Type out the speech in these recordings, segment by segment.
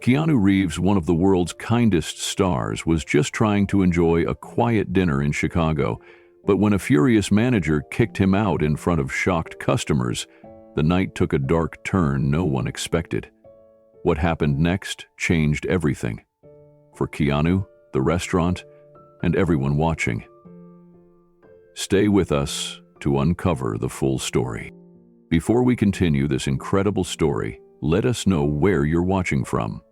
Keanu Reeves, one of the world's kindest stars, was just trying to enjoy a quiet dinner in Chicago, but when a furious manager kicked him out in front of shocked customers, the night took a dark turn no one expected. What happened next changed everything. For Keanu, the restaurant, and everyone watching. Stay with us to uncover the full story. Before we continue this incredible story, let us know where you're watching from.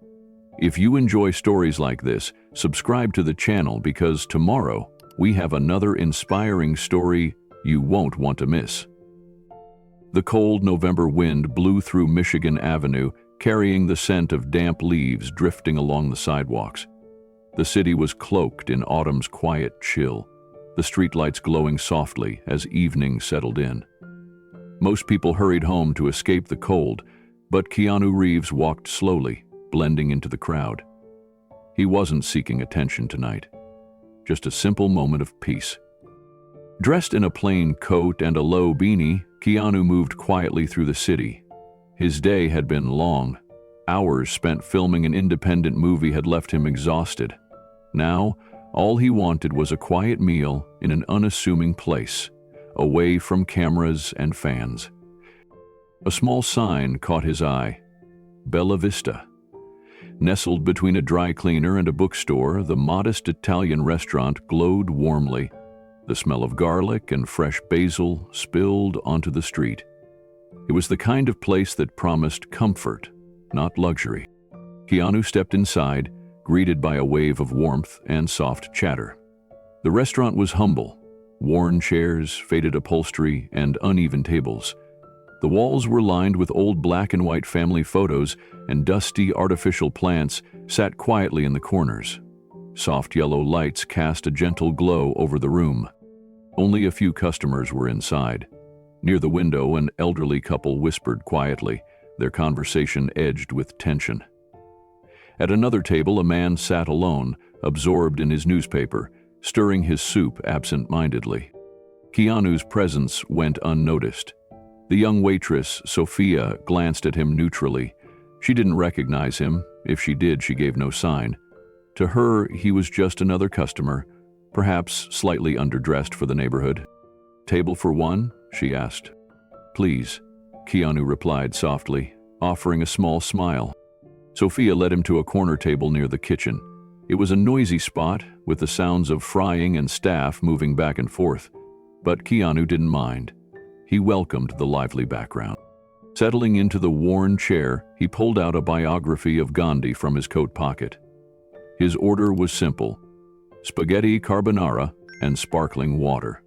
If you enjoy stories like this, subscribe to the channel because tomorrow we have another inspiring story you won't want to miss. The cold November wind blew through Michigan Avenue, carrying the scent of damp leaves drifting along the sidewalks. The city was cloaked in autumn's quiet chill, the streetlights glowing softly as evening settled in. Most people hurried home to escape the cold, but Keanu Reeves walked slowly, blending into the crowd. He wasn't seeking attention tonight, just a simple moment of peace. Dressed in a plain coat and a low beanie, Keanu moved quietly through the city. His day had been long. Hours spent filming an independent movie had left him exhausted. Now, all he wanted was a quiet meal in an unassuming place, away from cameras and fans. A small sign caught his eye: Bella Vista. Nestled between a dry cleaner and a bookstore, the modest Italian restaurant glowed warmly. The smell of garlic and fresh basil spilled onto the street. It was the kind of place that promised comfort, not luxury. Keanu stepped inside, greeted by a wave of warmth and soft chatter. The restaurant was humble: worn chairs, faded upholstery, and uneven tables. The walls were lined with old black and white family photos, and dusty artificial plants sat quietly in the corners. Soft yellow lights cast a gentle glow over the room. Only a few customers were inside. Near the window, an elderly couple whispered quietly, their conversation edged with tension. At another table, a man sat alone, absorbed in his newspaper, stirring his soup absent-mindedly. Keanu's presence went unnoticed. The young waitress, Sophia, glanced at him neutrally. She didn't recognize him. If she did, she gave no sign. To her, he was just another customer, perhaps slightly underdressed for the neighborhood. "Table for one?" she asked. "Please," Keanu replied softly, offering a small smile. Sophia led him to a corner table near the kitchen. It was a noisy spot, with the sounds of frying and staff moving back and forth. But Keanu didn't mind. He welcomed the lively background. Settling into the worn chair, he pulled out a biography of Gandhi from his coat pocket. His order was simple: spaghetti carbonara and sparkling water.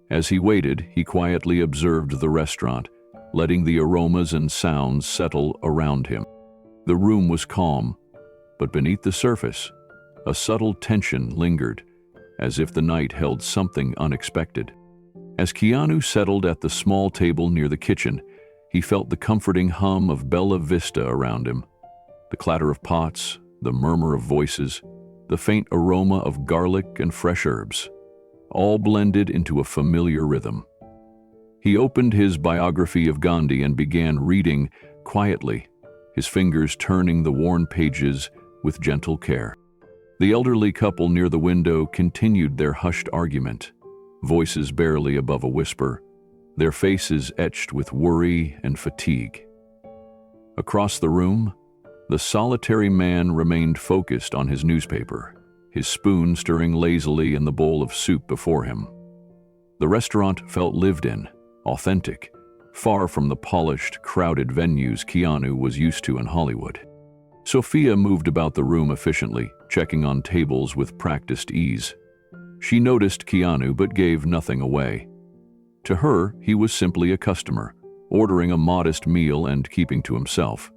As he waited, he quietly observed the restaurant, letting the aromas and sounds settle around him. The room was calm, but beneath the surface, a subtle tension lingered, as if the night held something unexpected. As Keanu settled at the small table near the kitchen, he felt the comforting hum of Bella Vista around him. The clatter of pots, the murmur of voices, the faint aroma of garlic and fresh herbs, all blended into a familiar rhythm. He opened his biography of Gandhi and began reading quietly, his fingers turning the worn pages with gentle care. The elderly couple near the window continued their hushed argument, voices barely above a whisper, their faces etched with worry and fatigue. Across the room, the solitary man remained focused on his newspaper, his spoon stirring lazily in the bowl of soup before him. The restaurant felt lived in, authentic, far from the polished, crowded venues Keanu was used to in Hollywood. Sophia moved about the room efficiently, checking on tables with practiced ease. She noticed Keanu but gave nothing away. To her, he was simply a customer, ordering a modest meal and keeping to himself.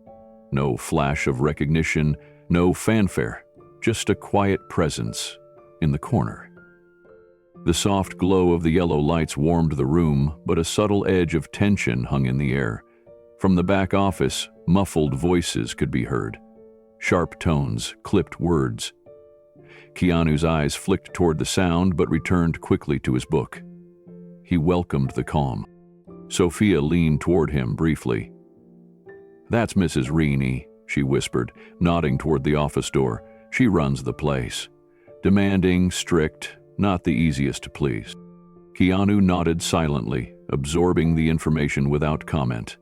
No flash of recognition, no fanfare, just a quiet presence in the corner. The soft glow of the yellow lights warmed the room, but a subtle edge of tension hung in the air. From the back office, muffled voices could be heard. Sharp tones, clipped words. Keanu's eyes flicked toward the sound but returned quickly to his book. He welcomed the calm. Sophia leaned toward him briefly. "That's Mrs. Reaney," she whispered, nodding toward the office door. "She runs the place. Demanding, strict, not the easiest to please." Keanu nodded silently, absorbing the information without comment.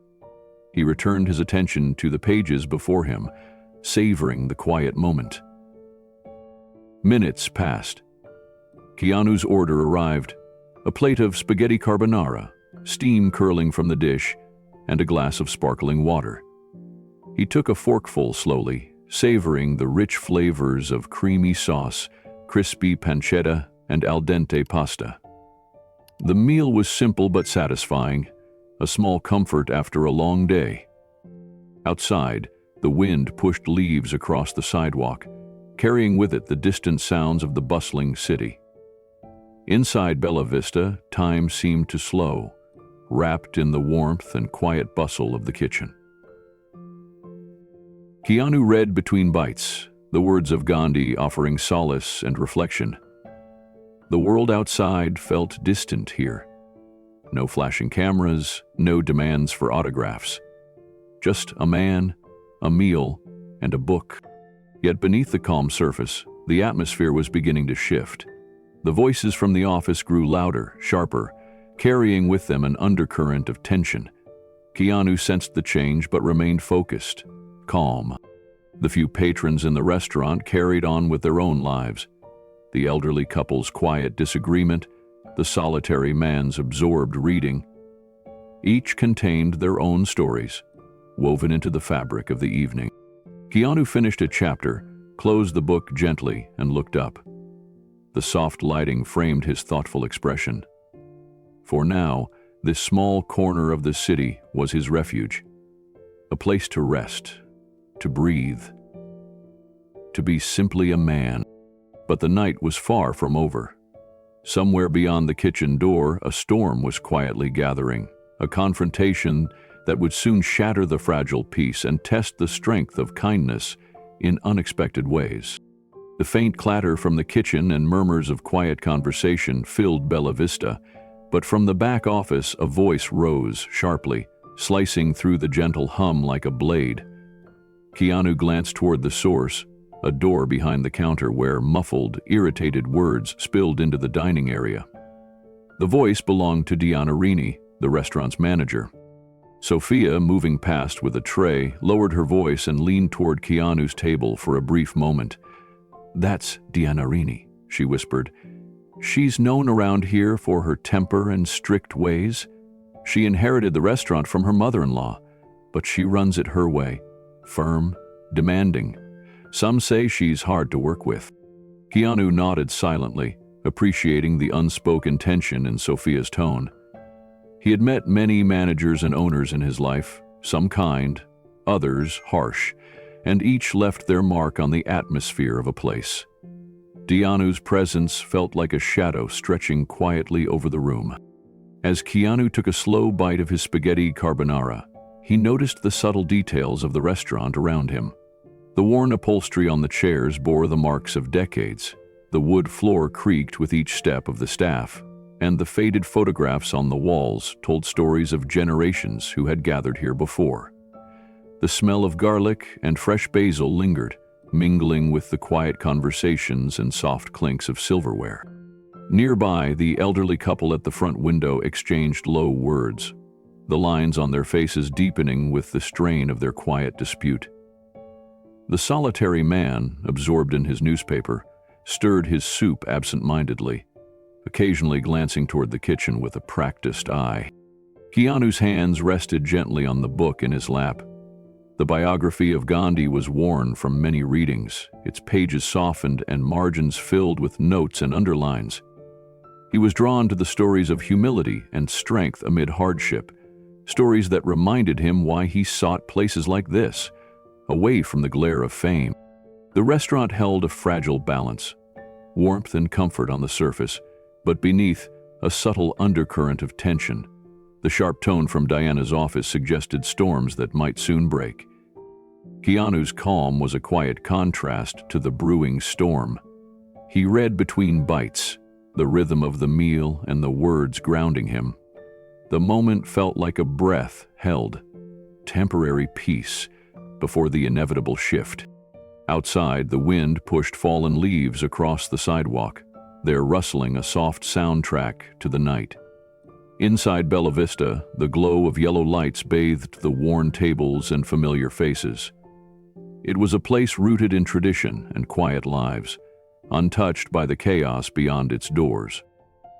He returned his attention to the pages before him, savoring the quiet moment. Minutes passed. Keanu's order arrived: a plate of spaghetti carbonara, steam curling from the dish, and a glass of sparkling water. He took a forkful slowly, savoring the rich flavors of creamy sauce, crispy pancetta, and al dente pasta. The meal was simple but satisfying, a small comfort after a long day. Outside, the wind pushed leaves across the sidewalk, carrying with it the distant sounds of the bustling city. Inside Bella Vista, time seemed to slow, wrapped in the warmth and quiet bustle of the kitchen. Keanu read between bites, the words of Gandhi offering solace and reflection. The world outside felt distant here. No flashing cameras, no demands for autographs. Just a man, a meal, and a book. Yet beneath the calm surface, the atmosphere was beginning to shift. The voices from the office grew louder, sharper, carrying with them an undercurrent of tension. Keanu sensed the change but remained focused, calm. The few patrons in the restaurant carried on with their own lives. The elderly couple's quiet disagreement, the solitary man's absorbed reading. Each contained their own stories, woven into the fabric of the evening. Keanu finished a chapter, closed the book gently, and looked up. The soft lighting framed his thoughtful expression. For now, this small corner of the city was his refuge. A place to rest, to breathe, to be simply a man. But the night was far from over. Somewhere beyond the kitchen door, a storm was quietly gathering, a confrontation that would soon shatter the fragile peace and test the strength of kindness in unexpected ways. The faint clatter from the kitchen and murmurs of quiet conversation filled Bella Vista, but from the back office a voice rose sharply, slicing through the gentle hum like a blade. Keanu glanced toward the source, a door behind the counter where muffled, irritated words spilled into the dining area. The voice belonged to Dianarini, the restaurant's manager. Sophia, moving past with a tray, lowered her voice and leaned toward Keanu's table for a brief moment. "That's Dianarini," she whispered. "She's known around here for her temper and strict ways. She inherited the restaurant from her mother-in-law, but she runs it her way, firm, demanding. Some say she's hard to work with." Keanu nodded silently, appreciating the unspoken tension in Sophia's tone. He had met many managers and owners in his life, some kind, others harsh, and each left their mark on the atmosphere of a place. Keanu's presence felt like a shadow stretching quietly over the room. As Keanu took a slow bite of his spaghetti carbonara, he noticed the subtle details of the restaurant around him. The worn upholstery on the chairs bore the marks of decades. The wood floor creaked with each step of the staff, and the faded photographs on the walls told stories of generations who had gathered here before. The smell of garlic and fresh basil lingered, mingling with the quiet conversations and soft clinks of silverware. Nearby, the elderly couple at the front window exchanged low words, the lines on their faces deepening with the strain of their quiet dispute. The solitary man, absorbed in his newspaper, stirred his soup absent-mindedly, occasionally glancing toward the kitchen with a practiced eye. Keanu's hands rested gently on the book in his lap. The biography of Gandhi was worn from many readings, its pages softened and margins filled with notes and underlines. He was drawn to the stories of humility and strength amid hardship, stories that reminded him why he sought places like this, away from the glare of fame. The restaurant held a fragile balance, warmth and comfort on the surface, but beneath, a subtle undercurrent of tension. The sharp tone from Diana's office suggested storms that might soon break. Keanu's calm was a quiet contrast to the brewing storm. He read between bites, the rhythm of the meal and the words grounding him. The moment felt like a breath held, temporary peace, before the inevitable shift. Outside, the wind pushed fallen leaves across the sidewalk, their rustling a soft soundtrack to the night. Inside Bella Vista, the glow of yellow lights bathed the worn tables and familiar faces. It was a place rooted in tradition and quiet lives, untouched by the chaos beyond its doors.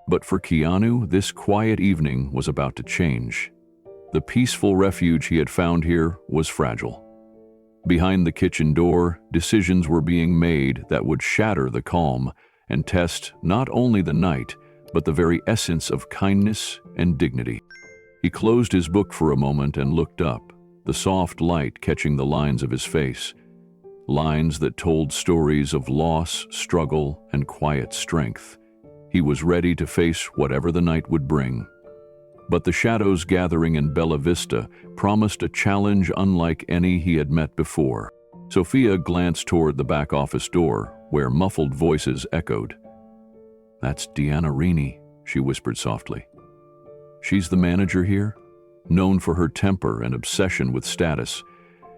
But for Keanu, this quiet evening was about to change. The peaceful refuge he had found here was fragile. Behind the kitchen door, decisions were being made that would shatter the calm and test not only the night, but the very essence of kindness and dignity. He closed his book for a moment and looked up, the soft light catching the lines of his face, lines that told stories of loss, struggle, and quiet strength. He was ready to face whatever the night would bring. But the shadows gathering in Bella Vista promised a challenge unlike any he had met before. Sophia glanced toward the back office door, where muffled voices echoed. "That's Deanna Rini," she whispered softly. "She's the manager here, known for her temper and obsession with status.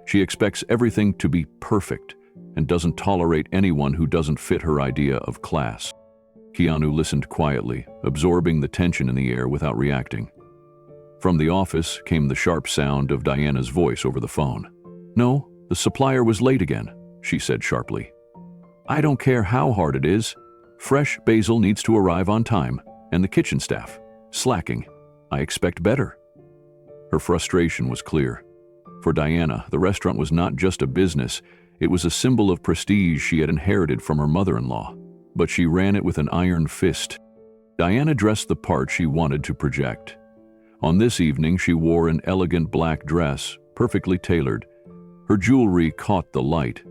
She expects everything to be perfect and doesn't tolerate anyone who doesn't fit her idea of class." Keanu listened quietly, absorbing the tension in the air without reacting. From the office came the sharp sound of Diana's voice over the phone. "No, the supplier was late again," she said sharply. "I don't care how hard it is. Fresh basil needs to arrive on time, and the kitchen staff, slacking. I expect better." Her frustration was clear. For Diana, the restaurant was not just a business, it was a symbol of prestige she had inherited from her mother-in-law. But she ran it with an iron fist. Diana dressed the part she wanted to project. On this evening, she wore an elegant black dress, perfectly tailored. Her jewelry caught the light,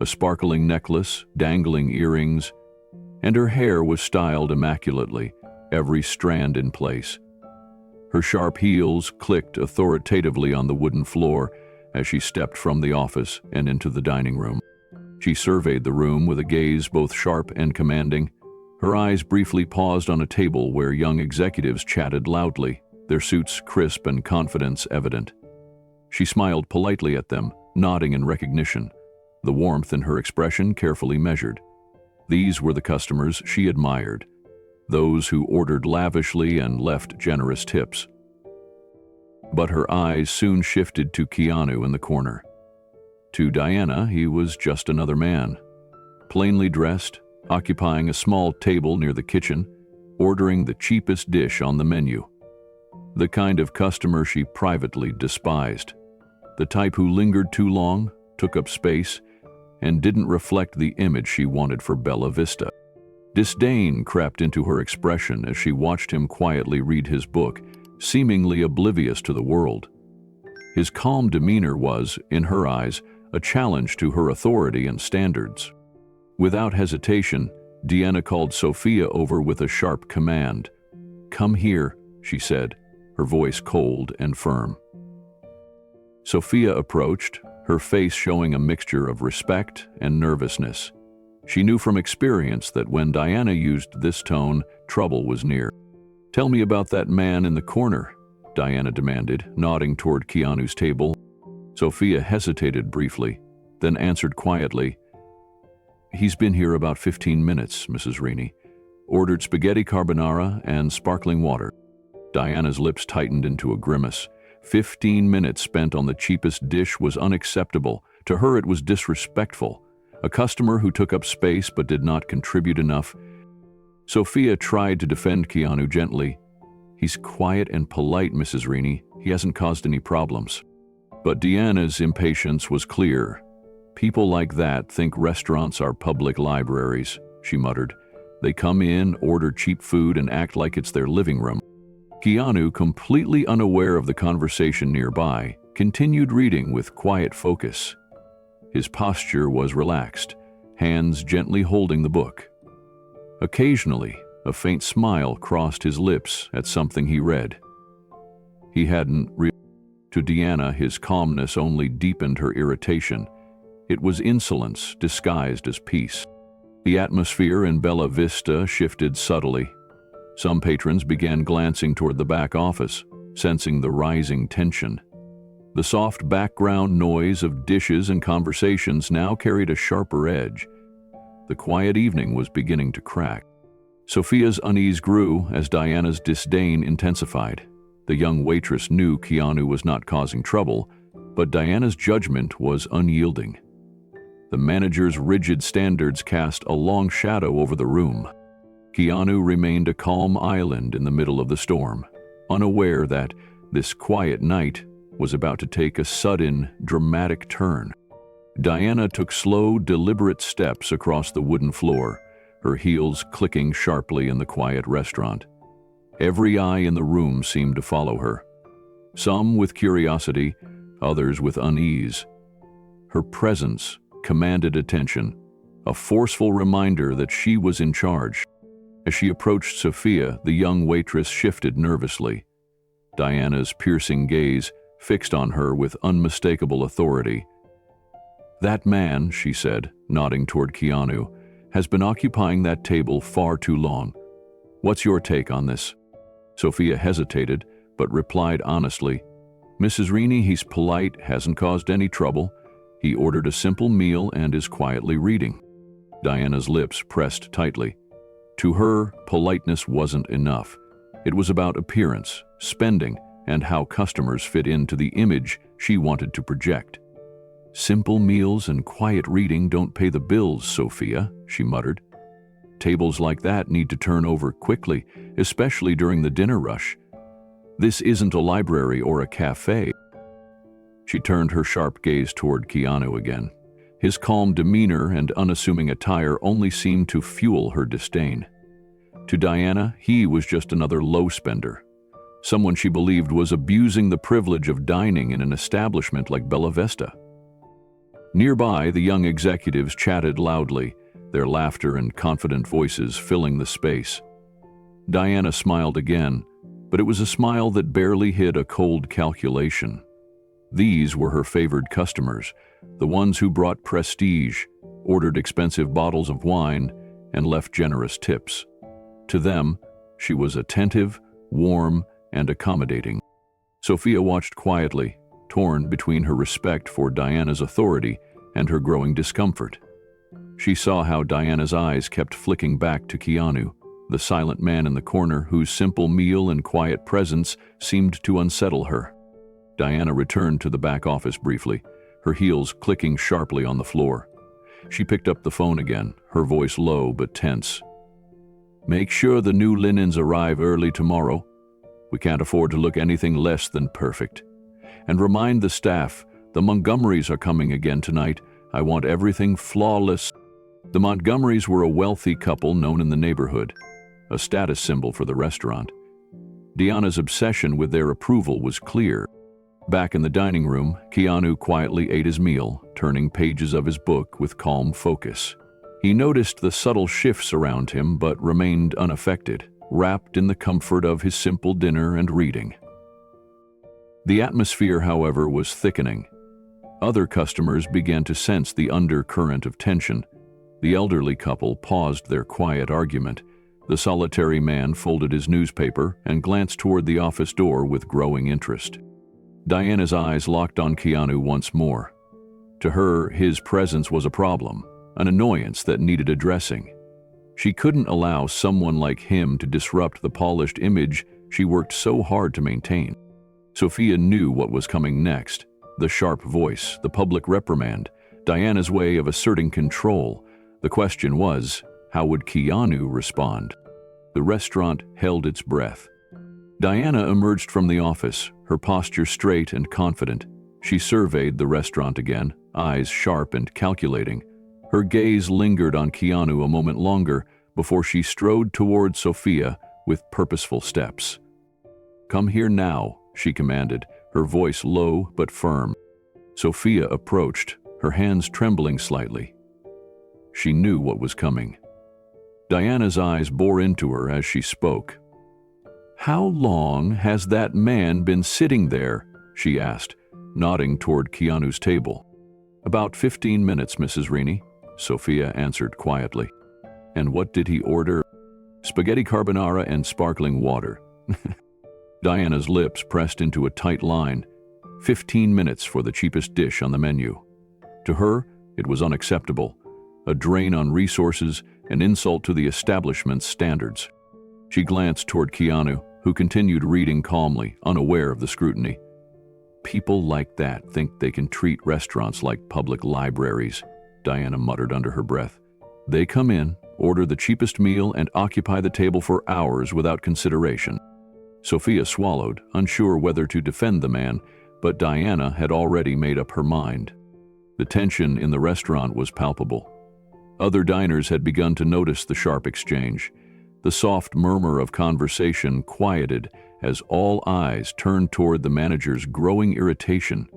a sparkling necklace, dangling earrings, and her hair was styled immaculately, every strand in place. Her sharp heels clicked authoritatively on the wooden floor as she stepped from the office and into the dining room. She surveyed the room with a gaze both sharp and commanding. Her eyes briefly paused on a table where young executives chatted loudly, their suits crisp and confidence evident. She smiled politely at them, nodding in recognition, the warmth in her expression carefully measured. These were the customers she admired, those who ordered lavishly and left generous tips. But her eyes soon shifted to Keanu in the corner. To Diana, he was just another man, plainly dressed, occupying a small table near the kitchen, ordering the cheapest dish on the menu. The kind of customer she privately despised. The type who lingered too long, took up space, and didn't reflect the image she wanted for Bella Vista. Disdain crept into her expression as she watched him quietly read his book, seemingly oblivious to the world. His calm demeanor was, in her eyes, a challenge to her authority and standards. Without hesitation, Deanna called Sophia over with a sharp command. "Come here," she said, her voice cold and firm. Sophia approached, her face showing a mixture of respect and nervousness. She knew from experience that when Diana used this tone, trouble was near. "Tell me about that man in the corner," Diana demanded, nodding toward Keanu's table. Sophia hesitated briefly, then answered quietly, "He's been here about 15 minutes, Mrs. Rini. Ordered spaghetti carbonara and sparkling water." Diana's lips tightened into a grimace. 15 minutes spent on the cheapest dish was unacceptable. To her, it was disrespectful. A customer who took up space but did not contribute enough. Sophia tried to defend Keanu gently. "He's quiet and polite, Mrs. Rini. He hasn't caused any problems." But Deanna's impatience was clear. "People like that think restaurants are public libraries," she muttered. "They come in, order cheap food, and act like it's their living room." Keanu, completely unaware of the conversation nearby, continued reading with quiet focus. His posture was relaxed, hands gently holding the book. Occasionally, a faint smile crossed his lips at something he read. He hadn't realized. To Deanna, his calmness only deepened her irritation. It was insolence disguised as peace. The atmosphere in Bella Vista shifted subtly. Some patrons began glancing toward the back office, sensing the rising tension. The soft background noise of dishes and conversations now carried a sharper edge. The quiet evening was beginning to crack. Sophia's unease grew as Diana's disdain intensified. The young waitress knew Keanu was not causing trouble, but Diana's judgment was unyielding. The manager's rigid standards cast a long shadow over the room. Keanu remained a calm island in the middle of the storm, unaware that this quiet night was about to take a sudden, dramatic turn. Diana took slow, deliberate steps across the wooden floor, her heels clicking sharply in the quiet restaurant. Every eye in the room seemed to follow her, some with curiosity, others with unease. Her presence commanded attention, a forceful reminder that she was in charge. As she approached Sophia, the young waitress shifted nervously. Diana's piercing gaze fixed on her with unmistakable authority. "That man," she said, nodding toward Keanu, "has been occupying that table far too long. What's your take on this?" Sophia hesitated, but replied honestly, "Mrs. Rini, he's polite, hasn't caused any trouble. He ordered a simple meal and is quietly reading." Diana's lips pressed tightly. To her, politeness wasn't enough. It was about appearance, spending, and how customers fit into the image she wanted to project. "Simple meals and quiet reading don't pay the bills, Sophia," she muttered. "Tables like that need to turn over quickly, especially during the dinner rush. This isn't a library or a cafe." She turned her sharp gaze toward Keanu again. His calm demeanor and unassuming attire only seemed to fuel her disdain. To Diana, he was just another low spender, someone she believed was abusing the privilege of dining in an establishment like Bella Vista. Nearby, the young executives chatted loudly, their laughter and confident voices filling the space. Diana smiled again, but it was a smile that barely hid a cold calculation. These were her favored customers, the ones who brought prestige, ordered expensive bottles of wine, and left generous tips. To them, she was attentive, warm, and accommodating. Sophia watched quietly, torn between her respect for Diana's authority and her growing discomfort. She saw how Diana's eyes kept flicking back to Keanu, the silent man in the corner whose simple meal and quiet presence seemed to unsettle her. Diana returned to the back office briefly, her heels clicking sharply on the floor. She picked up the phone again, her voice low but tense. "Make sure the new linens arrive early tomorrow. We can't afford to look anything less than perfect. And remind the staff, the Montgomerys are coming again tonight. I want everything flawless." The Montgomerys were a wealthy couple known in the neighborhood, a status symbol for the restaurant. Diana's obsession with their approval was clear. Back in the dining room, Keanu quietly ate his meal, turning pages of his book with calm focus. He noticed the subtle shifts around him but remained unaffected, wrapped in the comfort of his simple dinner and reading. The atmosphere, however, was thickening. Other customers began to sense the undercurrent of tension. The elderly couple paused their quiet argument. The solitary man folded his newspaper and glanced toward the office door with growing interest. Diana's eyes locked on Keanu once more. To her, his presence was a problem, an annoyance that needed addressing. She couldn't allow someone like him to disrupt the polished image she worked so hard to maintain. Sophia knew what was coming next. The sharp voice, the public reprimand, Diana's way of asserting control. The question was, how would Keanu respond? The restaurant held its breath. Diana emerged from the office, her posture straight and confident. She surveyed the restaurant again, eyes sharp and calculating. Her gaze lingered on Keanu a moment longer before she strode toward Sophia with purposeful steps. "Come here now," she commanded, her voice low but firm. Sophia approached, her hands trembling slightly. She knew what was coming. Diana's eyes bore into her as she spoke. "How long has that man been sitting there?" she asked, nodding toward Keanu's table. "About 15 minutes, Mrs. Rini," Sophia answered quietly. "And what did he order?" "Spaghetti carbonara and sparkling water." Diana's lips pressed into a tight line. 15 minutes for the cheapest dish on the menu. To her, it was unacceptable, a drain on resources, an insult to the establishment's standards. She glanced toward Keanu, who continued reading calmly, unaware of the scrutiny. "People like that think they can treat restaurants like public libraries," Diana muttered under her breath. "They come in, order the cheapest meal, and occupy the table for hours without consideration." Sophia swallowed, unsure whether to defend the man, but Diana had already made up her mind. The tension in the restaurant was palpable. Other diners had begun to notice the sharp exchange. The soft murmur of conversation quieted as all eyes turned toward the manager's growing irritation.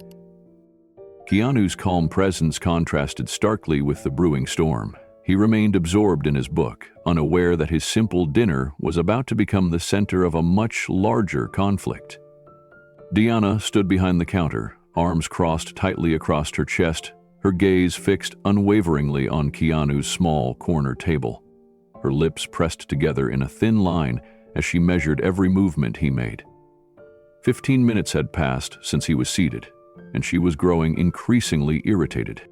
Keanu's calm presence contrasted starkly with the brewing storm. He remained absorbed in his book, unaware that his simple dinner was about to become the center of a much larger conflict. Diana stood behind the counter, arms crossed tightly across her chest, her gaze fixed unwaveringly on Keanu's small corner table. Her lips pressed together in a thin line as she measured every movement he made. 15 minutes had passed since he was seated, and she was growing increasingly irritated.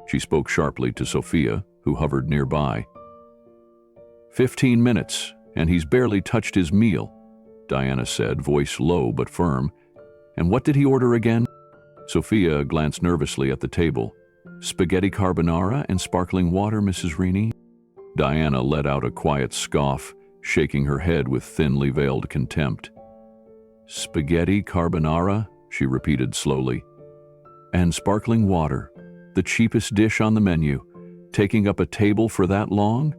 She spoke sharply to Sophia, who hovered nearby. 15 minutes, and he's barely touched his meal," Diana said, voice low but firm. "And what did he order again?" Sophia glanced nervously at the table. "Spaghetti carbonara and sparkling water, Mrs. Rini." Diana let out a quiet scoff, shaking her head with thinly veiled contempt. "Spaghetti carbonara," she repeated slowly. "And sparkling water, the cheapest dish on the menu, taking up a table for that long?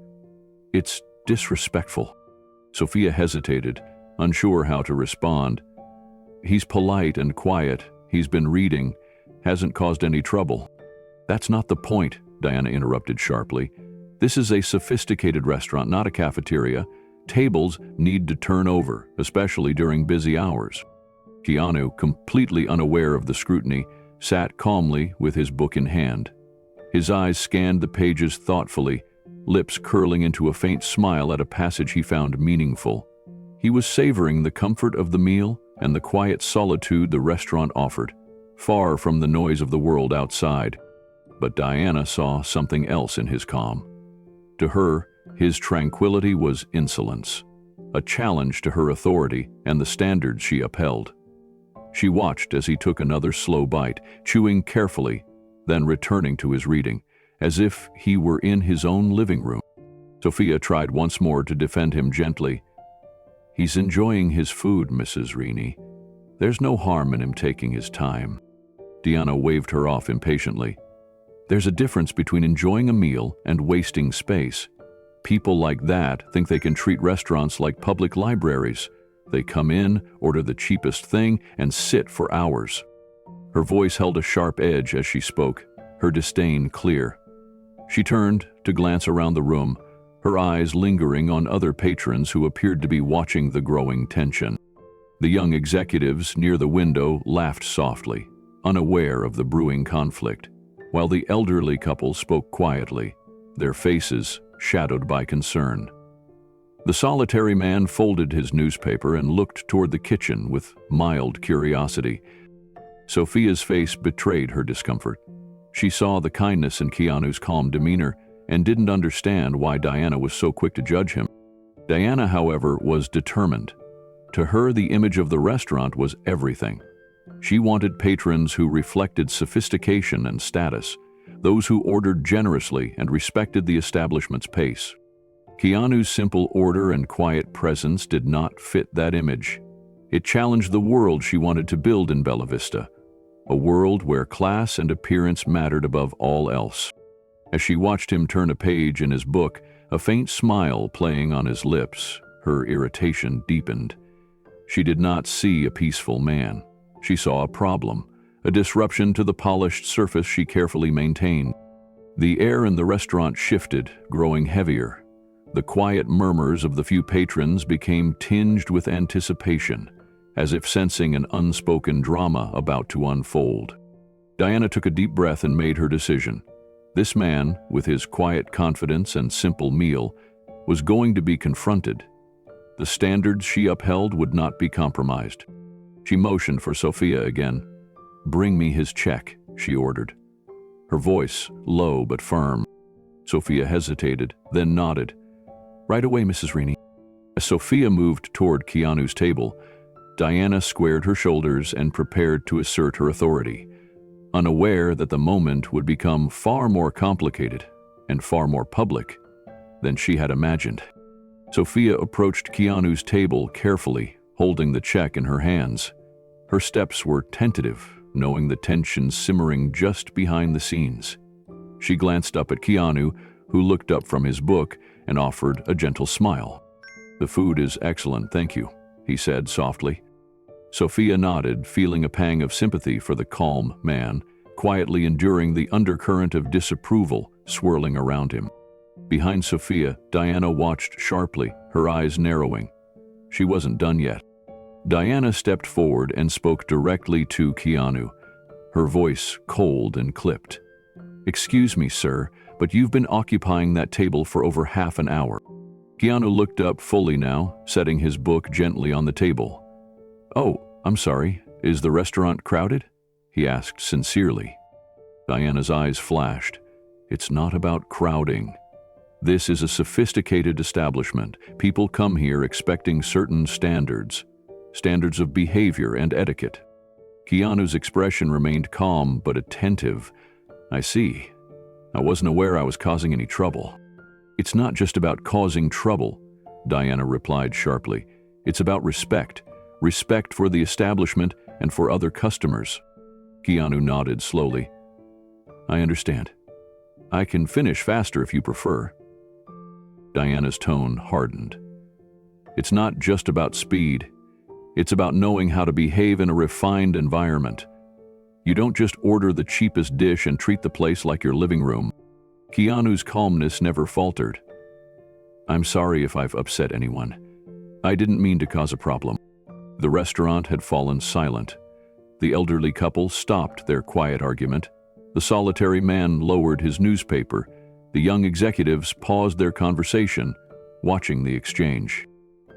It's disrespectful." Sophia hesitated, unsure how to respond. "He's polite and quiet, he's been reading, hasn't caused any trouble." "That's not the point," Diana interrupted sharply. "This is a sophisticated restaurant, not a cafeteria. Tables need to turn over, especially during busy hours." Keanu, completely unaware of the scrutiny, sat calmly with his book in hand. His eyes scanned the pages thoughtfully, lips curling into a faint smile at a passage he found meaningful. He was savoring the comfort of the meal and the quiet solitude the restaurant offered, far from the noise of the world outside. But Diana saw something else in his calm. To her, his tranquility was insolence, a challenge to her authority and the standards she upheld. She watched as he took another slow bite, chewing carefully, then returning to his reading, as if he were in his own living room. Sophia tried once more to defend him gently. "He's enjoying his food, Mrs. Rini. There's no harm in him taking his time." Diana waved her off impatiently. "There's a difference between enjoying a meal and wasting space. People like that think they can treat restaurants like public libraries. They come in, order the cheapest thing, and sit for hours." Her voice held a sharp edge as she spoke, her disdain clear. She turned to glance around the room, her eyes lingering on other patrons who appeared to be watching the growing tension. The young executives near the window laughed softly, unaware of the brewing conflict, while the elderly couple spoke quietly, their faces shadowed by concern. The solitary man folded his newspaper and looked toward the kitchen with mild curiosity. Sophia's face betrayed her discomfort. She saw the kindness in Keanu's calm demeanor and didn't understand why Diana was so quick to judge him. Diana, however, was determined. To her, the image of the restaurant was everything. She wanted patrons who reflected sophistication and status, those who ordered generously and respected the establishment's pace. Keanu's simple order and quiet presence did not fit that image. It challenged the world she wanted to build in Bella Vista, a world where class and appearance mattered above all else. As she watched him turn a page in his book, a faint smile playing on his lips, her irritation deepened. She did not see a peaceful man. She saw a problem, a disruption to the polished surface she carefully maintained. The air in the restaurant shifted, growing heavier. The quiet murmurs of the few patrons became tinged with anticipation, as if sensing an unspoken drama about to unfold. Diana took a deep breath and made her decision. This man, with his quiet confidence and simple meal, was going to be confronted. The standards she upheld would not be compromised. She motioned for Sophia again. "Bring me his check," she ordered. Her voice low but firm. Sophia hesitated, then nodded. "Right away, Mrs. Reaney." As Sophia moved toward Keanu's table, Diana squared her shoulders and prepared to assert her authority, unaware that the moment would become far more complicated and far more public than she had imagined. Sophia approached Keanu's table carefully, holding the check in her hands. Her steps were tentative, knowing the tension simmering just behind the scenes. She glanced up at Keanu, who looked up from his book and offered a gentle smile. "The food is excellent, thank you," he said softly. Sophia nodded, feeling a pang of sympathy for the calm man, quietly enduring the undercurrent of disapproval swirling around him. Behind Sophia, Diana watched sharply, her eyes narrowing. She wasn't done yet. Diana stepped forward and spoke directly to Keanu, her voice cold and clipped. "Excuse me, sir, but you've been occupying that table for over half an hour." Keanu looked up fully now, setting his book gently on the table. "Oh, I'm sorry. Is the restaurant crowded?" he asked sincerely. Diana's eyes flashed. "It's not about crowding. This is a sophisticated establishment. People come here expecting certain standards of behavior and etiquette." Keanu's expression remained calm but attentive. "I see. I wasn't aware I was causing any trouble." "It's not just about causing trouble," Diana replied sharply. "It's about respect. Respect for the establishment and for other customers." Keanu nodded slowly. "I understand. I can finish faster if you prefer." Diana's tone hardened. "It's not just about speed. It's about knowing how to behave in a refined environment. You don't just order the cheapest dish and treat the place like your living room." Keanu's calmness never faltered. "I'm sorry if I've upset anyone. I didn't mean to cause a problem." The restaurant had fallen silent. The elderly couple stopped their quiet argument. The solitary man lowered his newspaper. The young executives paused their conversation, watching the exchange.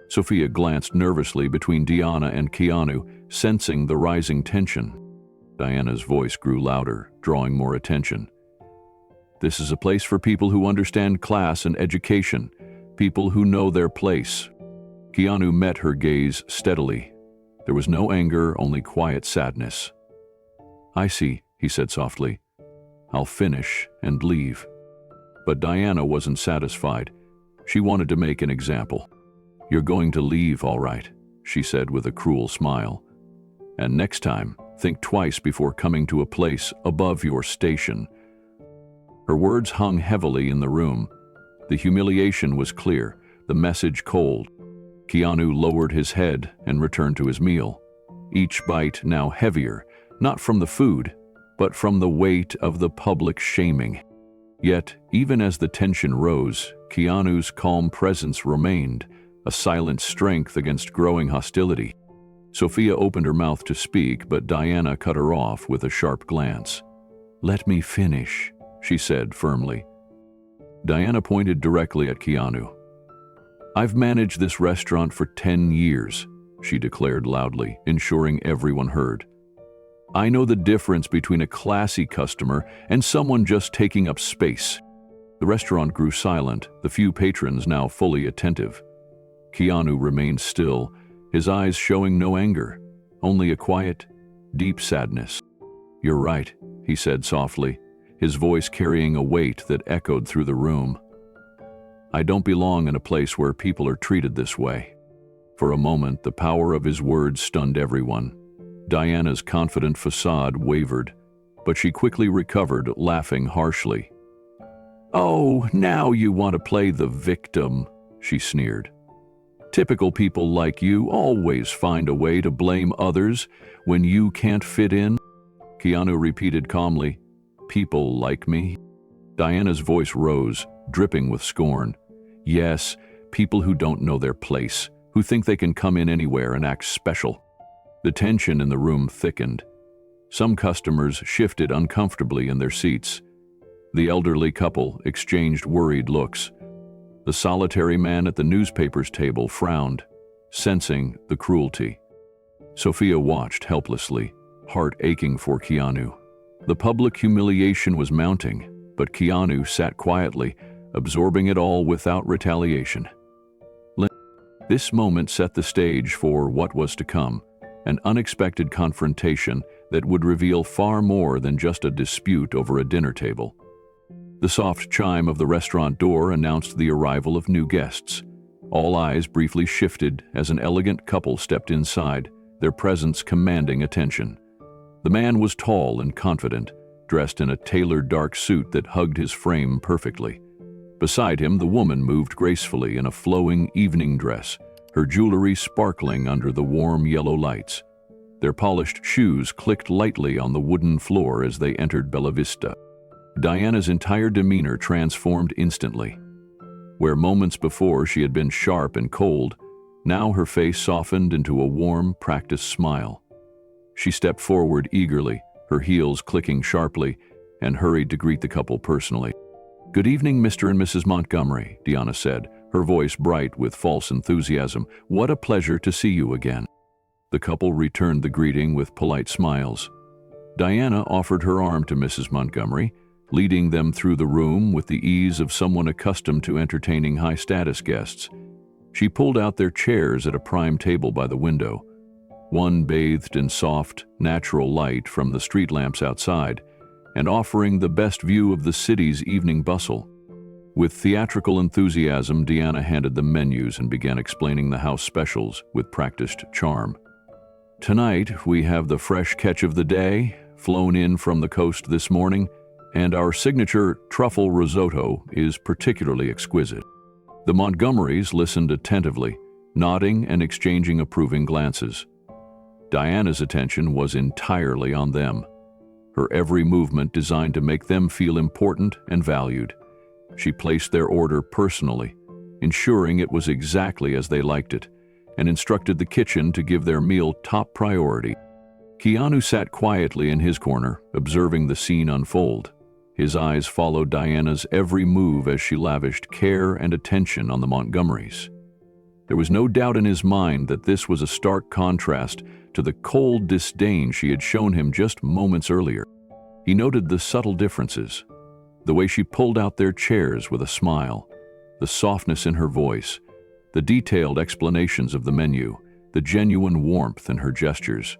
Sophia glanced nervously between Diana and Keanu, sensing the rising tension. Diana's voice grew louder, drawing more attention. "This is a place for people who understand class and education, people who know their place." Keanu met her gaze steadily. There was no anger, only quiet sadness. "I see," he said softly. "I'll finish and leave." But Diana wasn't satisfied. She wanted to make an example. "You're going to leave, all right," she said with a cruel smile. "And next time, think twice before coming to a place above your station." Her words hung heavily in the room. The humiliation was clear, the message cold. Keanu lowered his head and returned to his meal, each bite now heavier, not from the food, but from the weight of the public shaming. Yet, even as the tension rose, Keanu's calm presence remained, a silent strength against growing hostility. Sophia opened her mouth to speak, but Diana cut her off with a sharp glance. "Let me finish," she said firmly. Diana pointed directly at Keanu. "I've managed this restaurant for 10 years, she declared loudly, ensuring everyone heard. "I know the difference between a classy customer and someone just taking up space." The restaurant grew silent, the few patrons now fully attentive. Keanu remained still, his eyes showing no anger, only a quiet, deep sadness. "You're right," he said softly, his voice carrying a weight that echoed through the room. "I don't belong in a place where people are treated this way." For a moment, the power of his words stunned everyone. Diana's confident facade wavered, but she quickly recovered, laughing harshly. "Oh, now you want to play the victim," she sneered. "Typical people like you always find a way to blame others when you can't fit in." Keanu repeated calmly, "People like me?" Diana's voice rose, dripping with scorn. "Yes, people who don't know their place, who think they can come in anywhere and act special." The tension in the room thickened. Some customers shifted uncomfortably in their seats. The elderly couple exchanged worried looks. The solitary man at the newspaper's table frowned, sensing the cruelty. Sophia watched helplessly, heart aching for Keanu. The public humiliation was mounting, but Keanu sat quietly, absorbing it all without retaliation. This moment set the stage for what was to come, an unexpected confrontation that would reveal far more than just a dispute over a dinner table. The soft chime of the restaurant door announced the arrival of new guests. All eyes briefly shifted as an elegant couple stepped inside, their presence commanding attention. The man was tall and confident, dressed in a tailored dark suit that hugged his frame perfectly. Beside him, the woman moved gracefully in a flowing evening dress, her jewelry sparkling under the warm yellow lights. Their polished shoes clicked lightly on the wooden floor as they entered Bella Vista. Diana's entire demeanor transformed instantly. Where moments before she had been sharp and cold, now her face softened into a warm, practiced smile. She stepped forward eagerly, her heels clicking sharply, and hurried to greet the couple personally. "Good evening, Mr. and Mrs. Montgomery," Diana said, her voice bright with false enthusiasm. "What a pleasure to see you again." The couple returned the greeting with polite smiles. Diana offered her arm to Mrs. Montgomery, leading them through the room with the ease of someone accustomed to entertaining high-status guests. She pulled out their chairs at a prime table by the window, one bathed in soft, natural light from the street lamps outside, and offering the best view of the city's evening bustle. With theatrical enthusiasm, Diana handed them menus and began explaining the house specials with practiced charm. "Tonight, we have the fresh catch of the day, flown in from the coast this morning, and our signature truffle risotto is particularly exquisite." The Montgomerys listened attentively, nodding and exchanging approving glances. Diana's attention was entirely on them, her every movement designed to make them feel important and valued. She placed their order personally, ensuring it was exactly as they liked it, and instructed the kitchen to give their meal top priority. Keanu sat quietly in his corner, observing the scene unfold. His eyes followed Diana's every move as she lavished care and attention on the Montgomerys. There was no doubt in his mind that this was a stark contrast to the cold disdain she had shown him just moments earlier. He noted the subtle differences, the way she pulled out their chairs with a smile, the softness in her voice, the detailed explanations of the menu, the genuine warmth in her gestures.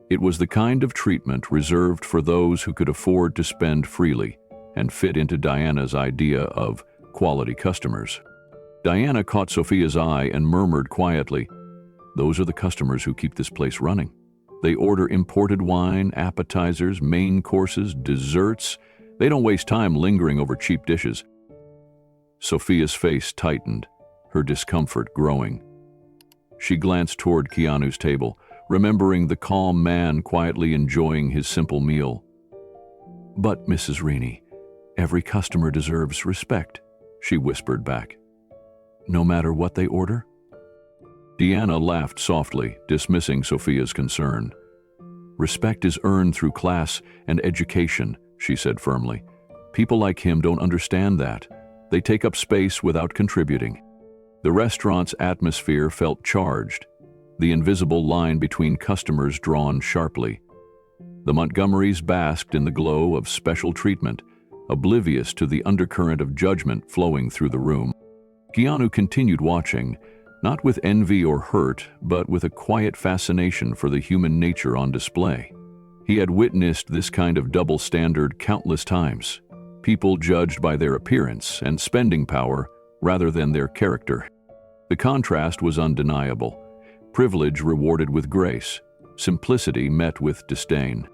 It was the kind of treatment reserved for those who could afford to spend freely and fit into Diana's idea of quality customers. Diana caught Sophia's eye and murmured quietly, "Those are the customers who keep this place running. They order imported wine, appetizers, main courses, desserts. They don't waste time lingering over cheap dishes." Sophia's face tightened, her discomfort growing. She glanced toward Keanu's table, remembering the calm man quietly enjoying his simple meal. "But, Mrs. Reaney, every customer deserves respect," she whispered back. "No matter what they order?" Diana laughed softly, dismissing Sophia's concern. "Respect is earned through class and education," she said firmly. "People like him don't understand that. They take up space without contributing." The restaurant's atmosphere felt charged, the invisible line between customers drawn sharply. The Montgomerys basked in the glow of special treatment, oblivious to the undercurrent of judgment flowing through the room. Keanu continued watching, not with envy or hurt, but with a quiet fascination for the human nature on display. He had witnessed this kind of double standard countless times, people judged by their appearance and spending power rather than their character. The contrast was undeniable. Privilege rewarded with grace, simplicity met with disdain.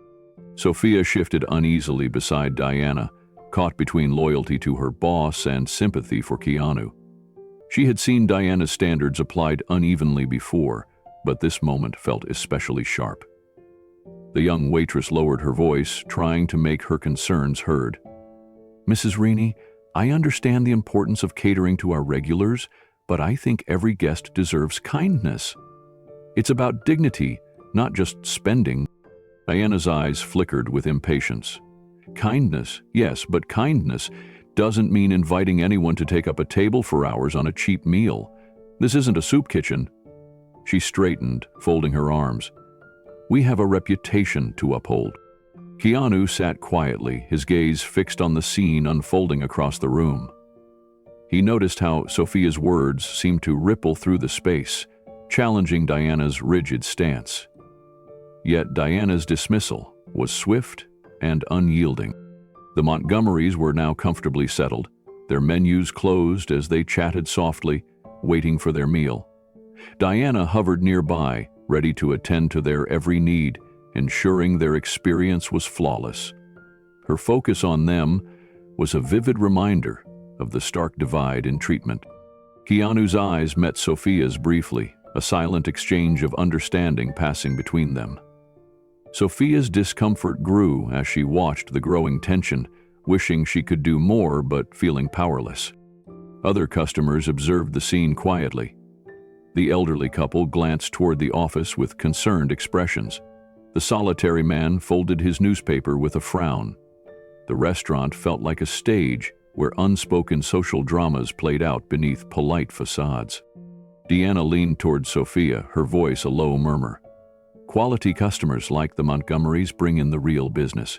Sophia shifted uneasily beside Diana, caught between loyalty to her boss and sympathy for Keanu. She had seen Diana's standards applied unevenly before, but this moment felt especially sharp. The young waitress lowered her voice, trying to make her concerns heard. "Mrs. Reaney, I understand the importance of catering to our regulars, but I think every guest deserves kindness. It's about dignity, not just spending." Diana's eyes flickered with impatience. "Kindness, yes, but kindness doesn't mean inviting anyone to take up a table for hours on a cheap meal. This isn't a soup kitchen." She straightened, folding her arms. We have a reputation to uphold." Keanu sat quietly, his gaze fixed on the scene unfolding across the room. He noticed how Sophia's words seemed to ripple through the space, challenging Diana's rigid stance. Yet Diana's dismissal was swift and unyielding. The Montgomerys were now comfortably settled, their menus closed as they chatted softly, waiting for their meal. Diana hovered nearby, ready to attend to their every need, ensuring their experience was flawless. Her focus on them was a vivid reminder of the stark divide in treatment. Keanu's eyes met Sophia's briefly, a silent exchange of understanding passing between them. Sophia's discomfort grew as she watched the growing tension, wishing she could do more but feeling powerless. Other customers observed the scene quietly. The elderly couple glanced toward the office with concerned expressions. The solitary man folded his newspaper with a frown. The restaurant felt like a stage where unspoken social dramas played out beneath polite facades. Deanna leaned toward Sophia, her voice a low murmur. "Quality customers like the Montgomerys bring in the real business.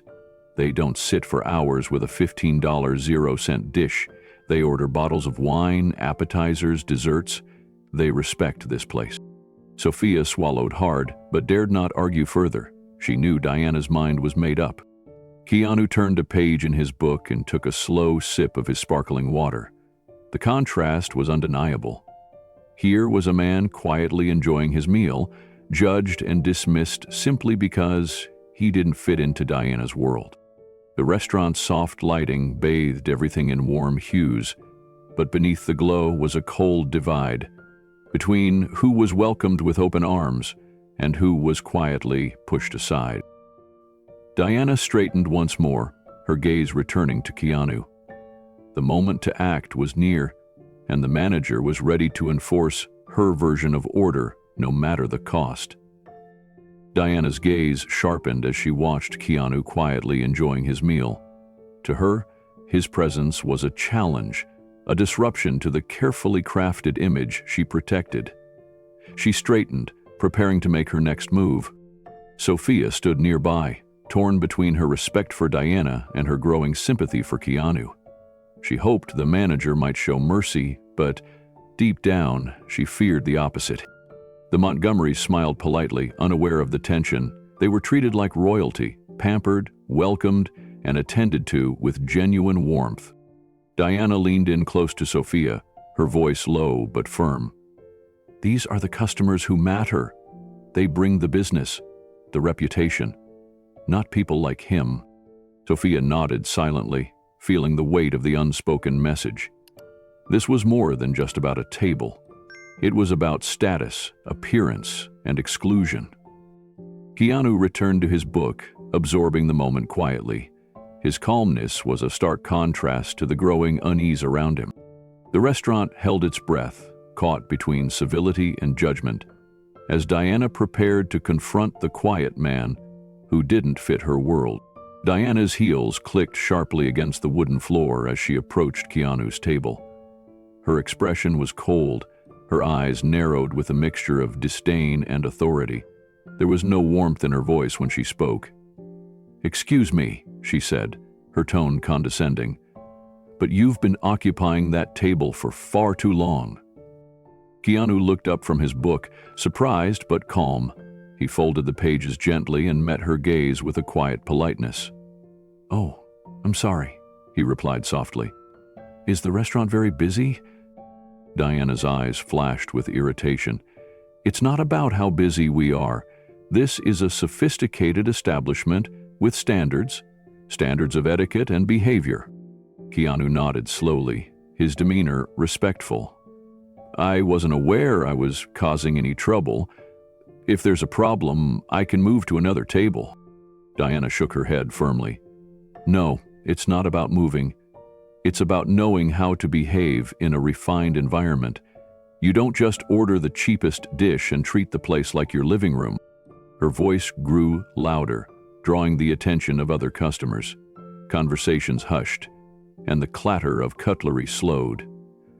They don't sit for hours with a $15 0-cent dish. They order bottles of wine, appetizers, desserts. They respect this place." Sophia swallowed hard, but dared not argue further. She knew Diana's mind was made up. Keanu turned a page in his book and took a slow sip of his sparkling water. The contrast was undeniable. Here was a man quietly enjoying his meal, judged and dismissed simply because he didn't fit into Diana's world. The restaurant's soft lighting bathed everything in warm hues, but beneath the glow was a cold divide between who was welcomed with open arms and who was quietly pushed aside. Diana straightened once more, her gaze returning to Keanu. The moment to act was near, and the manager was ready to enforce her version of order, no matter the cost. Diana's gaze sharpened as she watched Keanu quietly enjoying his meal. To her, his presence was a challenge, a disruption to the carefully crafted image she protected. She straightened, preparing to make her next move. Sophia stood nearby, torn between her respect for Diana and her growing sympathy for Keanu. She hoped the manager might show mercy, but deep down, she feared the opposite. The Montgomerys smiled politely, unaware of the tension. They were treated like royalty, pampered, welcomed, and attended to with genuine warmth. Diana leaned in close to Sophia, her voice low but firm. "These are the customers who matter. They bring the business, the reputation, not people like him." Sophia nodded silently, feeling the weight of the unspoken message. This was more than just about a table. It was about status, appearance, and exclusion. Keanu returned to his book, absorbing the moment quietly. His calmness was a stark contrast to the growing unease around him. The restaurant held its breath, caught between civility and judgment, as Diana prepared to confront the quiet man who didn't fit her world. Diana's heels clicked sharply against the wooden floor as she approached Keanu's table. Her expression was cold, her eyes narrowed with a mixture of disdain and authority. There was no warmth in her voice when she spoke. "Excuse me," she said, her tone condescending, "but you've been occupying that table for far too long." Keanu looked up from his book, surprised but calm. He folded the pages gently and met her gaze with a quiet politeness. "Oh, I'm sorry," he replied softly. "Is the restaurant very busy?" Diana's eyes flashed with irritation. "It's not about how busy we are. This is a sophisticated establishment with standards of etiquette and behavior." Keanu nodded slowly, his demeanor respectful. "I wasn't aware I was causing any trouble. If there's a problem, I can move to another table." Diana shook her head firmly. "No, it's not about moving. It's about knowing how to behave in a refined environment. You don't just order the cheapest dish and treat the place like your living room." Her voice grew louder, drawing the attention of other customers. Conversations hushed, and the clatter of cutlery slowed.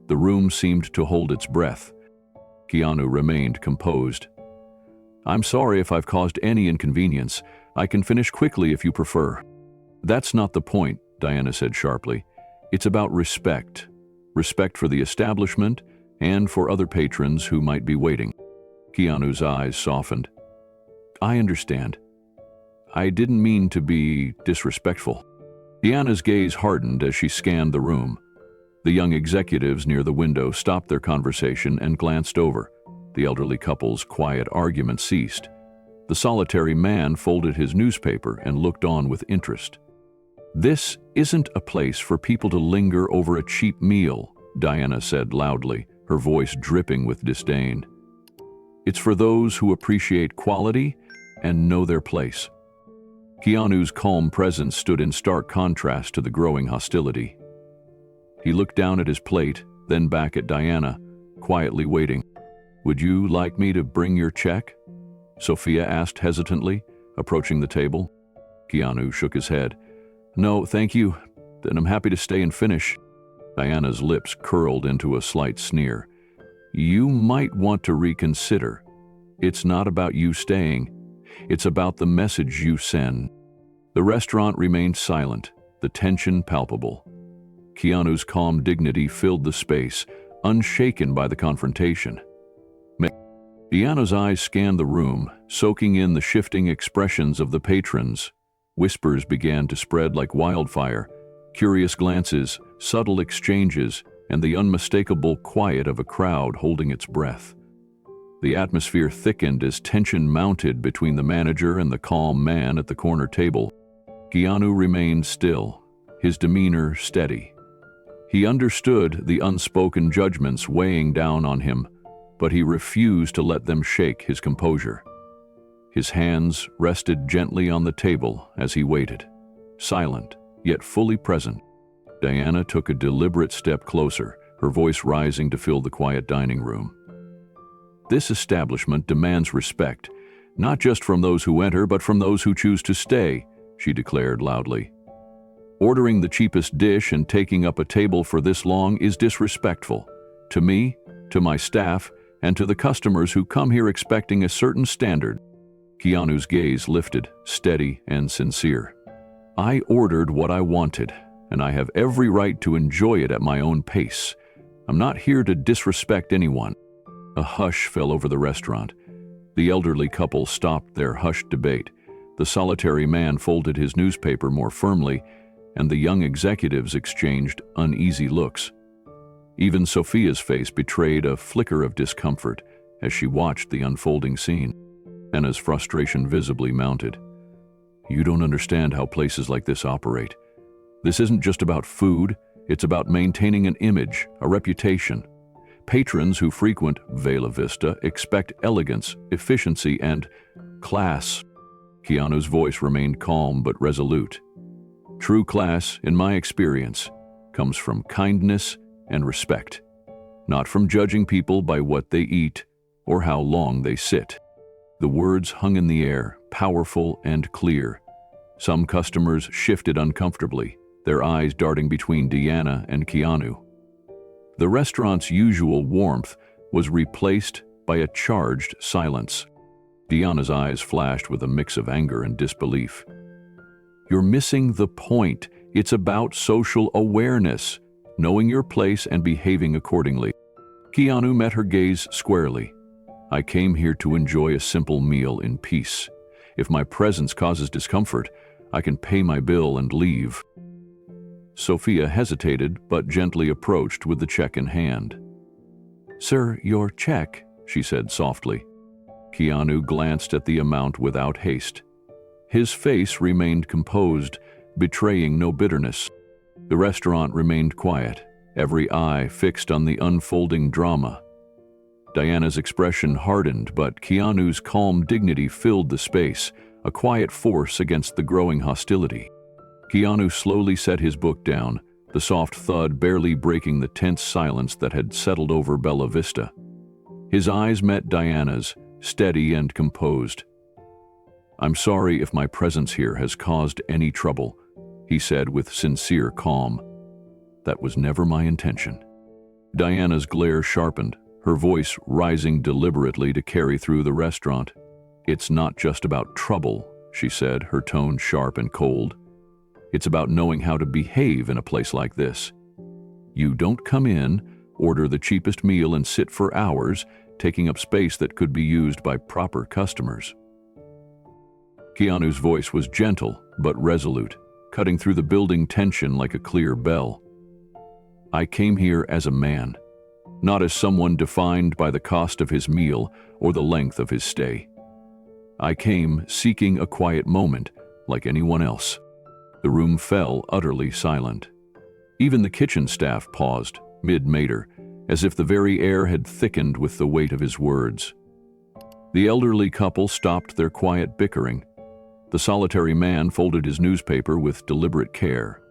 The room seemed to hold its breath. Keanu remained composed. I'm sorry if I've caused any inconvenience. I can finish quickly if you prefer. That's not the point, Diana said sharply. It's about respect. Respect for the establishment and for other patrons who might be waiting. Keanu's eyes softened. I understand. I didn't mean to be disrespectful. Diana's gaze hardened as she scanned the room. The young executives near the window stopped their conversation and glanced over. The elderly couple's quiet argument ceased. The solitary man folded his newspaper and looked on with interest. This isn't a place for people to linger over a cheap meal, Diana said loudly, her voice dripping with disdain. It's for those who appreciate quality and know their place. Keanu's calm presence stood in stark contrast to the growing hostility. He looked down at his plate, then back at Diana, quietly waiting. Would you like me to bring your check? Sophia asked hesitantly, approaching the table. Keanu shook his head. No, thank you. Then I'm happy to stay and finish. Diana's lips curled into a slight sneer. You might want to reconsider. It's not about you staying. It's about the message you send. The restaurant remained silent, the tension palpable. Keanu's calm dignity filled the space, unshaken by the confrontation. Diana's eyes scanned the room, soaking in the shifting expressions of the patrons. Whispers began to spread like wildfire, curious glances, subtle exchanges, and the unmistakable quiet of a crowd holding its breath. The atmosphere thickened as tension mounted between the manager and the calm man at the corner table. Keanu remained still, his demeanor steady. He understood the unspoken judgments weighing down on him, but he refused to let them shake his composure. His hands rested gently on the table as he waited, silent, yet fully present. Diana took a deliberate step closer, her voice rising to fill the quiet dining room. This establishment demands respect, not just from those who enter, but from those who choose to stay, she declared loudly. Ordering the cheapest dish and taking up a table for this long is disrespectful. To me, to my staff, and to the customers who come here expecting a certain standard. Keanu's gaze lifted, steady and sincere. I ordered what I wanted, and I have every right to enjoy it at my own pace. I'm not here to disrespect anyone. A hush fell over the restaurant. The elderly couple stopped their hushed debate. The solitary man folded his newspaper more firmly, and the young executives exchanged uneasy looks. Even Sophia's face betrayed a flicker of discomfort as she watched the unfolding scene. Anna's frustration visibly mounted. You don't understand how places like this operate. This isn't just about food, it's about maintaining an image, a reputation. Patrons who frequent Vela Vista expect elegance, efficiency, and class. Keanu's voice remained calm but resolute. True class, in my experience, comes from kindness and respect, not from judging people by what they eat or how long they sit. The words hung in the air, powerful and clear. Some customers shifted uncomfortably, their eyes darting between Diana and Keanu. The restaurant's usual warmth was replaced by a charged silence. Diana's eyes flashed with a mix of anger and disbelief. You're missing the point. It's about social awareness, knowing your place and behaving accordingly. Keanu met her gaze squarely. I came here to enjoy a simple meal in peace. If my presence causes discomfort, I can pay my bill and leave. Sophia hesitated but gently approached with the check in hand. Sir, your check, she said softly. Keanu glanced at the amount without haste. His face remained composed, betraying no bitterness. The restaurant remained quiet, every eye fixed on the unfolding drama. Diana's expression hardened, but Keanu's calm dignity filled the space, a quiet force against the growing hostility. Keanu slowly set his book down, the soft thud barely breaking the tense silence that had settled over Bella Vista. His eyes met Diana's, steady and composed. I'm sorry if my presence here has caused any trouble, he said with sincere calm. That was never my intention. Diana's glare sharpened, her voice rising deliberately to carry through the restaurant. "It's not just about trouble," she said, her tone sharp and cold. "It's about knowing how to behave in a place like this. You don't come in, order the cheapest meal and sit for hours, taking up space that could be used by proper customers." Keanu's voice was gentle but resolute, cutting through the building tension like a clear bell. "I came here as a man, not as someone defined by the cost of his meal or the length of his stay. I came seeking a quiet moment, like anyone else." The room fell utterly silent. Even the kitchen staff paused, mid-mater, as if the very air had thickened with the weight of his words. The elderly couple stopped their quiet bickering. The solitary man folded his newspaper with deliberate care.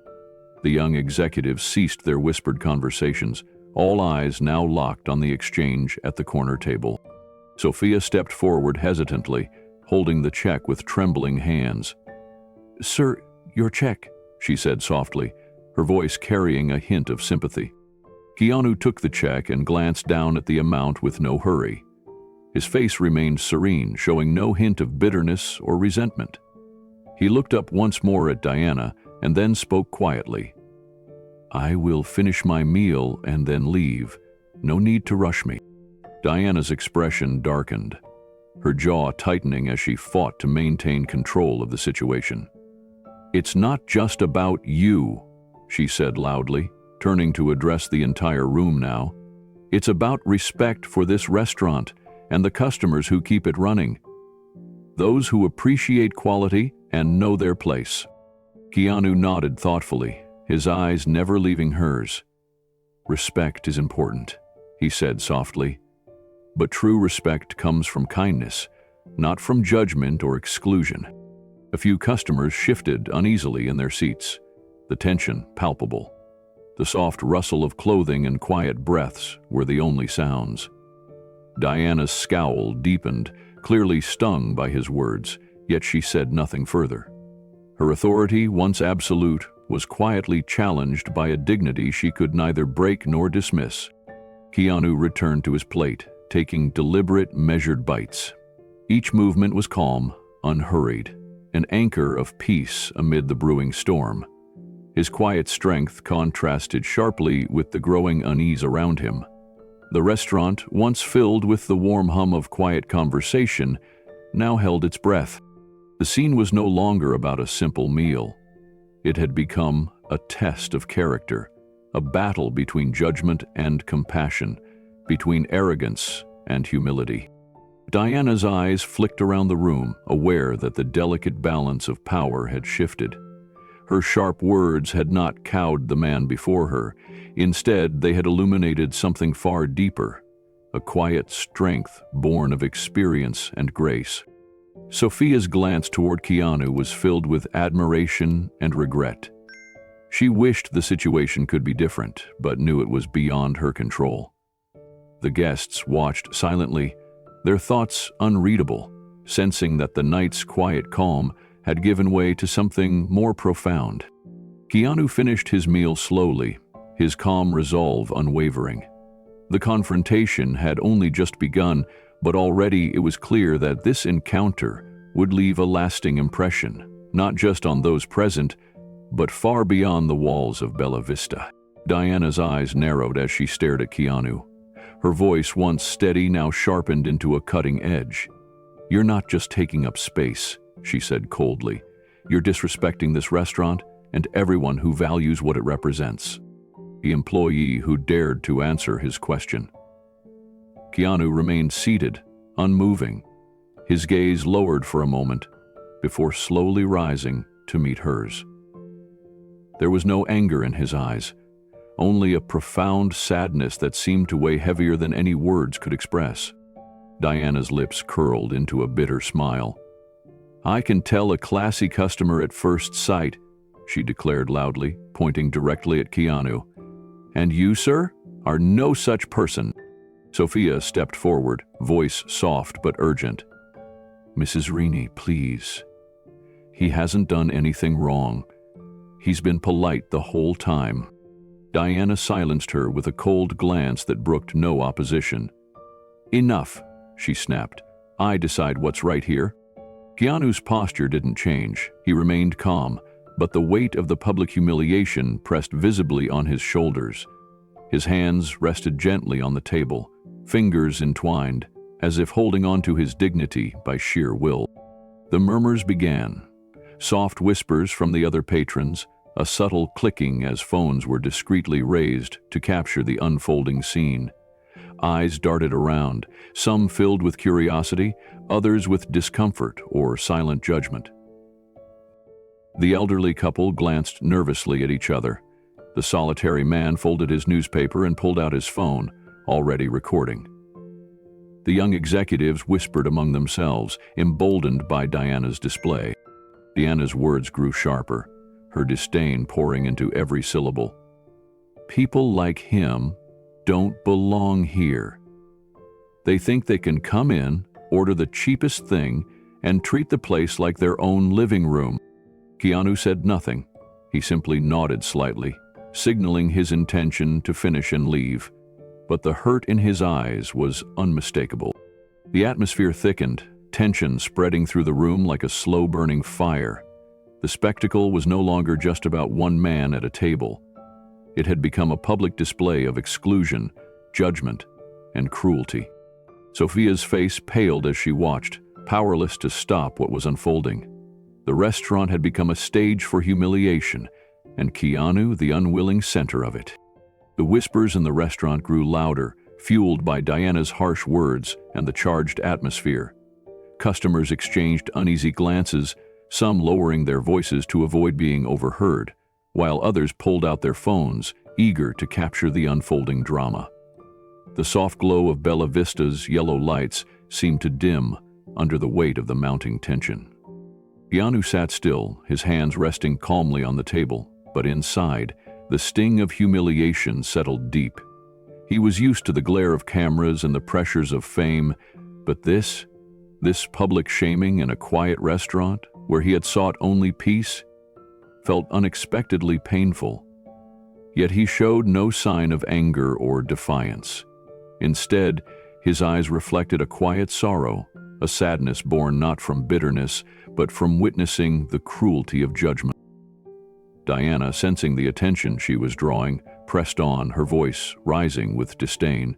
The young executives ceased their whispered conversations, all eyes now locked on the exchange at the corner table. Sophia stepped forward hesitantly, holding the check with trembling hands. "Sir, your check," she said softly, her voice carrying a hint of sympathy. Keanu took the check and glanced down at the amount with no hurry. His face remained serene, showing no hint of bitterness or resentment. He looked up once more at Diana and then spoke quietly. "I will finish my meal and then leave. No need to rush me." Diana's expression darkened, her jaw tightening as she fought to maintain control of the situation. "It's not just about you," she said loudly, turning to address the entire room now. "It's about respect for this restaurant and the customers who keep it running. Those who appreciate quality and know their place." Keanu nodded thoughtfully, his eyes never leaving hers. "Respect is important," he said softly. "But true respect comes from kindness, not from judgment or exclusion." A few customers shifted uneasily in their seats, the tension palpable. The soft rustle of clothing and quiet breaths were the only sounds. Diana's scowl deepened, clearly stung by his words, yet she said nothing further. Her authority, once absolute, was quietly challenged by a dignity she could neither break nor dismiss. Keanu returned to his plate, taking deliberate, measured bites. Each movement was calm, unhurried, an anchor of peace amid the brewing storm. His quiet strength contrasted sharply with the growing unease around him. The restaurant, once filled with the warm hum of quiet conversation, now held its breath. The scene was no longer about a simple meal. It had become a test of character, a battle between judgment and compassion, between arrogance and humility. Diana's eyes flicked around the room, aware that the delicate balance of power had shifted. Her sharp words had not cowed the man before her. Instead, they had illuminated something far deeper, a quiet strength born of experience and grace. Sophia's glance toward Keanu was filled with admiration and regret. She wished the situation could be different, but knew it was beyond her control. The guests watched silently, their thoughts unreadable, sensing that the night's quiet calm had given way to something more profound. Keanu finished his meal slowly, his calm resolve unwavering. The confrontation had only just begun, but already it was clear that this encounter would leave a lasting impression, not just on those present, but far beyond the walls of Bella Vista. Diana's eyes narrowed as she stared at Keanu. Her voice, once steady, now sharpened into a cutting edge. "You're not just taking up space," she said coldly. "You're disrespecting this restaurant and everyone who values what it represents." The employee who dared to answer his question. Keanu remained seated, unmoving, his gaze lowered for a moment, before slowly rising to meet hers. There was no anger in his eyes, only a profound sadness that seemed to weigh heavier than any words could express. Diana's lips curled into a bitter smile. "I can tell a classy customer at first sight," she declared loudly, pointing directly at Keanu. "And you, sir, are no such person." Sophia stepped forward, voice soft but urgent. "Mrs. Rini, please. He hasn't done anything wrong. He's been polite the whole time." Diana silenced her with a cold glance that brooked no opposition. "Enough," she snapped. I decide what's right here." Keanu's posture didn't change. He remained calm, but the weight of the public humiliation pressed visibly on his shoulders. His hands rested gently on the table, fingers entwined, as if holding on to his dignity by sheer will. The murmurs began. Soft whispers from the other patrons, a subtle clicking as phones were discreetly raised to capture the unfolding scene. Eyes darted around, some filled with curiosity, others with discomfort or silent judgment. The elderly couple glanced nervously at each other. The solitary man folded his newspaper and pulled out his phone, already recording. The young executives whispered among themselves, emboldened by Diana's display. Diana's words grew sharper, her disdain pouring into every syllable. "People like him don't belong here. They think they can come in, order the cheapest thing, and treat the place like their own living room." Keanu said nothing. He simply nodded slightly, signaling his intention to finish and leave. But the hurt in his eyes was unmistakable. The atmosphere thickened, tension spreading through the room like a slow-burning fire. The spectacle was no longer just about one man at a table. It had become a public display of exclusion, judgment, and cruelty. Sophia's face paled as she watched, powerless to stop what was unfolding. The restaurant had become a stage for humiliation, and Keanu the unwilling center of it. The whispers in the restaurant grew louder, fueled by Diana's harsh words and the charged atmosphere. Customers exchanged uneasy glances, some lowering their voices to avoid being overheard, while others pulled out their phones, eager to capture the unfolding drama. The soft glow of Bella Vista's yellow lights seemed to dim under the weight of the mounting tension. Keanu sat still, his hands resting calmly on the table, but inside, the sting of humiliation settled deep. He was used to the glare of cameras and the pressures of fame, but this public shaming in a quiet restaurant, where he had sought only peace, felt unexpectedly painful. Yet he showed no sign of anger or defiance. Instead, his eyes reflected a quiet sorrow, a sadness born not from bitterness, but from witnessing the cruelty of judgment. Diana, sensing the attention she was drawing, pressed on, her voice rising with disdain.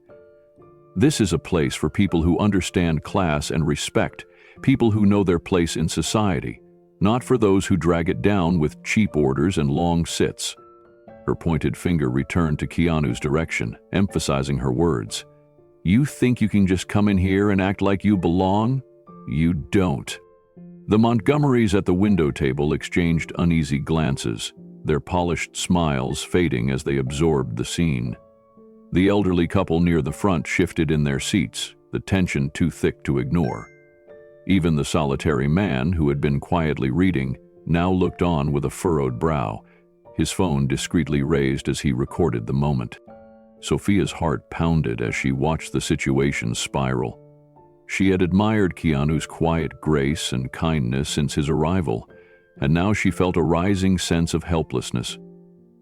"This is a place for people who understand class and respect, people who know their place in society, not for those who drag it down with cheap orders and long sits." Her pointed finger returned to Keanu's direction, emphasizing her words. "You think you can just come in here and act like you belong? You don't." The Montgomerys at the window table exchanged uneasy glances, their polished smiles fading as they absorbed the scene. The elderly couple near the front shifted in their seats, the tension too thick to ignore. Even the solitary man, who had been quietly reading, now looked on with a furrowed brow, his phone discreetly raised as he recorded the moment. Sophia's heart pounded as she watched the situation spiral. She had admired Keanu's quiet grace and kindness since his arrival, and now she felt a rising sense of helplessness.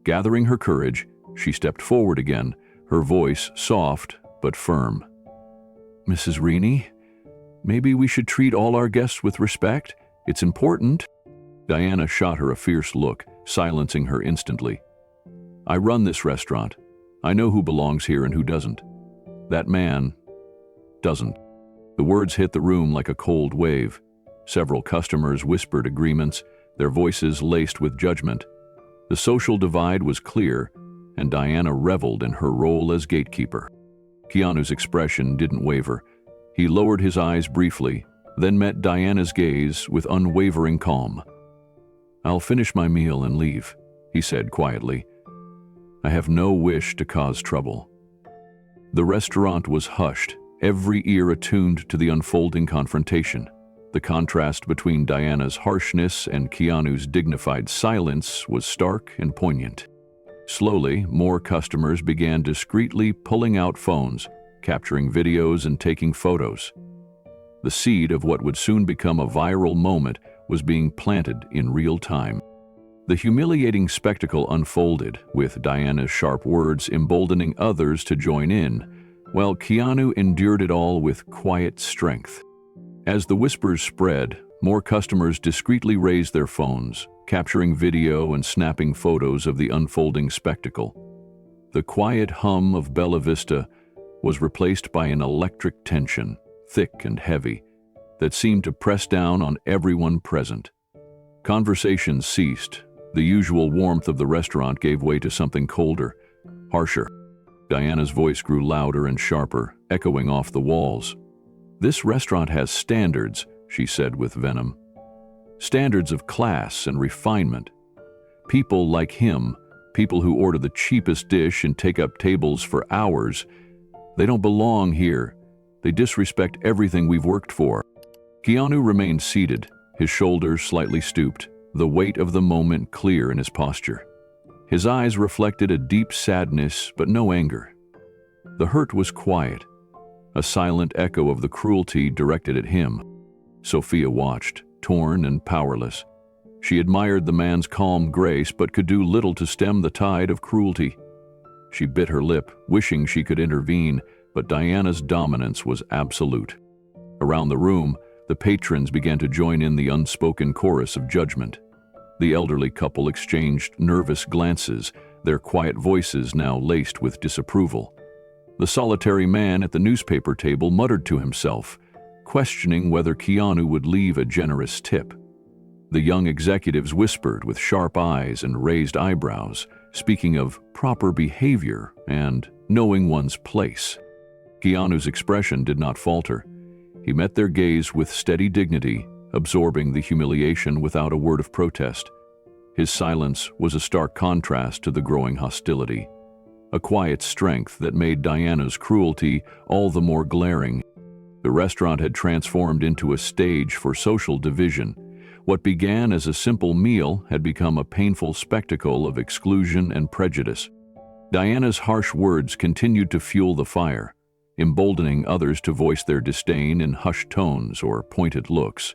Gathering her courage, she stepped forward again, her voice soft but firm. "Mrs. Reaney, maybe we should treat all our guests with respect. It's important." Diana shot her a fierce look, silencing her instantly. "I run this restaurant. I know who belongs here and who doesn't. That man doesn't." The words hit the room like a cold wave. Several customers whispered agreements, their voices laced with judgment. The social divide was clear, and Diana reveled in her role as gatekeeper. Keanu's expression didn't waver. He lowered his eyes briefly, then met Diana's gaze with unwavering calm. "I'll finish my meal and leave," he said quietly. "I have no wish to cause trouble." The restaurant was hushed, every ear attuned to the unfolding confrontation. The contrast between Diana's harshness and Keanu's dignified silence was stark and poignant. Slowly, more customers began discreetly pulling out phones, capturing videos and taking photos. The seed of what would soon become a viral moment was being planted in real time. The humiliating spectacle unfolded, with Diana's sharp words emboldening others to join in, while Keanu endured it all with quiet strength. As the whispers spread, more customers discreetly raised their phones, capturing video and snapping photos of the unfolding spectacle. The quiet hum of Bella Vista was replaced by an electric tension, thick and heavy, that seemed to press down on everyone present. Conversations ceased. The usual warmth of the restaurant gave way to something colder, harsher. Diana's voice grew louder and sharper, echoing off the walls. "This restaurant has standards," she said with venom. "Standards of class and refinement. People like him, people who order the cheapest dish and take up tables for hours, they don't belong here. They disrespect everything we've worked for." Keanu remained seated, his shoulders slightly stooped, the weight of the moment clear in his posture. His eyes reflected a deep sadness, but no anger. The hurt was quiet, a silent echo of the cruelty directed at him. Sophia watched, torn and powerless. She admired the man's calm grace, but could do little to stem the tide of cruelty. She bit her lip, wishing she could intervene, but Diana's dominance was absolute. Around the room, the patrons began to join in the unspoken chorus of judgment. The elderly couple exchanged nervous glances, their quiet voices now laced with disapproval. The solitary man at the newspaper table muttered to himself, questioning whether Keanu would leave a generous tip. The young executives whispered with sharp eyes and raised eyebrows, speaking of proper behavior and knowing one's place. Keanu's expression did not falter. He met their gaze with steady dignity, absorbing the humiliation without a word of protest. His silence was a stark contrast to the growing hostility, a quiet strength that made Diana's cruelty all the more glaring. The restaurant had transformed into a stage for social division. What began as a simple meal had become a painful spectacle of exclusion and prejudice. Diana's harsh words continued to fuel the fire, emboldening others to voice their disdain in hushed tones or pointed looks.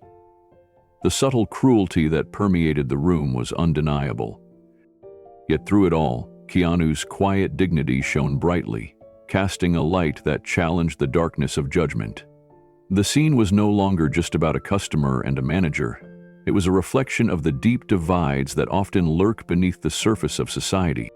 The subtle cruelty that permeated the room was undeniable. Yet through it all, Keanu's quiet dignity shone brightly, casting a light that challenged the darkness of judgment. The scene was no longer just about a customer and a manager. It was a reflection of the deep divides that often lurk beneath the surface of society.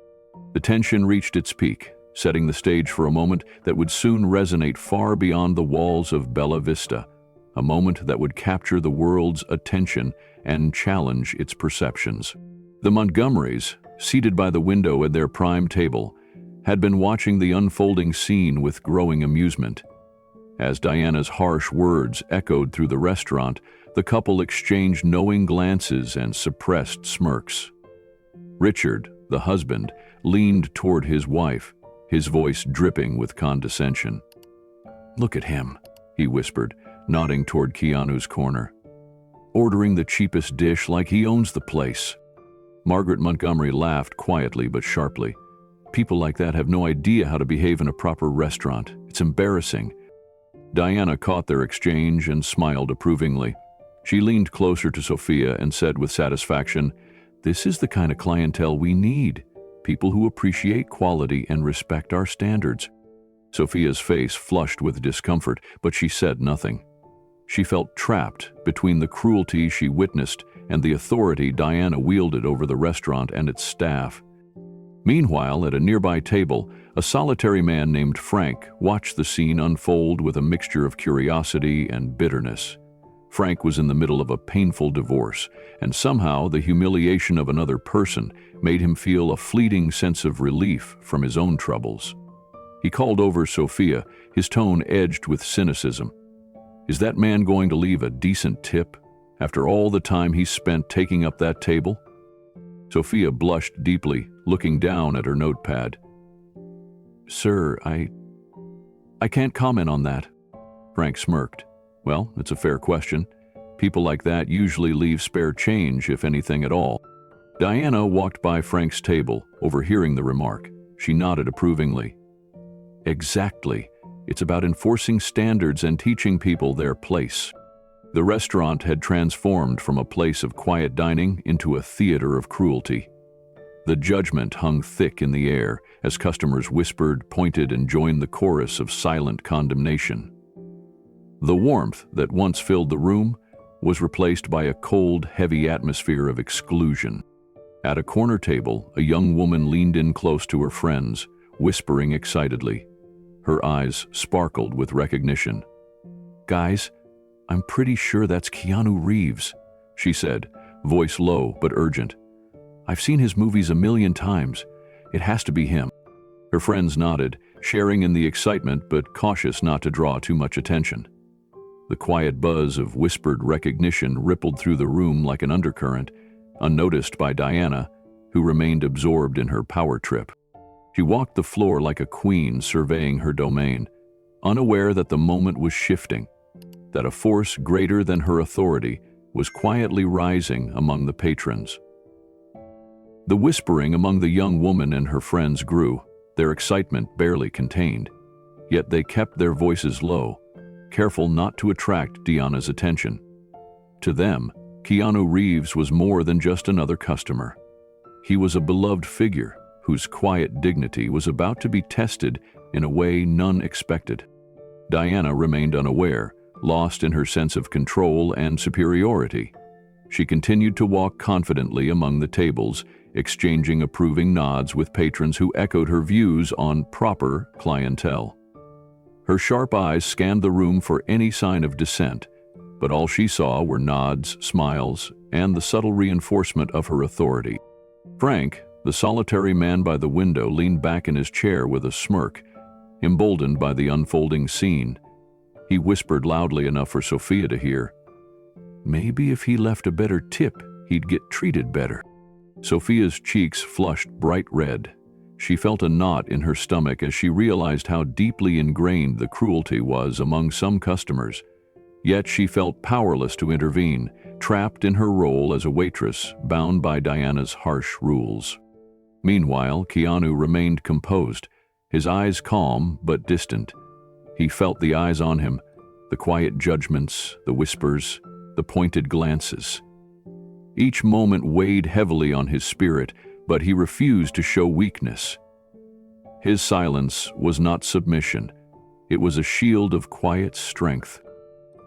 The tension reached its peak, setting the stage for a moment that would soon resonate far beyond the walls of Bella Vista, a moment that would capture the world's attention and challenge its perceptions. The Montgomerys, seated by the window at their prime table, had been watching the unfolding scene with growing amusement. As Diana's harsh words echoed through the restaurant, the couple exchanged knowing glances and suppressed smirks. Richard, the husband, leaned toward his wife, his voice dripping with condescension. "Look at him," he whispered, nodding toward Keanu's corner. "Ordering the cheapest dish like he owns the place." Margaret Montgomery laughed quietly but sharply. "People like that have no idea how to behave in a proper restaurant. It's embarrassing." Diana caught their exchange and smiled approvingly. She leaned closer to Sophia and said with satisfaction, "This is the kind of clientele we need. People who appreciate quality and respect our standards." Sophia's face flushed with discomfort, but she said nothing. She felt trapped between the cruelty she witnessed and the authority Diana wielded over the restaurant and its staff. Meanwhile, at a nearby table, a solitary man named Frank watched the scene unfold with a mixture of curiosity and bitterness. Frank was in the middle of a painful divorce, and somehow the humiliation of another person made him feel a fleeting sense of relief from his own troubles. He called over Sophia, his tone edged with cynicism. "Is that man going to leave a decent tip after all the time he spent taking up that table?" Sophia blushed deeply, looking down at her notepad. "Sir, I can't comment on that." Frank smirked. "Well, it's a fair question. People like that usually leave spare change, if anything at all." Diana walked by Frank's table, overhearing the remark. She nodded approvingly. "Exactly. It's about enforcing standards and teaching people their place." The restaurant had transformed from a place of quiet dining into a theater of cruelty. The judgment hung thick in the air as customers whispered, pointed, and joined the chorus of silent condemnation. The warmth that once filled the room was replaced by a cold, heavy atmosphere of exclusion. At a corner table, a young woman leaned in close to her friends, whispering excitedly. Her eyes sparkled with recognition. "Guys, I'm pretty sure that's Keanu Reeves," she said, voice low but urgent. "I've seen his movies a million times. It has to be him." Her friends nodded, sharing in the excitement but cautious not to draw too much attention. The quiet buzz of whispered recognition rippled through the room like an undercurrent, unnoticed by Diana, who remained absorbed in her power trip. She walked the floor like a queen surveying her domain, unaware that the moment was shifting, that a force greater than her authority was quietly rising among the patrons. The whispering among the young woman and her friends grew, their excitement barely contained. Yet they kept their voices low, careful not to attract Diana's attention. To them, Keanu Reeves was more than just another customer. He was a beloved figure whose quiet dignity was about to be tested in a way none expected. Diana remained unaware, lost in her sense of control and superiority. She continued to walk confidently among the tables, exchanging approving nods with patrons who echoed her views on proper clientele. Her sharp eyes scanned the room for any sign of dissent, but all she saw were nods, smiles, and the subtle reinforcement of her authority. Frank, the solitary man by the window, leaned back in his chair with a smirk, emboldened by the unfolding scene. He whispered loudly enough for Sophia to hear, "Maybe if he left a better tip, he'd get treated better." Sophia's cheeks flushed bright red. She felt a knot in her stomach as she realized how deeply ingrained the cruelty was among some customers. Yet she felt powerless to intervene, trapped in her role as a waitress, bound by Diana's harsh rules. Meanwhile, Keanu remained composed, his eyes calm but distant. He felt the eyes on him, the quiet judgments, the whispers, the pointed glances. Each moment weighed heavily on his spirit, but he refused to show weakness. His silence was not submission. It was a shield of quiet strength.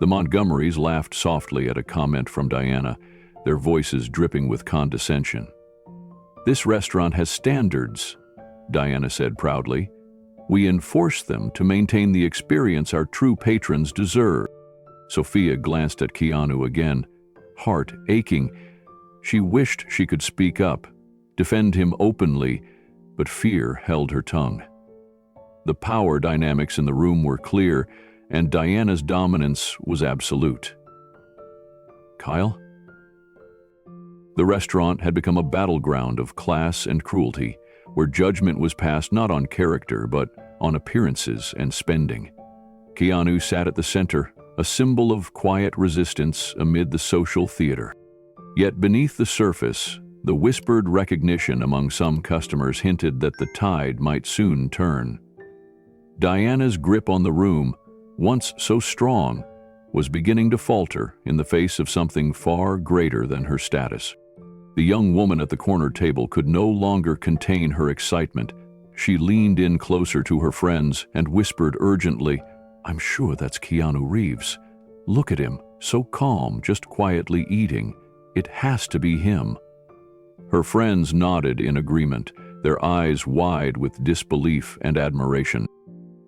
The Montgomerys laughed softly at a comment from Diana, their voices dripping with condescension. "This restaurant has standards," Diana said proudly. "We enforce them to maintain the experience our true patrons deserve." Sophia glanced at Keanu again, heart aching. She wished she could speak up, defend him openly, but fear held her tongue. The power dynamics in the room were clear, and Diana's dominance was absolute. "Kyle?" The restaurant had become a battleground of class and cruelty, where judgment was passed not on character but on appearances and spending. Keanu sat at the center, a symbol of quiet resistance amid the social theater. Yet beneath the surface, the whispered recognition among some customers hinted that the tide might soon turn. Diana's grip on the room, once so strong, was beginning to falter in the face of something far greater than her status. The young woman at the corner table could no longer contain her excitement. She leaned in closer to her friends and whispered urgently, "I'm sure that's Keanu Reeves. Look at him, so calm, just quietly eating. It has to be him." Her friends nodded in agreement, their eyes wide with disbelief and admiration.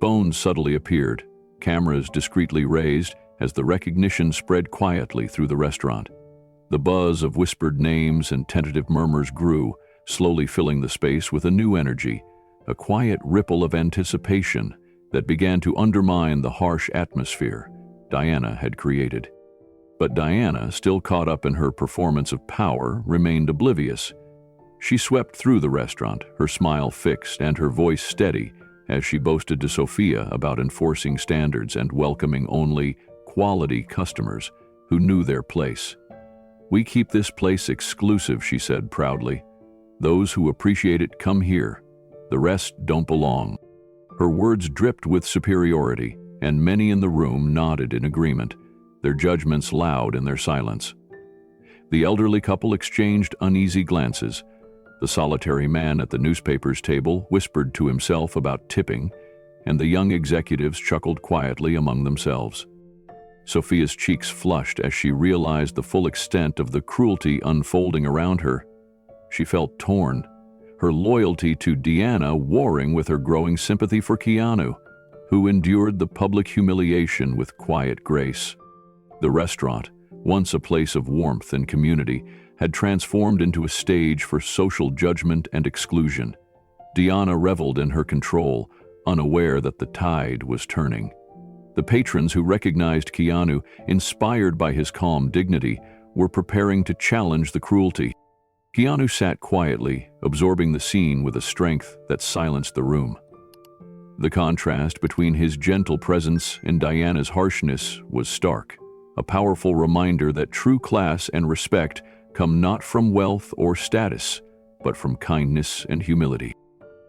Phones subtly appeared, cameras discreetly raised as the recognition spread quietly through the restaurant. The buzz of whispered names and tentative murmurs grew, slowly filling the space with a new energy, a quiet ripple of anticipation that began to undermine the harsh atmosphere Diana had created. But Diana, still caught up in her performance of power, remained oblivious. She swept through the restaurant, her smile fixed and her voice steady, as she boasted to Sophia about enforcing standards and welcoming only quality customers who knew their place. "We keep this place exclusive," she said proudly. "Those who appreciate it come here. The rest don't belong." Her words dripped with superiority, and many in the room nodded in agreement, their judgments loud in their silence. The elderly couple exchanged uneasy glances. The solitary man at the newspaper's table whispered to himself about tipping, and the young executives chuckled quietly among themselves. Sophia's cheeks flushed as she realized the full extent of the cruelty unfolding around her. She felt torn, her loyalty to Deanna warring with her growing sympathy for Keanu, who endured the public humiliation with quiet grace. The restaurant, once a place of warmth and community, had transformed into a stage for social judgment and exclusion. Deanna reveled in her control, unaware that the tide was turning. The patrons who recognized Keanu, inspired by his calm dignity, were preparing to challenge the cruelty. Keanu sat quietly, absorbing the scene with a strength that silenced the room. The contrast between his gentle presence and Diana's harshness was stark, a powerful reminder that true class and respect come not from wealth or status, but from kindness and humility.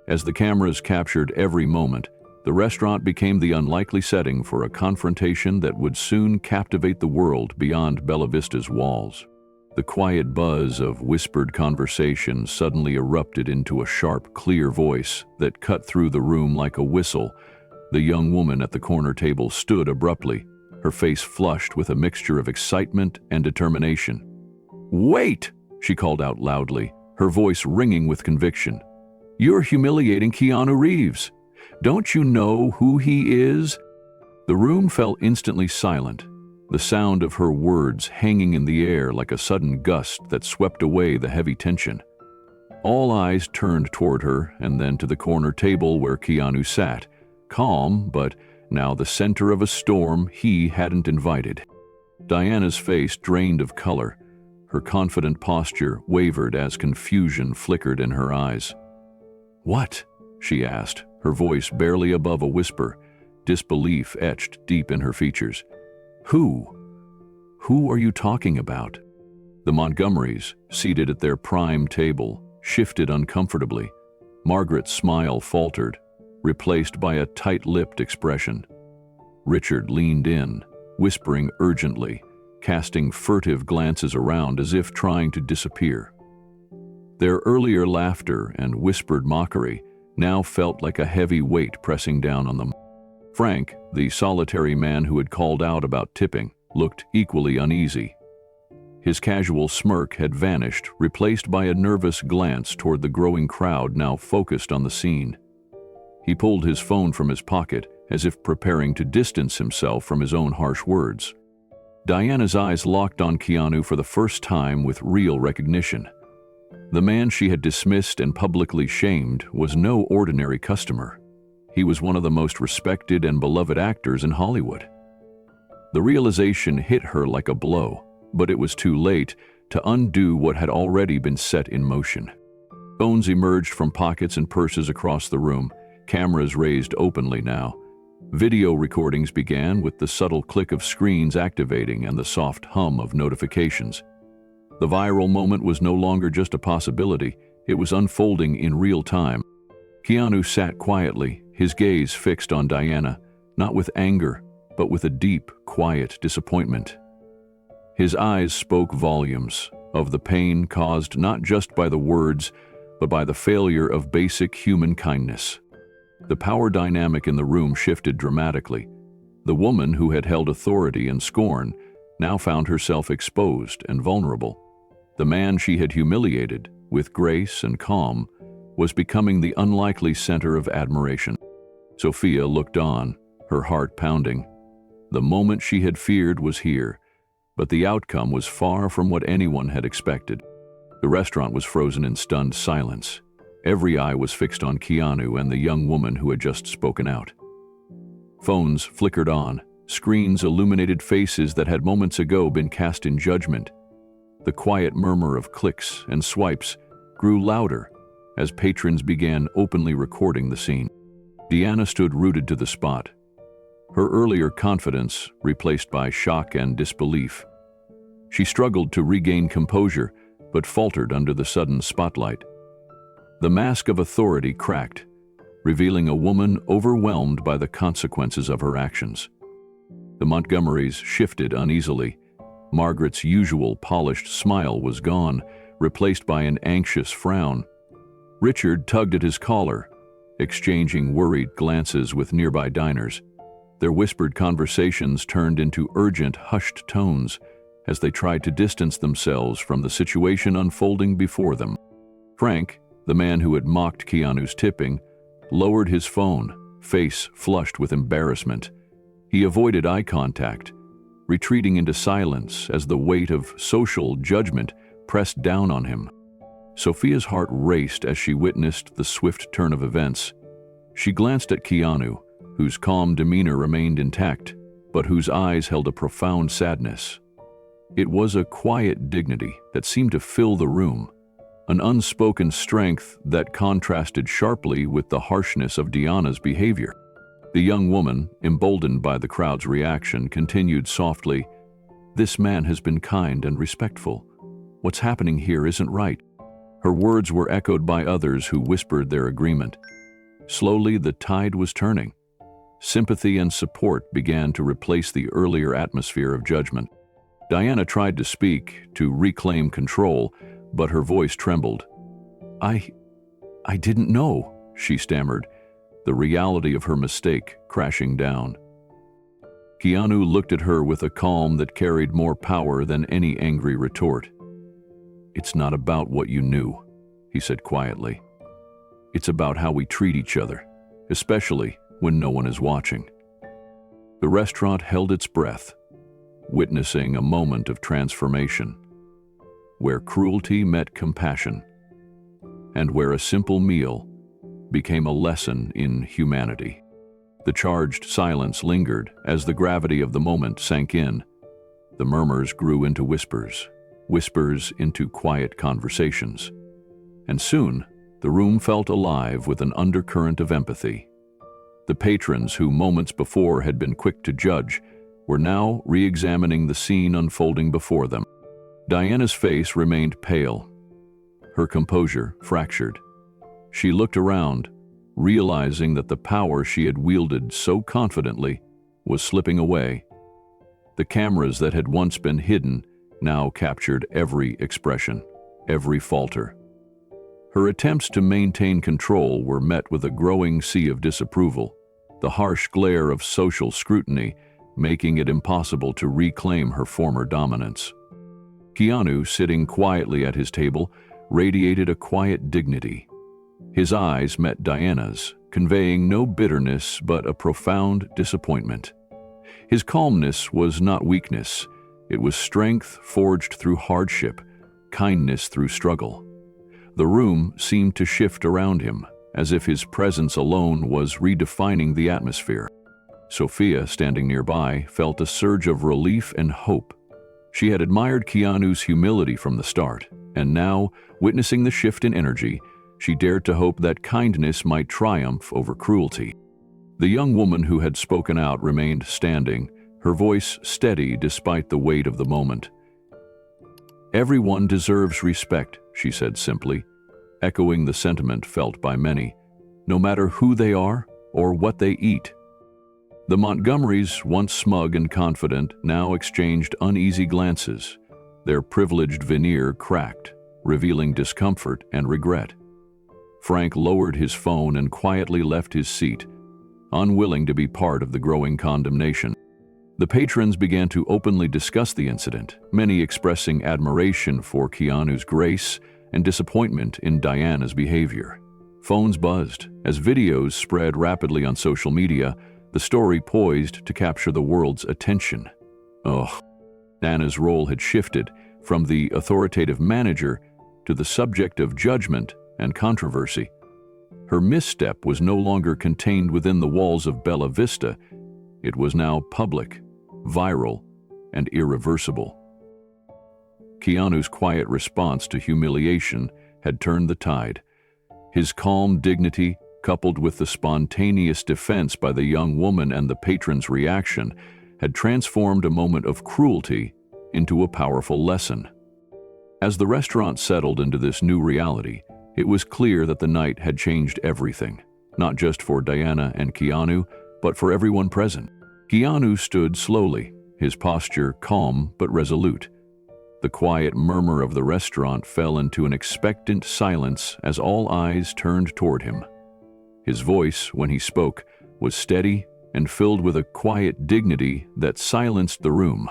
As the cameras captured every moment, the restaurant became the unlikely setting for a confrontation that would soon captivate the world beyond Bella Vista's walls. The quiet buzz of whispered conversation suddenly erupted into a sharp, clear voice that cut through the room like a whistle. The young woman at the corner table stood abruptly, her face flushed with a mixture of excitement and determination. "Wait!" she called out loudly, her voice ringing with conviction. "You're humiliating Keanu Reeves. Don't you know who he is?" The room fell instantly silent, the sound of her words hanging in the air like a sudden gust that swept away the heavy tension. All eyes turned toward her and then to the corner table where Keanu sat, calm but now the center of a storm he hadn't invited. Diana's face drained of color. Her confident posture wavered as confusion flickered in her eyes. "What?" she asked, her voice barely above a whisper, disbelief etched deep in her features. Who? Who are you talking about?" The Montgomerys, seated at their prime table, shifted uncomfortably. Margaret's smile faltered, replaced by a tight-lipped expression. Richard leaned in, whispering urgently, casting furtive glances around as if trying to disappear. Their earlier laughter and whispered mockery now felt like a heavy weight pressing down on them. Frank, the solitary man who had called out about tipping, looked equally uneasy. His casual smirk had vanished, replaced by a nervous glance toward the growing crowd now focused on the scene. He pulled his phone from his pocket, as if preparing to distance himself from his own harsh words. Diana's eyes locked on Keanu for the first time with real recognition. The man she had dismissed and publicly shamed was no ordinary customer. He was one of the most respected and beloved actors in Hollywood. The realization hit her like a blow, but it was too late to undo what had already been set in motion. Phones emerged from pockets and purses across the room, cameras raised openly now. Video recordings began with the subtle click of screens activating and the soft hum of notifications. The viral moment was no longer just a possibility, it was unfolding in real time. Keanu sat quietly, his gaze fixed on Diana, not with anger, but with a deep, quiet disappointment. His eyes spoke volumes of the pain caused not just by the words, but by the failure of basic human kindness. The power dynamic in the room shifted dramatically. The woman who had held authority and scorn now found herself exposed and vulnerable. The man she had humiliated, with grace and calm, was becoming the unlikely center of admiration. Sophia looked on, her heart pounding. The moment she had feared was here, but the outcome was far from what anyone had expected. The restaurant was frozen in stunned silence. Every eye was fixed on Keanu and the young woman who had just spoken out. Phones flickered on, screens illuminated faces that had moments ago been cast in judgment. The quiet murmur of clicks and swipes grew louder as patrons began openly recording the scene. Deanna stood rooted to the spot, her earlier confidence replaced by shock and disbelief. She struggled to regain composure, but faltered under the sudden spotlight. The mask of authority cracked, revealing a woman overwhelmed by the consequences of her actions. The Montgomerys shifted uneasily. Margaret's usual polished smile was gone, replaced by an anxious frown. Richard tugged at his collar, exchanging worried glances with nearby diners. Their whispered conversations turned into urgent, hushed tones as they tried to distance themselves from the situation unfolding before them. Frank, the man who had mocked Keanu's tipping, lowered his phone, face flushed with embarrassment. He avoided eye contact, retreating into silence as the weight of social judgment pressed down on him. Sophia's heart raced as she witnessed the swift turn of events. She glanced at Keanu, whose calm demeanor remained intact, but whose eyes held a profound sadness. It was a quiet dignity that seemed to fill the room, an unspoken strength that contrasted sharply with the harshness of Diana's behavior. The young woman, emboldened by the crowd's reaction, continued softly, "This man has been kind and respectful. What's happening here isn't right." Her words were echoed by others who whispered their agreement. Slowly, the tide was turning. Sympathy and support began to replace the earlier atmosphere of judgment. Diana tried to speak, to reclaim control, but her voice trembled. I didn't know," she stammered, the reality of her mistake crashing down. Keanu looked at her with a calm that carried more power than any angry retort. "It's not about what you knew," he said quietly. "It's about how we treat each other, especially when no one is watching." The restaurant held its breath, witnessing a moment of transformation, where cruelty met compassion, and where a simple meal became a lesson in humanity. The charged silence lingered as the gravity of the moment sank in. The murmurs grew into whispers, whispers into quiet conversations. And soon, the room felt alive with an undercurrent of empathy. The patrons who moments before had been quick to judge were now re-examining the scene unfolding before them. Diana's face remained pale, her composure fractured. She looked around, realizing that the power she had wielded so confidently was slipping away. The cameras that had once been hidden now captured every expression, every falter. Her attempts to maintain control were met with a growing sea of disapproval, the harsh glare of social scrutiny making it impossible to reclaim her former dominance. Keanu, sitting quietly at his table, radiated a quiet dignity. His eyes met Diana's, conveying no bitterness but a profound disappointment. His calmness was not weakness, it was strength forged through hardship, kindness through struggle. The room seemed to shift around him, as if his presence alone was redefining the atmosphere. Sophia, standing nearby, felt a surge of relief and hope. She had admired Keanu's humility from the start, and now, witnessing the shift in energy, she dared to hope that kindness might triumph over cruelty. The young woman who had spoken out remained standing, her voice steady despite the weight of the moment. "Everyone deserves respect," she said simply, echoing the sentiment felt by many, no matter who they are or what they eat. The Montgomerys, once smug and confident, now exchanged uneasy glances, their privileged veneer cracked, revealing discomfort and regret. Frank lowered his phone and quietly left his seat, unwilling to be part of the growing condemnation. The patrons began to openly discuss the incident, many expressing admiration for Keanu's grace and disappointment in Diana's behavior. Phones buzzed. As videos spread rapidly on social media, the story poised to capture the world's attention. Diana's role had shifted from the authoritative manager to the subject of judgment and controversy. Her misstep was no longer contained within the walls of Bella Vista. It was now public, viral, and irreversible. Keanu's quiet response to humiliation had turned the tide. His calm dignity, coupled with the spontaneous defense by the young woman and the patron's reaction, had transformed a moment of cruelty into a powerful lesson. As the restaurant settled into this new reality, it was clear that the night had changed everything, not just for Diana and Keanu, but for everyone present. Keanu stood slowly, his posture calm but resolute. The quiet murmur of the restaurant fell into an expectant silence as all eyes turned toward him. His voice, when he spoke, was steady and filled with a quiet dignity that silenced the room.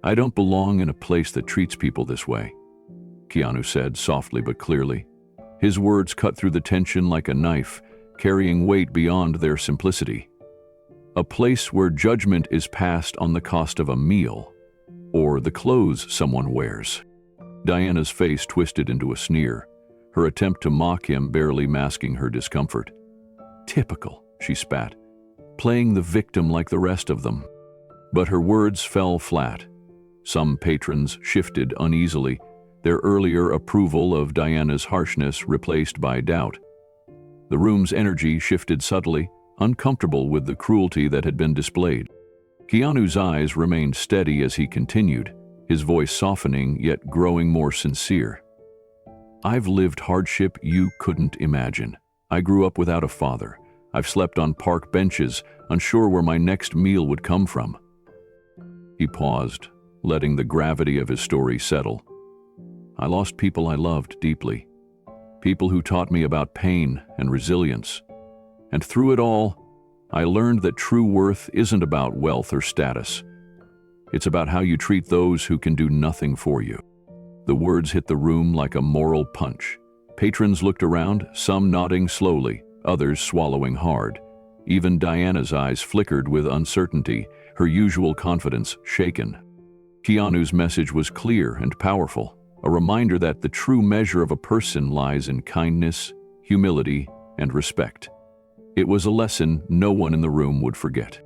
"I don't belong in a place that treats people this way," Keanu said softly but clearly. His words cut through the tension like a knife, carrying weight beyond their simplicity. "A place where judgment is passed on the cost of a meal, or the clothes someone wears." Diana's face twisted into a sneer, her attempt to mock him barely masking her discomfort. "Typical," she spat, playing the victim like the rest of them. But her words fell flat. Some patrons shifted uneasily, their earlier approval of Diana's harshness replaced by doubt. The room's energy shifted subtly, uncomfortable with the cruelty that had been displayed. Keanu's eyes remained steady as he continued, his voice softening yet growing more sincere. "I've lived hardship you couldn't imagine. I grew up without a father. I've slept on park benches, unsure where my next meal would come from." He paused, letting the gravity of his story settle. "I lost people I loved deeply, people who taught me about pain and resilience. And through it all, I learned that true worth isn't about wealth or status. It's about how you treat those who can do nothing for you." The words hit the room like a moral punch. Patrons looked around, some nodding slowly, others swallowing hard. Even Diana's eyes flickered with uncertainty, her usual confidence shaken. Keanu's message was clear and powerful, a reminder that the true measure of a person lies in kindness, humility, and respect. It was a lesson no one in the room would forget.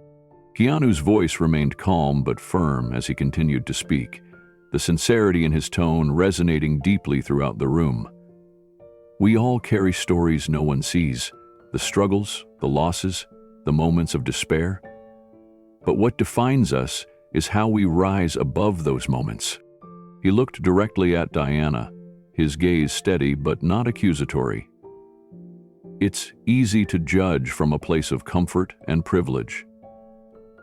Keanu's voice remained calm but firm as he continued to speak, the sincerity in his tone resonating deeply throughout the room. "We all carry stories no one sees, the struggles, the losses, the moments of despair. But what defines us is how we rise above those moments." He looked directly at Diana, his gaze steady but not accusatory. "It's easy to judge from a place of comfort and privilege,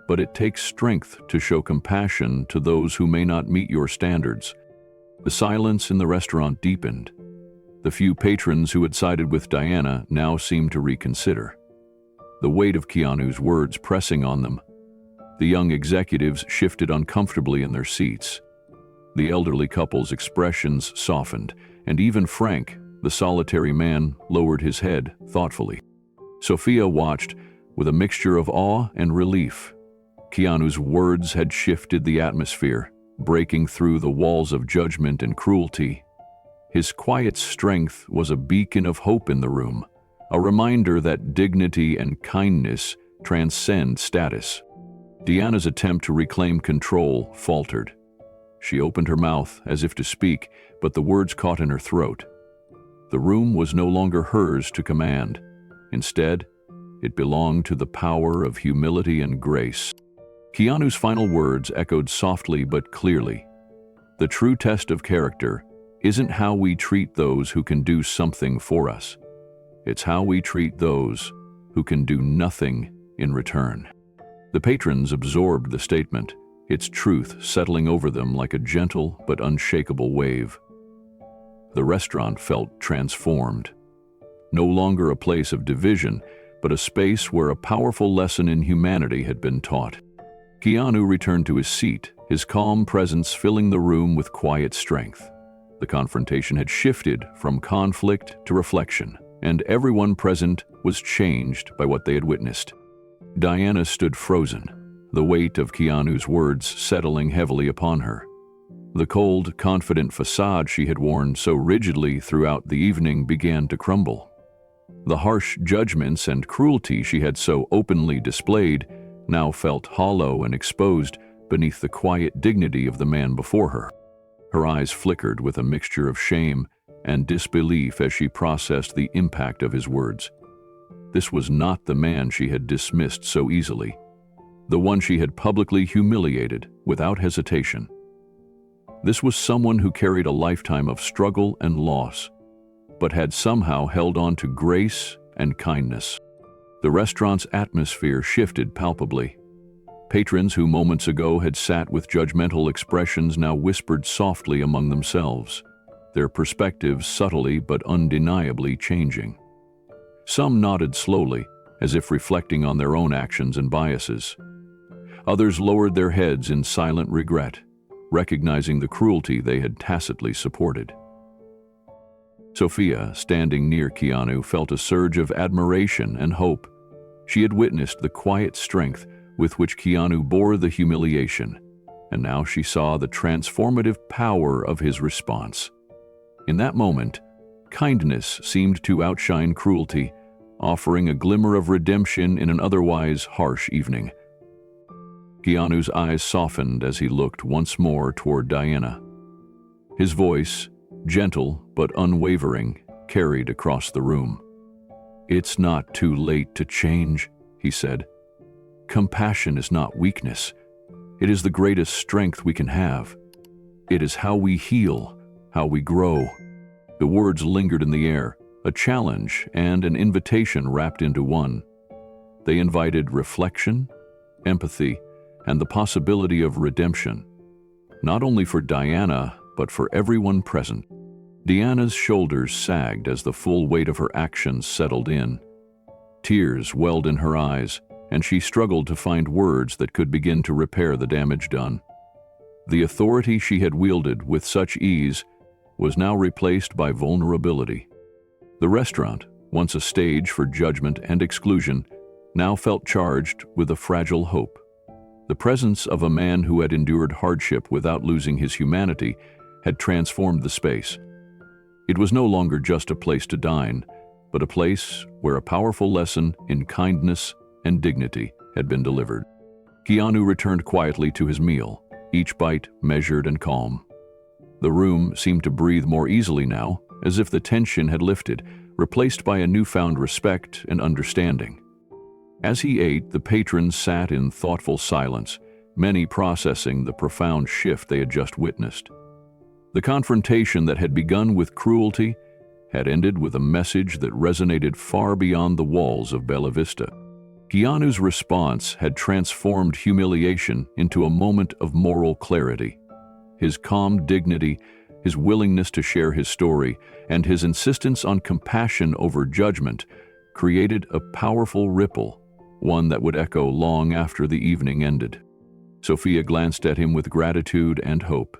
but it takes strength to show compassion to those who may not meet your standards." The silence in the restaurant deepened. The few patrons who had sided with Diana now seemed to reconsider, the weight of Keanu's words pressing on them. The young executives shifted uncomfortably in their seats. The elderly couple's expressions softened, and even Frank, the solitary man, lowered his head thoughtfully. Sophia watched with a mixture of awe and relief. Keanu's words had shifted the atmosphere, breaking through the walls of judgment and cruelty. His quiet strength was a beacon of hope in the room, a reminder that dignity and kindness transcend status. Diana's attempt to reclaim control faltered. She opened her mouth as if to speak, but the words caught in her throat. The room was no longer hers to command. Instead, it belonged to the power of humility and grace. Keanu's final words echoed softly but clearly. "The true test of character isn't how we treat those who can do something for us. It's how we treat those who can do nothing in return." The patrons absorbed the statement, its truth settling over them like a gentle but unshakable wave. The restaurant felt transformed. No longer a place of division, but a space where a powerful lesson in humanity had been taught. Keanu returned to his seat, his calm presence filling the room with quiet strength. The confrontation had shifted from conflict to reflection, and everyone present was changed by what they had witnessed. Diana stood frozen, the weight of Keanu's words settling heavily upon her. The cold, confident facade she had worn so rigidly throughout the evening began to crumble. The harsh judgments and cruelty she had so openly displayed now felt hollow and exposed beneath the quiet dignity of the man before her. Her eyes flickered with a mixture of shame and disbelief as she processed the impact of his words. This was not the man she had dismissed so easily, the one she had publicly humiliated without hesitation. This was someone who carried a lifetime of struggle and loss, but had somehow held on to grace and kindness. The restaurant's atmosphere shifted palpably. Patrons who moments ago had sat with judgmental expressions now whispered softly among themselves, their perspectives subtly but undeniably changing. Some nodded slowly, as if reflecting on their own actions and biases. Others lowered their heads in silent regret, recognizing the cruelty they had tacitly supported. Sophia, standing near Keanu, felt a surge of admiration and hope. She had witnessed the quiet strength with which Keanu bore the humiliation, and now she saw the transformative power of his response. In that moment, kindness seemed to outshine cruelty, offering a glimmer of redemption in an otherwise harsh evening. Keanu's eyes softened as he looked once more toward Diana. His voice, gentle but unwavering, carried across the room. "It's not too late to change," he said. "Compassion is not weakness. It is the greatest strength we can have. It is how we heal, how we grow." The words lingered in the air, a challenge and an invitation wrapped into one. They invited reflection, empathy, and the possibility of redemption, not only for Diana, but for everyone present. Diana's shoulders sagged as the full weight of her actions settled in. Tears welled in her eyes, and she struggled to find words that could begin to repair the damage done. The authority she had wielded with such ease was now replaced by vulnerability. The restaurant, once a stage for judgment and exclusion, now felt charged with a fragile hope. The presence of a man who had endured hardship without losing his humanity had transformed the space. It was no longer just a place to dine, but a place where a powerful lesson in kindness and dignity had been delivered. Keanu returned quietly to his meal, each bite measured and calm. The room seemed to breathe more easily now, as if the tension had lifted, replaced by a newfound respect and understanding. As he ate, the patrons sat in thoughtful silence, many processing the profound shift they had just witnessed. The confrontation that had begun with cruelty had ended with a message that resonated far beyond the walls of Bella Vista. Keanu's response had transformed humiliation into a moment of moral clarity. His calm dignity, his willingness to share his story, and his insistence on compassion over judgment created a powerful ripple, one that would echo long after the evening ended. Sophia glanced at him with gratitude and hope.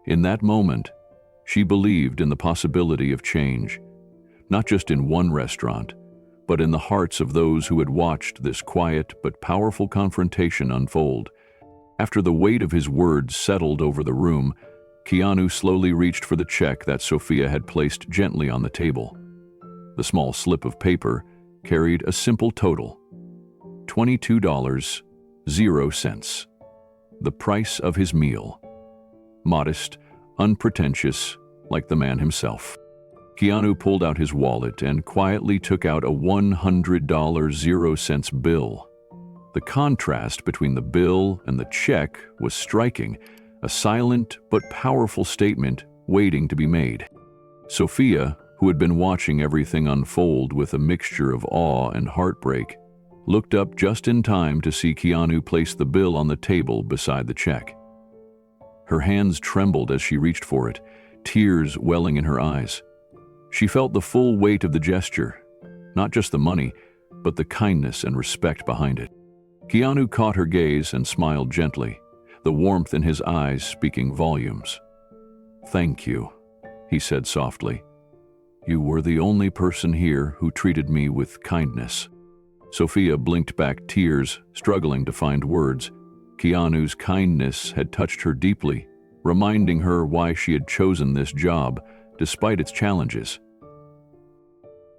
In that moment, she believed in the possibility of change, not just in one restaurant, but in the hearts of those who had watched this quiet but powerful confrontation unfold. After the weight of his words settled over the room, Keanu slowly reached for the check that Sophia had placed gently on the table. The small slip of paper carried a simple total: $22.00, the price of his meal. Modest, unpretentious, like the man himself. Keanu pulled out his wallet and quietly took out a $100.00 bill. The contrast between the bill and the check was striking, a silent but powerful statement waiting to be made. Sophia, who had been watching everything unfold with a mixture of awe and heartbreak, looked up just in time to see Keanu place the bill on the table beside the check. Her hands trembled as she reached for it, tears welling in her eyes. She felt the full weight of the gesture, not just the money, but the kindness and respect behind it. Keanu caught her gaze and smiled gently, the warmth in his eyes speaking volumes. "Thank you," he said softly. "You were the only person here who treated me with kindness." Sophia blinked back tears, struggling to find words. Keanu's kindness had touched her deeply, reminding her why she had chosen this job, despite its challenges.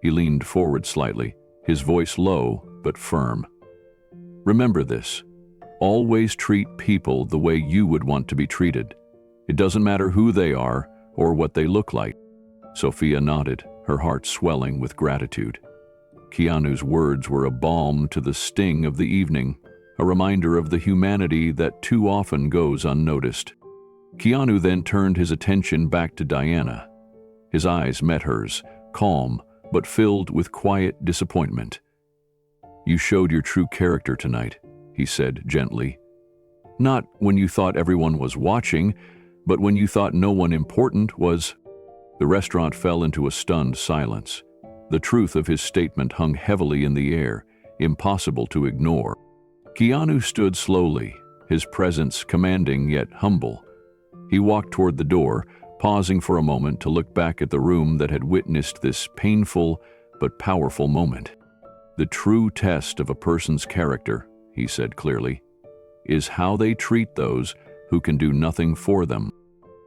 He leaned forward slightly, his voice low but firm. "Remember this. Always treat people the way you would want to be treated. It doesn't matter who they are or what they look like." Sophia nodded, her heart swelling with gratitude. Keanu's words were a balm to the sting of the evening, a reminder of the humanity that too often goes unnoticed. Keanu then turned his attention back to Diana. His eyes met hers, calm but filled with quiet disappointment. "You showed your true character tonight," he said gently. "Not when you thought everyone was watching, but when you thought no one important was." The restaurant fell into a stunned silence. The truth of his statement hung heavily in the air, impossible to ignore. Keanu stood slowly, his presence commanding yet humble. He walked toward the door, pausing for a moment to look back at the room that had witnessed this painful but powerful moment. "The true test of a person's character," he said clearly, "is how they treat those who can do nothing for them."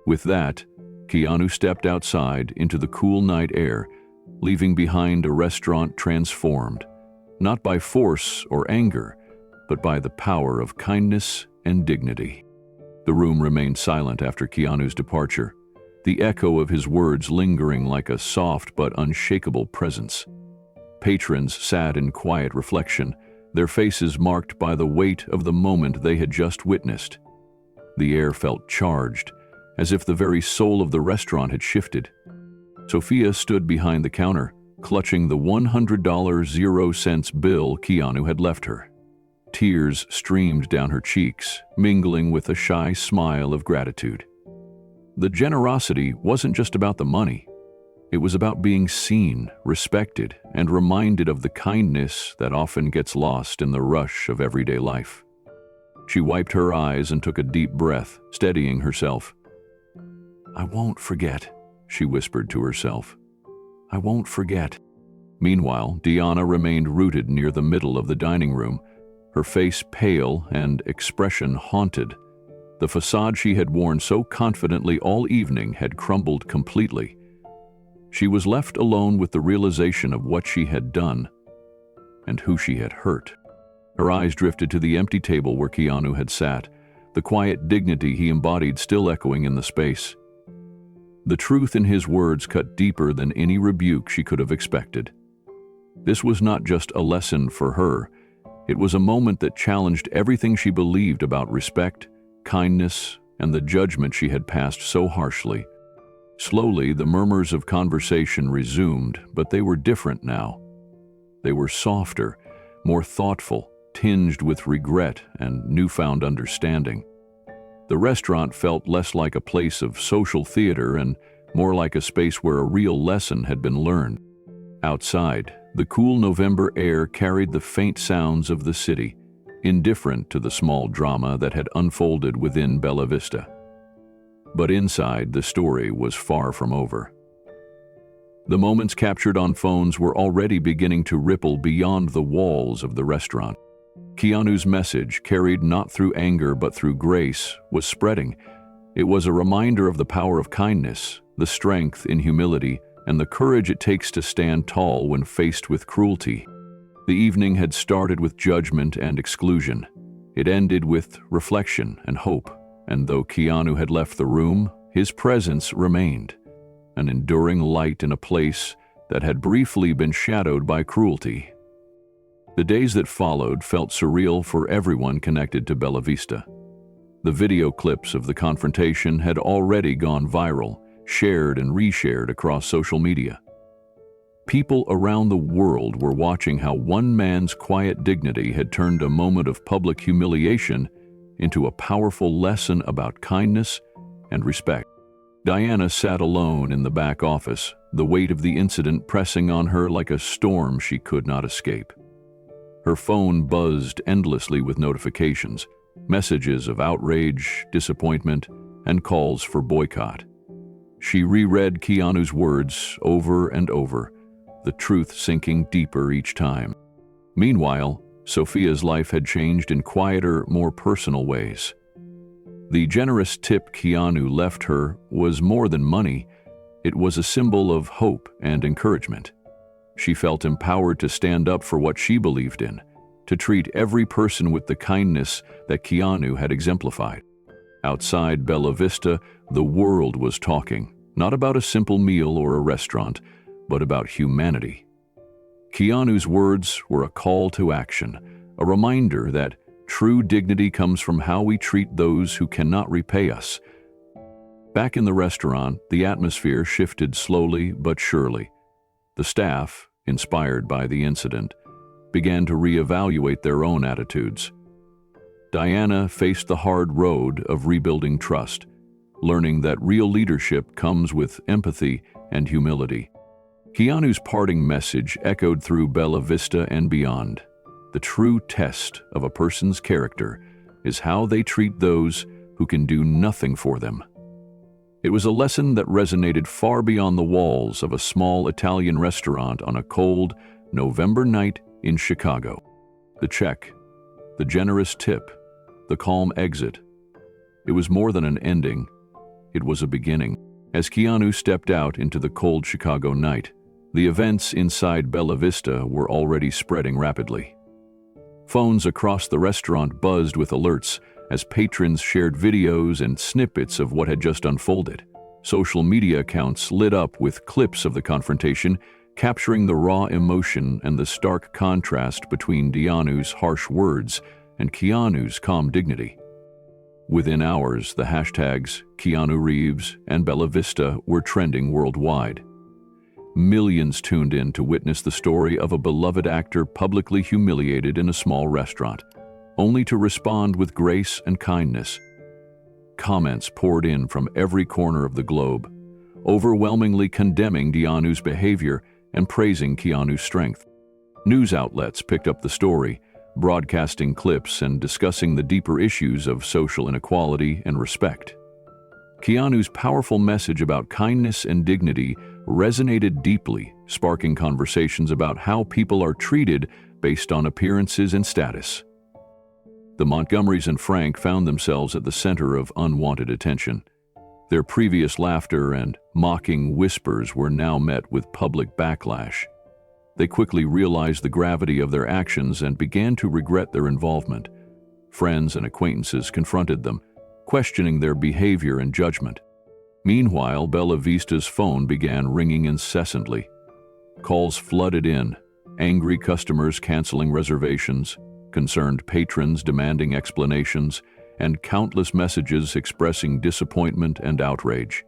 With that, Keanu stepped outside into the cool night air, leaving behind a restaurant transformed, not by force or anger, but by the power of kindness and dignity. The room remained silent after Keanu's departure, the echo of his words lingering like a soft but unshakable presence. Patrons sat in quiet reflection, their faces marked by the weight of the moment they had just witnessed. The air felt charged, as if the very soul of the restaurant had shifted. Sophia stood behind the counter, clutching the $100 0-cents bill Keanu had left her. Tears streamed down her cheeks, mingling with a shy smile of gratitude. The generosity wasn't just about the money. It was about being seen, respected, and reminded of the kindness that often gets lost in the rush of everyday life. She wiped her eyes and took a deep breath, steadying herself. "I won't forget," she whispered to herself. "I won't forget." Meanwhile, Deanna remained rooted near the middle of the dining room, her face pale and expression haunted. The facade she had worn so confidently all evening had crumbled completely. She was left alone with the realization of what she had done and who she had hurt. Her eyes drifted to the empty table where Keanu had sat, the quiet dignity he embodied still echoing in the space. The truth in his words cut deeper than any rebuke she could have expected. This was not just a lesson for her. It was a moment that challenged everything she believed about respect, kindness, and the judgment she had passed so harshly. Slowly, the murmurs of conversation resumed, but they were different now. They were softer, more thoughtful, tinged with regret and newfound understanding. The restaurant felt less like a place of social theater and more like a space where a real lesson had been learned. Outside, the cool November air carried the faint sounds of the city, indifferent to the small drama that had unfolded within Bella Vista. But inside, the story was far from over. The moments captured on phones were already beginning to ripple beyond the walls of the restaurant. Keanu's message, carried not through anger but through grace, was spreading. It was a reminder of the power of kindness, the strength in humility, and the courage it takes to stand tall when faced with cruelty. The evening had started with judgment and exclusion. It ended with reflection and hope, and though Keanu had left the room, his presence remained, an enduring light in a place that had briefly been shadowed by cruelty. The days that followed felt surreal for everyone connected to Bella Vista. The video clips of the confrontation had already gone viral, shared and reshared across social media. People around the world were watching how one man's quiet dignity had turned a moment of public humiliation into a powerful lesson about kindness and respect. Diana sat alone in the back office, the weight of the incident pressing on her like a storm she could not escape. Her phone buzzed endlessly with notifications, messages of outrage, disappointment, and calls for boycott. She reread Keanu's words over and over, the truth sinking deeper each time. Meanwhile, Sophia's life had changed in quieter, more personal ways. The generous tip Keanu left her was more than money. It was a symbol of hope and encouragement. She felt empowered to stand up for what she believed in, to treat every person with the kindness that Keanu had exemplified. Outside Bella Vista, the world was talking, not about a simple meal or a restaurant, but about humanity. Keanu's words were a call to action, a reminder that true dignity comes from how we treat those who cannot repay us. Back in the restaurant, the atmosphere shifted slowly but surely. The staff, inspired by the incident, began to reevaluate their own attitudes. Diana faced the hard road of rebuilding trust, learning that real leadership comes with empathy and humility. Keanu's parting message echoed through Bella Vista and beyond. The true test of a person's character is how they treat those who can do nothing for them. It was a lesson that resonated far beyond the walls of a small Italian restaurant on a cold November night in Chicago. The check, the generous tip, the calm exit. It was more than an ending. It was a beginning. As Keanu stepped out into the cold Chicago night, the events inside Bella Vista were already spreading rapidly. Phones across the restaurant buzzed with alerts as patrons shared videos and snippets of what had just unfolded. Social media accounts lit up with clips of the confrontation, capturing the raw emotion and the stark contrast between Keanu's harsh words and Keanu's calm dignity. Within hours, the hashtags Keanu Reeves and Bella Vista were trending worldwide. Millions tuned in to witness the story of a beloved actor publicly humiliated in a small restaurant, only to respond with grace and kindness. Comments poured in from every corner of the globe, overwhelmingly condemning Keanu's behavior and praising Keanu's strength. News outlets picked up the story, broadcasting clips and discussing the deeper issues of social inequality and respect. Keanu's powerful message about kindness and dignity resonated deeply, sparking conversations about how people are treated based on appearances and status. The Montgomerys and Frank found themselves at the center of unwanted attention. Their previous laughter and mocking whispers were now met with public backlash. They quickly realized the gravity of their actions and began to regret their involvement. Friends and acquaintances confronted them, questioning their behavior and judgment. Meanwhile, Bella Vista's phone began ringing incessantly. Calls flooded in, angry customers canceling reservations, concerned patrons demanding explanations, and countless messages expressing disappointment and outrage.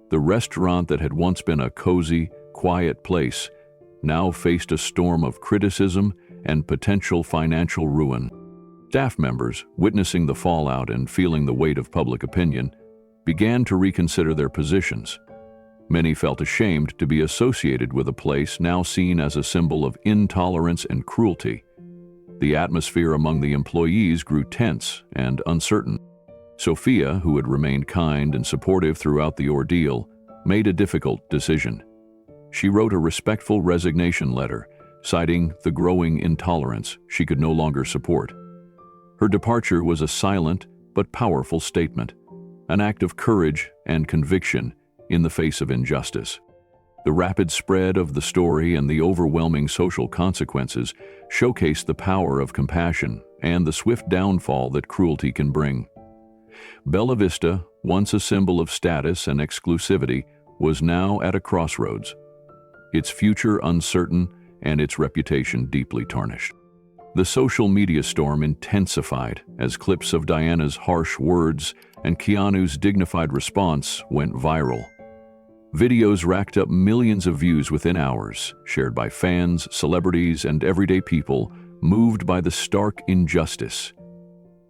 The restaurant that had once been a cozy, quiet place now faced a storm of criticism and potential financial ruin. Staff members, witnessing the fallout and feeling the weight of public opinion, began to reconsider their positions. Many felt ashamed to be associated with a place now seen as a symbol of intolerance and cruelty. The atmosphere among the employees grew tense and uncertain. Sophia, who had remained kind and supportive throughout the ordeal, made a difficult decision. She wrote a respectful resignation letter, citing the growing intolerance she could no longer support. Her departure was a silent but powerful statement, an act of courage and conviction in the face of injustice. The rapid spread of the story and the overwhelming social consequences showcased the power of compassion and the swift downfall that cruelty can bring. Bella Vista, once a symbol of status and exclusivity, was now at a crossroads, its future uncertain and its reputation deeply tarnished. The social media storm intensified as clips of Diana's harsh words and Keanu's dignified response went viral. Videos racked up millions of views within hours, shared by fans, celebrities, and everyday people moved by the stark injustice.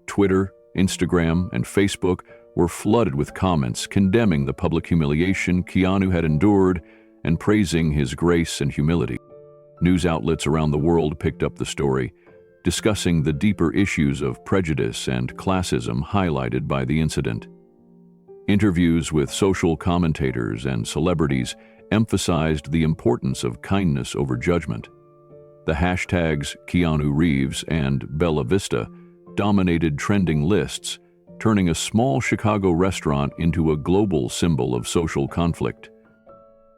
Twitter, Instagram, and Facebook were flooded with comments condemning the public humiliation Keanu had endured and praising his grace and humility. News outlets around the world picked up the story, discussing the deeper issues of prejudice and classism highlighted by the incident. Interviews with social commentators and celebrities emphasized the importance of kindness over judgment. The hashtags Keanu Reeves and Bella Vista dominated trending lists, turning a small Chicago restaurant into a global symbol of social conflict.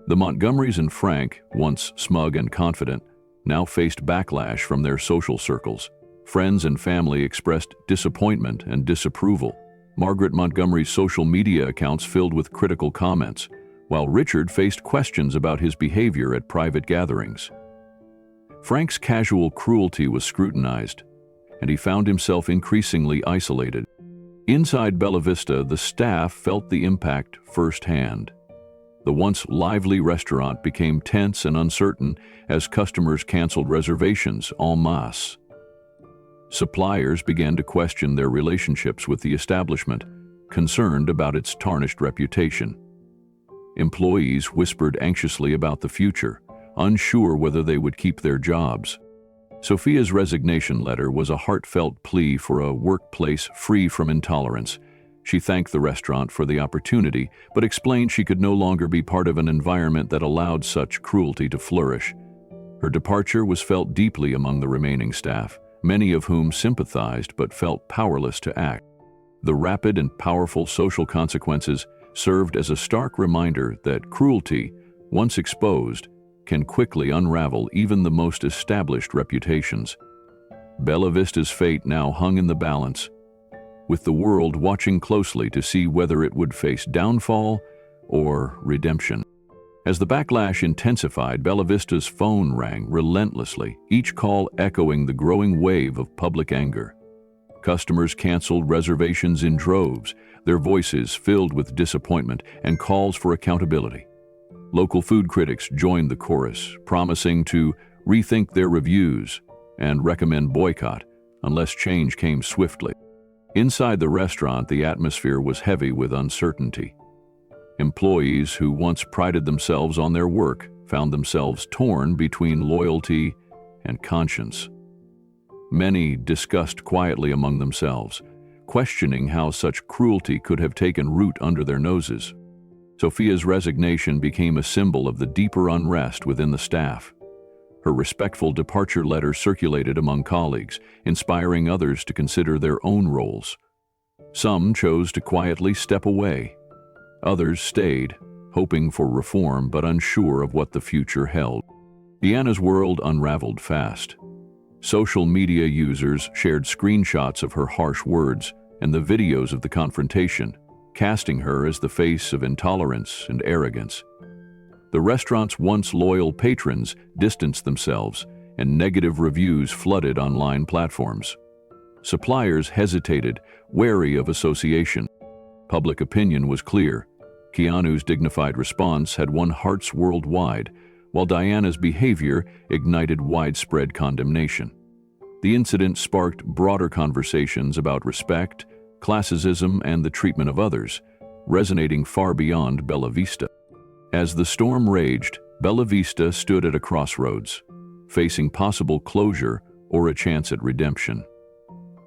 The Montgomerys and Frank, once smug and confident, now faced backlash from their social circles. Friends and family expressed disappointment and disapproval. Margaret Montgomery's social media accounts filled with critical comments, while Richard faced questions about his behavior at private gatherings. Frank's casual cruelty was scrutinized, and he found himself increasingly isolated. Inside Bella Vista, the staff felt the impact firsthand. The once lively restaurant became tense and uncertain as customers canceled reservations en masse. Suppliers began to question their relationships with the establishment, concerned about its tarnished reputation. Employees whispered anxiously about the future, unsure whether they would keep their jobs. Sophia's resignation letter was a heartfelt plea for a workplace free from intolerance. She thanked the restaurant for the opportunity, but explained she could no longer be part of an environment that allowed such cruelty to flourish. Her departure was felt deeply among the remaining staff, many of whom sympathized but felt powerless to act. The rapid and powerful social consequences served as a stark reminder that cruelty, once exposed, can quickly unravel even the most established reputations. Bella Vista's fate now hung in the balance, with the world watching closely to see whether it would face downfall or redemption. As the backlash intensified, Bella Vista's phone rang relentlessly, each call echoing the growing wave of public anger. Customers canceled reservations in droves, their voices filled with disappointment and calls for accountability. Local food critics joined the chorus, promising to rethink their reviews and recommend boycott unless change came swiftly. Inside the restaurant, the atmosphere was heavy with uncertainty. Employees who once prided themselves on their work found themselves torn between loyalty and conscience. Many discussed quietly among themselves, questioning how such cruelty could have taken root under their noses. Sophia's resignation became a symbol of the deeper unrest within the staff. Her respectful departure letter circulated among colleagues, inspiring others to consider their own roles. Some chose to quietly step away. Others stayed, hoping for reform but unsure of what the future held. Deanna's world unraveled fast. Social media users shared screenshots of her harsh words and the videos of the confrontation, casting her as the face of intolerance and arrogance. The restaurant's once loyal patrons distanced themselves, and negative reviews flooded online platforms. Suppliers hesitated, wary of association. Public opinion was clear. Keanu's dignified response had won hearts worldwide, while Diana's behavior ignited widespread condemnation. The incident sparked broader conversations about respect, classism, and the treatment of others, resonating far beyond Bella Vista. As the storm raged, Bella Vista stood at a crossroads, facing possible closure or a chance at redemption.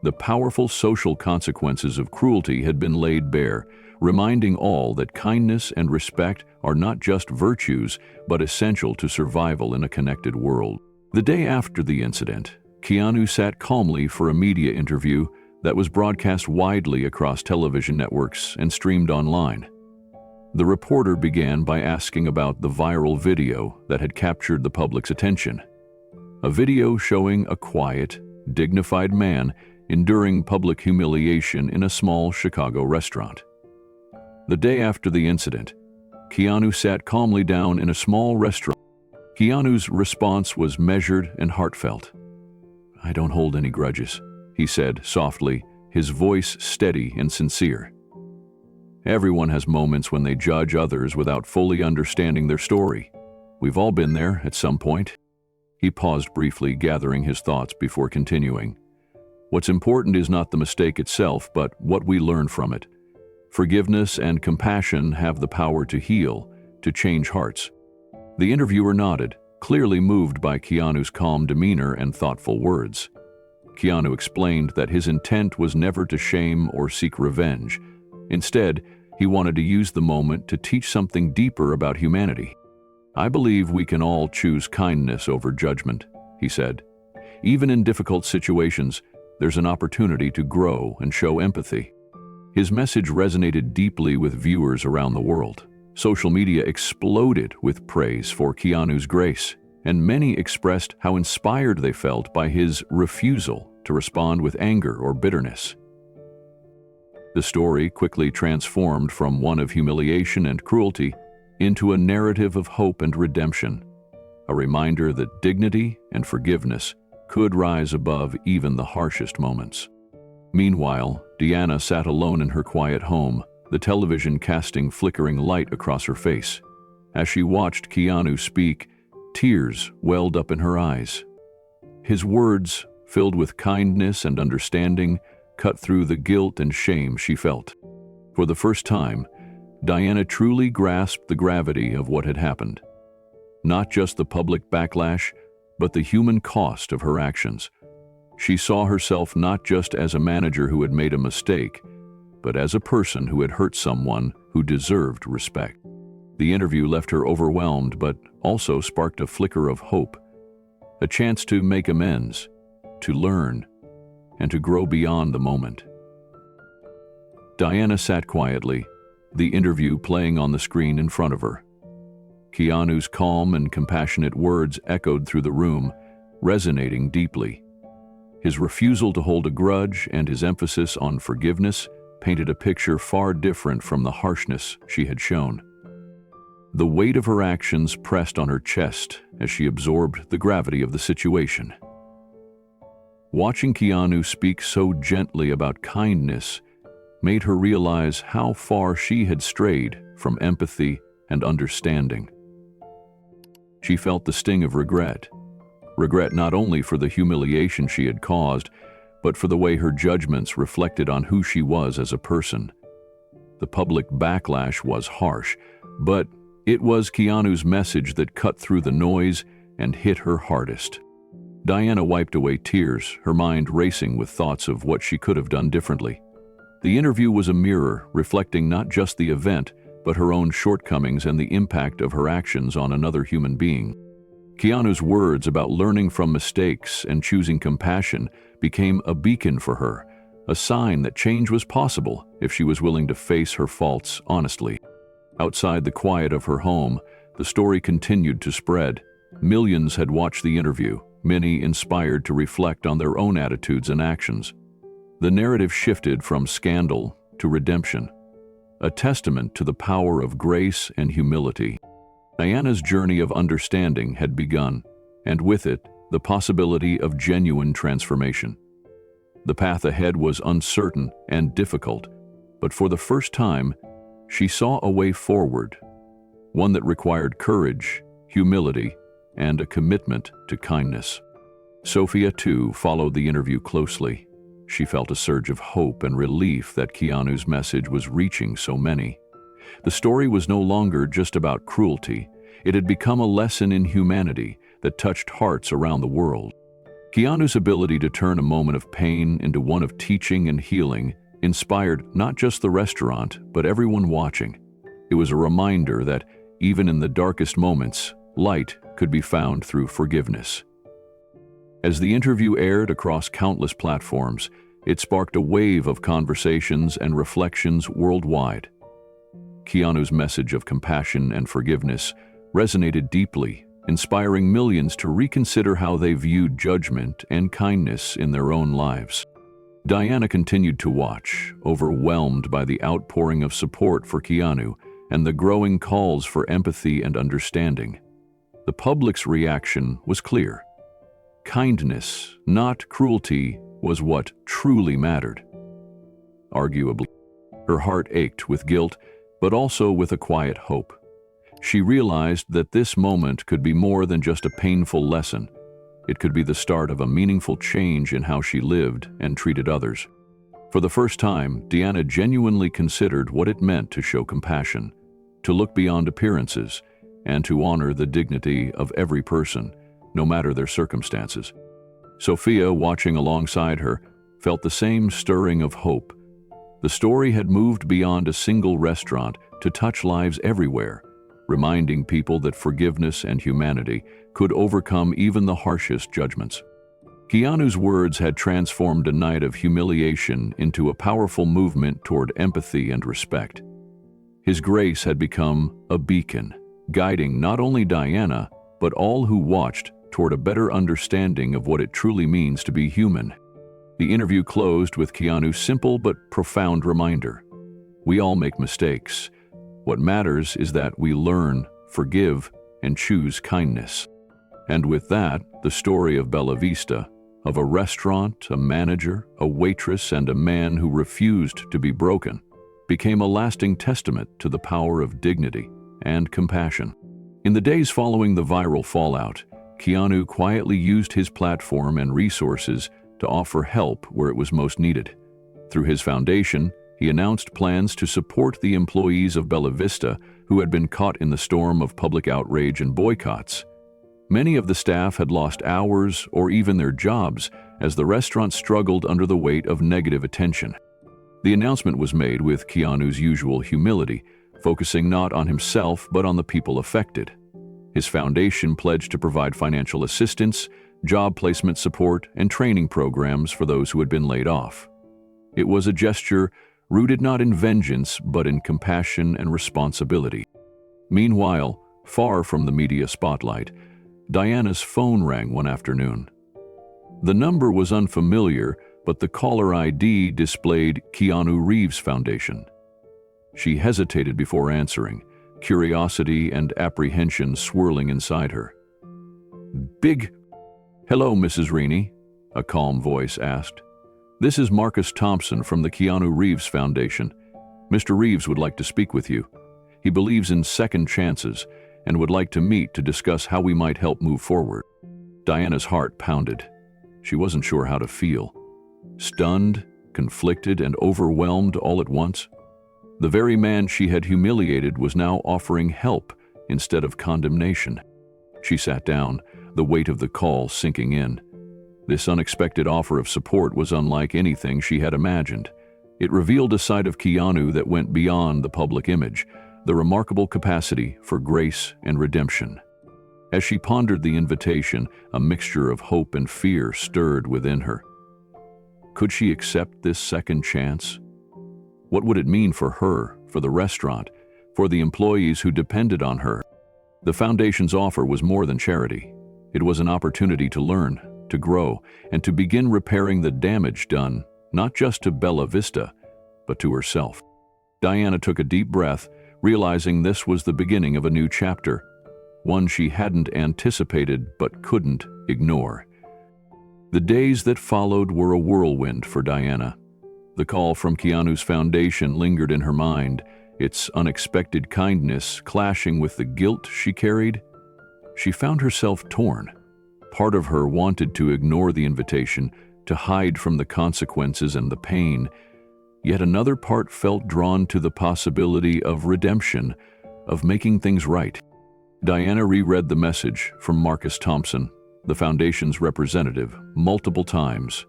The powerful social consequences of cruelty had been laid bare, reminding all that kindness and respect are not just virtues, but essential to survival in a connected world. The day after the incident, Keanu sat calmly for a media interview that was broadcast widely across television networks and streamed online. The reporter began by asking about the viral video that had captured the public's attention. A video showing a quiet, dignified man enduring public humiliation in a small Chicago restaurant. The day after the incident, Keanu sat calmly down in a small restaurant. Keanu's response was measured and heartfelt. "I don't hold any grudges," he said softly, his voice steady and sincere. Everyone has moments when they judge others without fully understanding their story. We've all been there at some point. He paused briefly, gathering his thoughts before continuing. What's important is not the mistake itself, but what we learn from it. Forgiveness and compassion have the power to heal, to change hearts. The interviewer nodded, clearly moved by Keanu's calm demeanor and thoughtful words. Keanu explained that his intent was never to shame or seek revenge. Instead, he wanted to use the moment to teach something deeper about humanity. "I believe we can all choose kindness over judgment," he said. "Even in difficult situations, there's an opportunity to grow and show empathy." His message resonated deeply with viewers around the world. Social media exploded with praise for Keanu's grace, and many expressed how inspired they felt by his refusal to respond with anger or bitterness. The story quickly transformed from one of humiliation and cruelty into a narrative of hope and redemption, a reminder that dignity and forgiveness could rise above even the harshest moments. Meanwhile, Deanna sat alone in her quiet home, the television casting flickering light across her face. As she watched Keanu speak, tears welled up in her eyes. His words, filled with kindness and understanding, cut through the guilt and shame she felt. For the first time, Diana truly grasped the gravity of what had happened. Not just the public backlash, but the human cost of her actions. She saw herself not just as a manager who had made a mistake, but as a person who had hurt someone who deserved respect. The interview left her overwhelmed, but also sparked a flicker of hope, a chance to make amends, to learn, and to grow beyond the moment. Diana sat quietly, the interview playing on the screen in front of her. Keanu's calm and compassionate words echoed through the room, resonating deeply. His refusal to hold a grudge and his emphasis on forgiveness painted a picture far different from the harshness she had shown. The weight of her actions pressed on her chest as she absorbed the gravity of the situation. Watching Keanu speak so gently about kindness made her realize how far she had strayed from empathy and understanding. She felt the sting of regret not only for the humiliation she had caused, but for the way her judgments reflected on who she was as a person. The public backlash was harsh, but it was Keanu's message that cut through the noise and hit her hardest. Diana wiped away tears, her mind racing with thoughts of what she could have done differently. The interview was a mirror reflecting not just the event, but her own shortcomings and the impact of her actions on another human being. Keanu's words about learning from mistakes and choosing compassion became a beacon for her, a sign that change was possible if she was willing to face her faults honestly. Outside the quiet of her home, the story continued to spread. Millions had watched the interview, many inspired to reflect on their own attitudes and actions. The narrative shifted from scandal to redemption, a testament to the power of grace and humility. Diana's journey of understanding had begun, and with it, the possibility of genuine transformation. The path ahead was uncertain and difficult, but for the first time, she saw a way forward, one that required courage, humility, and a commitment to kindness. Sophia, too, followed the interview closely. She felt a surge of hope and relief that Keanu's message was reaching so many. The story was no longer just about cruelty. It had become a lesson in humanity that touched hearts around the world. Keanu's ability to turn a moment of pain into one of teaching and healing inspired not just the restaurant, but everyone watching. It was a reminder that, even in the darkest moments, light could be found through forgiveness. As the interview aired across countless platforms, it sparked a wave of conversations and reflections worldwide. Keanu's message of compassion and forgiveness resonated deeply, inspiring millions to reconsider how they viewed judgment and kindness in their own lives. Diana continued to watch, overwhelmed by the outpouring of support for Keanu and the growing calls for empathy and understanding. The public's reaction was clear. Kindness, not cruelty, was what truly mattered. Arguably, her heart ached with guilt, but also with a quiet hope. She realized that this moment could be more than just a painful lesson. It could be the start of a meaningful change in how she lived and treated others. For the first time, Diana genuinely considered what it meant to show compassion, to look beyond appearances, and to honor the dignity of every person, no matter their circumstances. Sophia, watching alongside her, felt the same stirring of hope. The story had moved beyond a single restaurant to touch lives everywhere, reminding people that forgiveness and humanity could overcome even the harshest judgments. Keanu's words had transformed a night of humiliation into a powerful movement toward empathy and respect. His grace had become a beacon, guiding not only Diana, but all who watched toward a better understanding of what it truly means to be human. The interview closed with Keanu's simple but profound reminder. We all make mistakes. What matters is that we learn, forgive, and choose kindness. And with that, the story of Bella Vista, of a restaurant, a manager, a waitress, and a man who refused to be broken, became a lasting testament to the power of dignity and compassion. In the days following the viral fallout, Keanu quietly used his platform and resources to offer help where it was most needed. Through his foundation, he announced plans to support the employees of Bella Vista who had been caught in the storm of public outrage and boycotts. Many of the staff had lost hours or even their jobs as the restaurant struggled under the weight of negative attention. The announcement was made with Keanu's usual humility, focusing not on himself but on the people affected. His foundation pledged to provide financial assistance, job placement support, and training programs for those who had been laid off. It was a gesture rooted not in vengeance but in compassion and responsibility. Meanwhile, far from the media spotlight, Diana's phone rang one afternoon. The number was unfamiliar, but the caller ID displayed Keanu Reeves Foundation. She hesitated before answering, curiosity and apprehension swirling inside her. Hello, Mrs. Reaney," a calm voice asked. "This is Marcus Thompson from the Keanu Reeves Foundation. Mr. Reeves would like to speak with you. He believes in second chances and would like to meet to discuss how we might help move forward." Diana's heart pounded. She wasn't sure how to feel. Stunned, conflicted, and overwhelmed all at once. The very man she had humiliated was now offering help instead of condemnation. She sat down, the weight of the call sinking in. This unexpected offer of support was unlike anything she had imagined. It revealed a side of Keanu that went beyond the public image, the remarkable capacity for grace and redemption. As she pondered the invitation, a mixture of hope and fear stirred within her. Could she accept this second chance? What would it mean for her, for the restaurant, for the employees who depended on her? The foundation's offer was more than charity. It was an opportunity to learn, to grow, and to begin repairing the damage done, not just to Bella Vista, but to herself. Diana took a deep breath, realizing this was the beginning of a new chapter, one she hadn't anticipated but couldn't ignore. The days that followed were a whirlwind for Diana. The call from Keanu's foundation lingered in her mind, its unexpected kindness clashing with the guilt she carried. She found herself torn. Part of her wanted to ignore the invitation, to hide from the consequences and the pain. Yet another part felt drawn to the possibility of redemption, of making things right. Diana reread the message from Marcus Thompson, the foundation's representative, multiple times.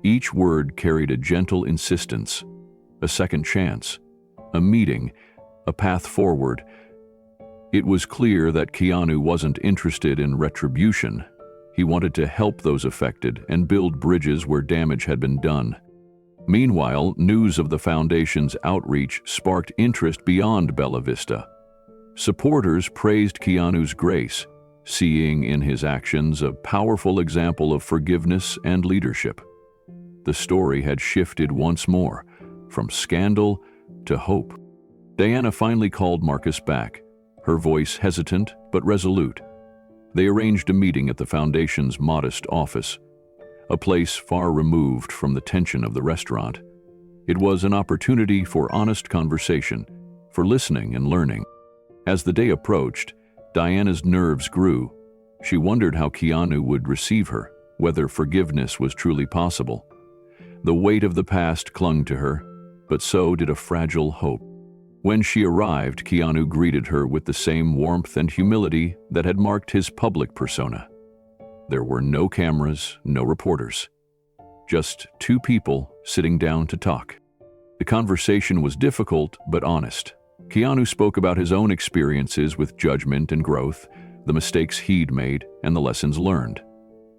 Each word carried a gentle insistence, a second chance, a meeting, a path forward. It was clear that Keanu wasn't interested in retribution. He wanted to help those affected and build bridges where damage had been done. Meanwhile, news of the foundation's outreach sparked interest beyond Bella Vista. Supporters praised Keanu's grace, seeing in his actions a powerful example of forgiveness and leadership. The story had shifted once more, from scandal to hope. Diana finally called Marcus back, her voice hesitant but resolute. They arranged a meeting at the foundation's modest office, a place far removed from the tension of the restaurant. It was an opportunity for honest conversation, for listening and learning. As the day approached, Diana's nerves grew. She wondered how Keanu would receive her, whether forgiveness was truly possible. The weight of the past clung to her, but so did a fragile hope. When she arrived, Keanu greeted her with the same warmth and humility that had marked his public persona. There were no cameras, no reporters. Just two people sitting down to talk. The conversation was difficult but honest. Keanu spoke about his own experiences with judgment and growth, the mistakes he'd made, and the lessons learned.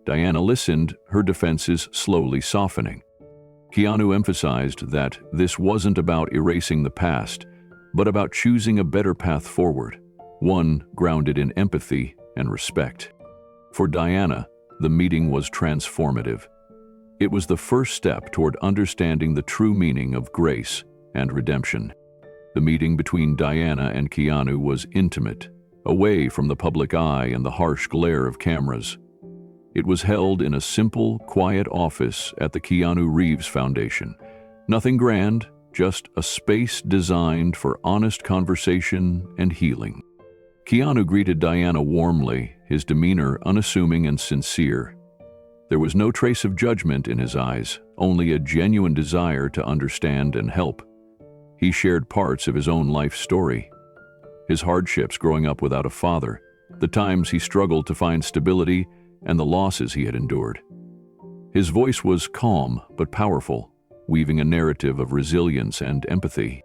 Diana listened, her defenses slowly softening. Keanu emphasized that this wasn't about erasing the past, but about choosing a better path forward, one grounded in empathy and respect. For Diana, the meeting was transformative. It was the first step toward understanding the true meaning of grace and redemption. The meeting between Diana and Keanu was intimate, away from the public eye and the harsh glare of cameras. It was held in a simple, quiet office at the Keanu Reeves Foundation. Nothing grand, just a space designed for honest conversation and healing. Keanu greeted Diana warmly, his demeanor unassuming and sincere. There was no trace of judgment in his eyes, only a genuine desire to understand and help. He shared parts of his own life story, his hardships growing up without a father, the times he struggled to find stability, and the losses he had endured. His voice was calm but powerful, weaving a narrative of resilience and empathy.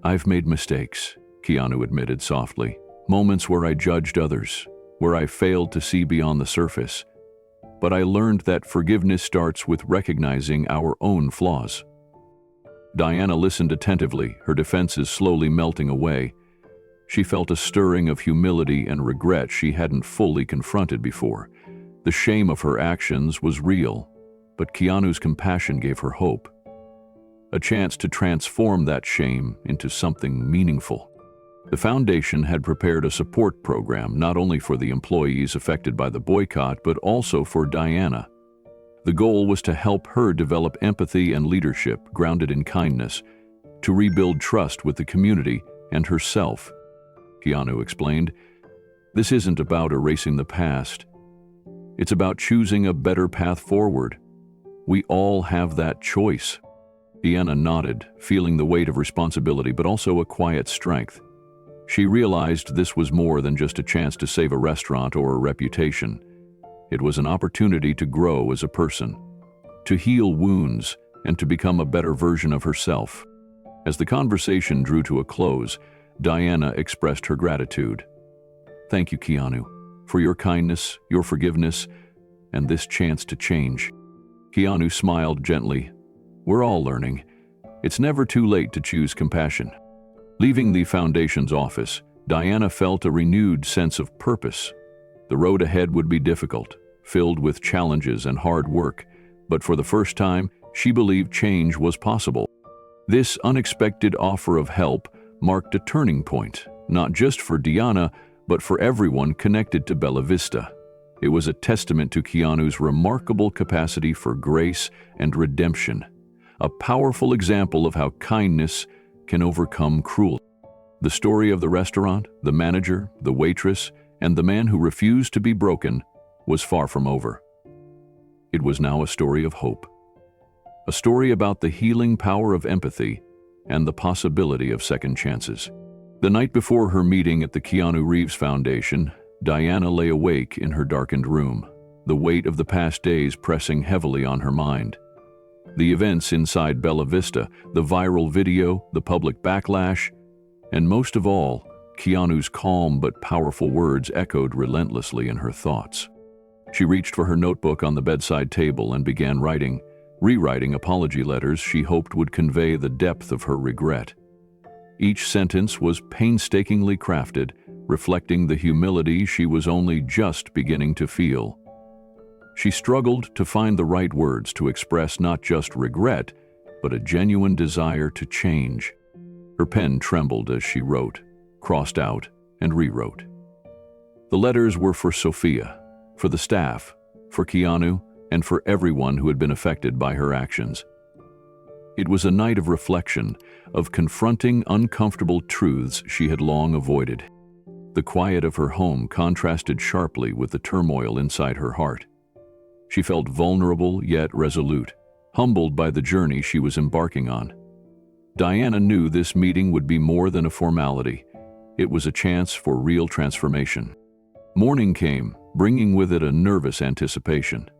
"I've made mistakes," Keanu admitted softly. "Moments where I judged others, where I failed to see beyond the surface. But I learned that forgiveness starts with recognizing our own flaws." Diana listened attentively, her defenses slowly melting away. She felt a stirring of humility and regret she hadn't fully confronted before. The shame of her actions was real, but Keanu's compassion gave her hope. A chance to transform that shame into something meaningful. The foundation had prepared a support program not only for the employees affected by the boycott, but also for Diana. The goal was to help her develop empathy and leadership grounded in kindness, to rebuild trust with the community and herself. Keanu explained, "This isn't about erasing the past. It's about choosing a better path forward. We all have that choice." Diana nodded, feeling the weight of responsibility but also a quiet strength. She realized this was more than just a chance to save a restaurant or a reputation. It was an opportunity to grow as a person, to heal wounds, and to become a better version of herself. As the conversation drew to a close, Diana expressed her gratitude. "Thank you, Keanu, for your kindness, your forgiveness, and this chance to change." Keanu smiled gently. "We're all learning. It's never too late to choose compassion." Leaving the foundation's office, Diana felt a renewed sense of purpose. The road ahead would be difficult, filled with challenges and hard work, but for the first time, she believed change was possible. This unexpected offer of help marked a turning point, not just for Diana, but for everyone connected to Bella Vista. It was a testament to Keanu's remarkable capacity for grace and redemption, a powerful example of how kindness can overcome cruelty. The story of the restaurant, the manager, the waitress, and the man who refused to be broken was far from over. It was now a story of hope, a story about the healing power of empathy and the possibility of second chances. The night before her meeting at the Keanu Reeves Foundation, Diana lay awake in her darkened room, the weight of the past days pressing heavily on her mind. The events inside Bella Vista, the viral video, the public backlash, and most of all, Keanu's calm but powerful words echoed relentlessly in her thoughts. She reached for her notebook on the bedside table and began rewriting apology letters she hoped would convey the depth of her regret. Each sentence was painstakingly crafted, reflecting the humility she was only just beginning to feel. She struggled to find the right words to express not just regret, but a genuine desire to change. Her pen trembled as she wrote, crossed out, and rewrote. The letters were for Sophia, for the staff, for Keanu, and for everyone who had been affected by her actions. It was a night of reflection, of confronting uncomfortable truths she had long avoided. The quiet of her home contrasted sharply with the turmoil inside her heart. She felt vulnerable yet resolute, humbled by the journey she was embarking on. Diana knew this meeting would be more than a formality. It was a chance for real transformation. Morning came, bringing with it a nervous anticipation.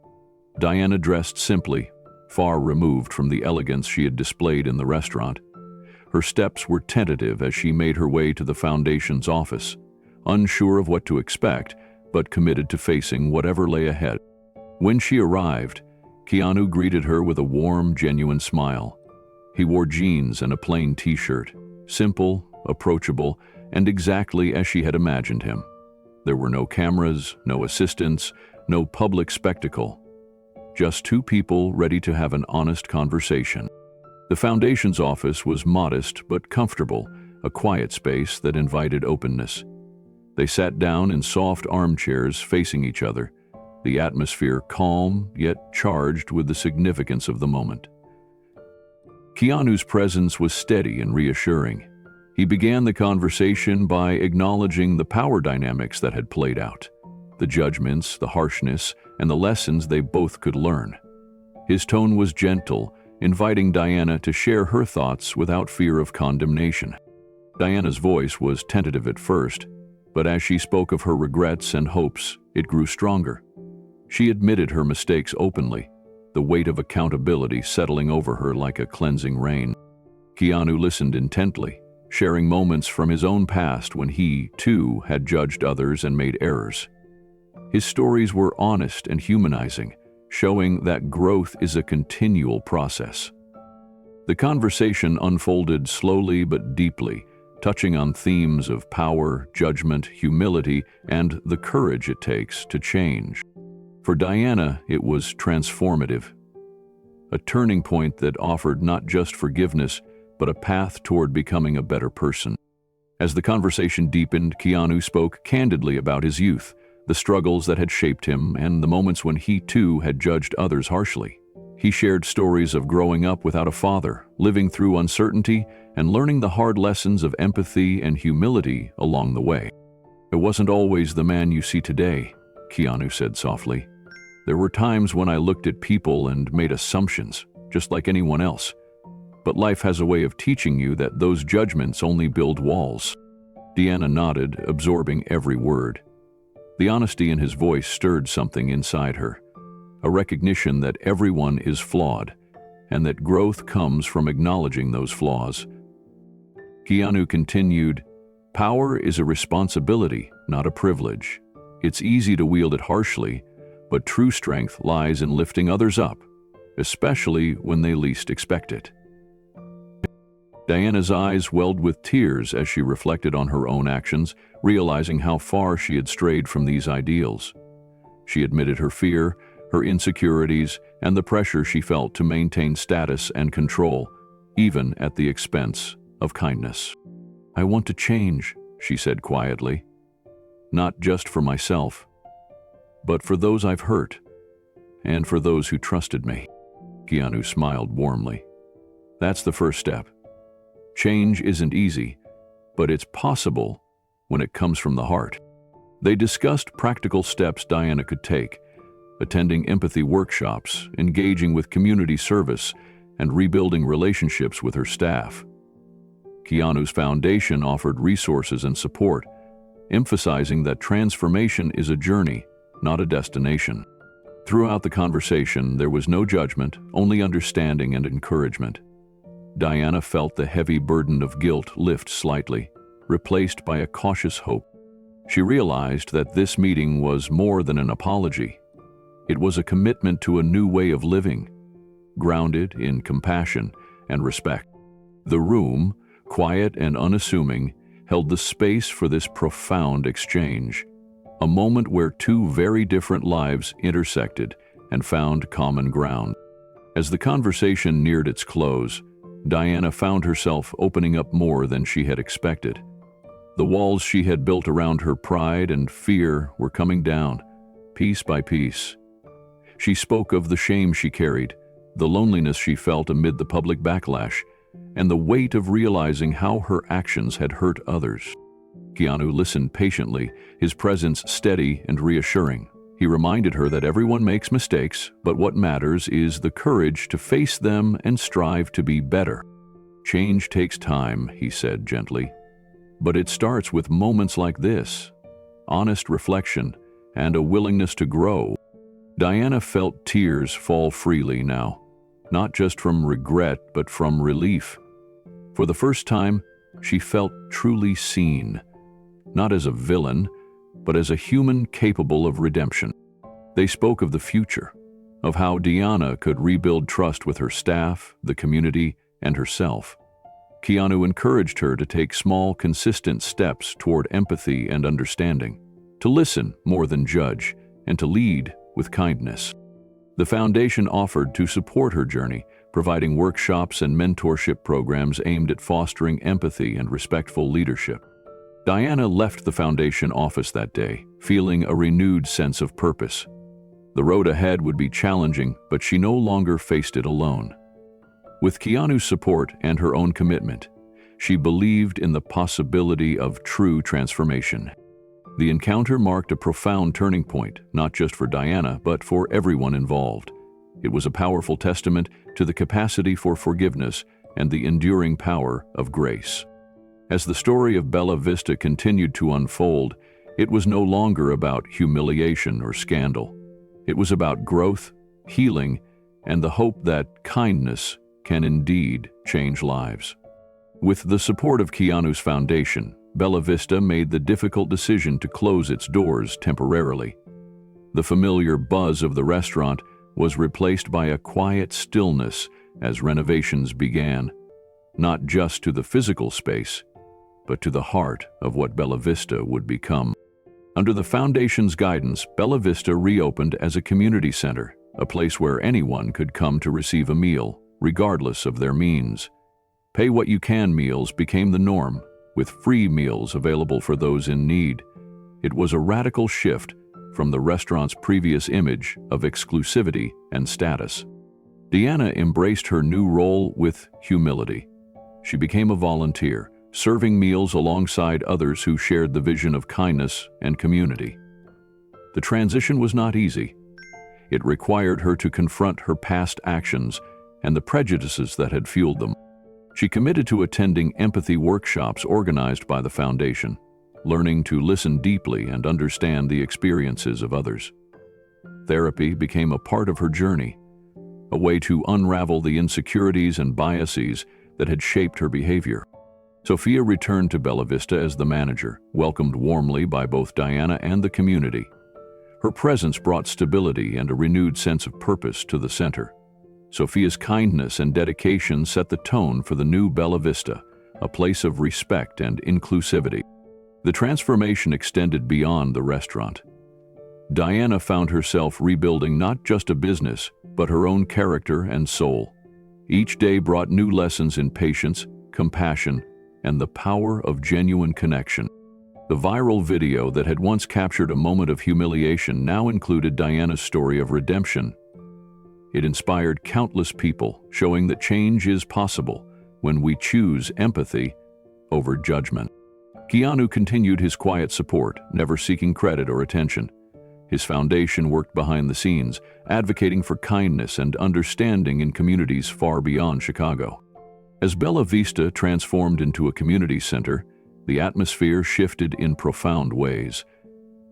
Diana dressed simply, far removed from the elegance she had displayed in the restaurant. Her steps were tentative as she made her way to the foundation's office, unsure of what to expect, but committed to facing whatever lay ahead. When she arrived, Keanu greeted her with a warm, genuine smile. He wore jeans and a plain t-shirt, simple, approachable, and exactly as she had imagined him. There were no cameras, no assistants, no public spectacle. Just two people ready to have an honest conversation. The foundation's office was modest but comfortable, a quiet space that invited openness. They sat down in soft armchairs facing each other, the atmosphere calm yet charged with the significance of the moment. Keanu's presence was steady and reassuring. He began the conversation by acknowledging the power dynamics that had played out, the judgments, the harshness, and the lessons they both could learn. His tone was gentle, inviting Diana to share her thoughts without fear of condemnation. Diana's voice was tentative at first, But as she spoke of her regrets and hopes, it grew stronger. She admitted her mistakes openly, the weight of accountability settling over her like a cleansing rain. Keanu listened intently, sharing moments from his own past when he, too, had judged others and made errors. His stories were honest and humanizing, showing that growth is a continual process. The conversation unfolded slowly but deeply, touching on themes of power, judgment, humility, and the courage it takes to change. For Diana, it was transformative, a turning point that offered not just forgiveness, but a path toward becoming a better person. As the conversation deepened, Keanu spoke candidly about his youth, the struggles that had shaped him, and the moments when he too had judged others harshly. He shared stories of growing up without a father, living through uncertainty, and learning the hard lessons of empathy and humility along the way. "I wasn't always the man you see today," Keanu said softly. "There were times when I looked at people and made assumptions, just like anyone else. But life has a way of teaching you that those judgments only build walls." Diana nodded, absorbing every word. The honesty in his voice stirred something inside her, a recognition that everyone is flawed, and that growth comes from acknowledging those flaws. Keanu continued, "Power is a responsibility, not a privilege. It's easy to wield it harshly, but true strength lies in lifting others up, especially when they least expect it." Diana's eyes welled with tears as she reflected on her own actions, realizing how far she had strayed from these ideals. She admitted her fear, her insecurities, and the pressure she felt to maintain status and control, even at the expense of kindness. "I want to change," she said quietly. "Not just for myself, but for those I've hurt, and for those who trusted me." Keanu smiled warmly. "That's the first step. Change isn't easy, but it's possible when it comes from the heart." They discussed practical steps Diana could take, attending empathy workshops, engaging with community service, and rebuilding relationships with her staff. Keanu's foundation offered resources and support, emphasizing that transformation is a journey, not a destination. Throughout the conversation, there was no judgment, only understanding and encouragement. Diana felt the heavy burden of guilt lift slightly, replaced by a cautious hope. She realized that this meeting was more than an apology. It was a commitment to a new way of living, grounded in compassion and respect. The room, quiet and unassuming, held the space for this profound exchange, a moment where two very different lives intersected and found common ground. As the conversation neared its close, Diana found herself opening up more than she had expected. The walls she had built around her pride and fear were coming down, piece by piece. She spoke of the shame she carried, the loneliness she felt amid the public backlash, and the weight of realizing how her actions had hurt others. Keanu listened patiently, his presence steady and reassuring. He reminded her that everyone makes mistakes, but what matters is the courage to face them and strive to be better. "Change takes time," he said gently, "but it starts with moments like this, honest reflection, and a willingness to grow." Diana felt tears fall freely now, not just from regret, but from relief. For the first time, she felt truly seen, not as a villain, but as a human capable of redemption. They spoke of the future, of how Diana could rebuild trust with her staff, the community, and herself. Keanu encouraged her to take small, consistent steps toward empathy and understanding, to listen more than judge, and to lead with kindness. The foundation offered to support her journey, providing workshops and mentorship programs aimed at fostering empathy and respectful leadership. Diana left the foundation office that day, feeling a renewed sense of purpose. The road ahead would be challenging, but she no longer faced it alone. With Keanu's support and her own commitment, she believed in the possibility of true transformation. The encounter marked a profound turning point, not just for Diana, but for everyone involved. It was a powerful testament to the capacity for forgiveness and the enduring power of grace. As the story of Bella Vista continued to unfold, it was no longer about humiliation or scandal. It was about growth, healing, and the hope that kindness can indeed change lives. With the support of Keanu's foundation, Bella Vista made the difficult decision to close its doors temporarily. The familiar buzz of the restaurant was replaced by a quiet stillness as renovations began, not just to the physical space, but to the heart of what Bella Vista would become. Under the foundation's guidance, Bella Vista reopened as a community center, a place where anyone could come to receive a meal, regardless of their means. Pay-what-you-can meals became the norm, with free meals available for those in need. It was a radical shift from the restaurant's previous image of exclusivity and status. Deanna embraced her new role with humility. She became a volunteer, serving meals alongside others who shared the vision of kindness and community. The transition was not easy. It required her to confront her past actions and the prejudices that had fueled them. She committed to attending empathy workshops organized by the foundation, learning to listen deeply and understand the experiences of others. Therapy became a part of her journey, a way to unravel the insecurities and biases that had shaped her behavior. Sophia returned to Bella Vista as the manager, welcomed warmly by both Diana and the community. Her presence brought stability and a renewed sense of purpose to the center. Sophia's kindness and dedication set the tone for the new Bella Vista, a place of respect and inclusivity. The transformation extended beyond the restaurant. Diana found herself rebuilding not just a business, but her own character and soul. Each day brought new lessons in patience, compassion, and the power of genuine connection. The viral video that had once captured a moment of humiliation now included Diana's story of redemption. It inspired countless people, showing that change is possible when we choose empathy over judgment. Keanu continued his quiet support, never seeking credit or attention. His foundation worked behind the scenes, advocating for kindness and understanding in communities far beyond Chicago. As Bella Vista transformed into a community center, the atmosphere shifted in profound ways.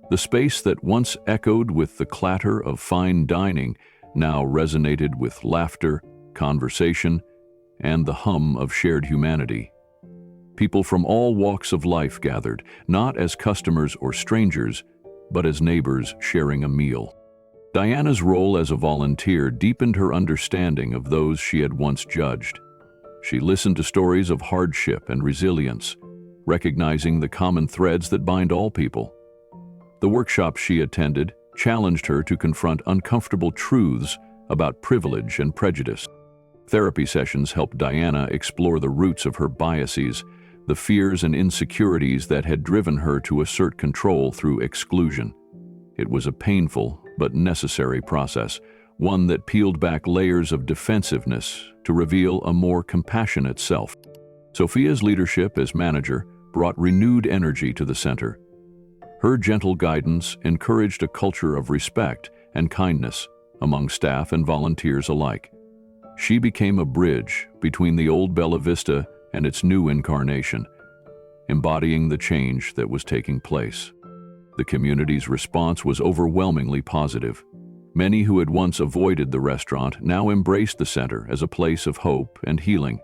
The space that once echoed with the clatter of fine dining now resonated with laughter, conversation, and the hum of shared humanity. People from all walks of life gathered, not as customers or strangers, but as neighbors sharing a meal. Diana's role as a volunteer deepened her understanding of those she had once judged. She listened to stories of hardship and resilience, recognizing the common threads that bind all people. The workshops she attended challenged her to confront uncomfortable truths about privilege and prejudice. Therapy sessions helped Diana explore the roots of her biases, the fears and insecurities that had driven her to assert control through exclusion. It was a painful but necessary process, one that peeled back layers of defensiveness to reveal a more compassionate self. Sophia's leadership as manager brought renewed energy to the center. Her gentle guidance encouraged a culture of respect and kindness among staff and volunteers alike. She became a bridge between the old Bella Vista and its new incarnation, embodying the change that was taking place. The community's response was overwhelmingly positive. Many who had once avoided the restaurant now embraced the center as a place of hope and healing.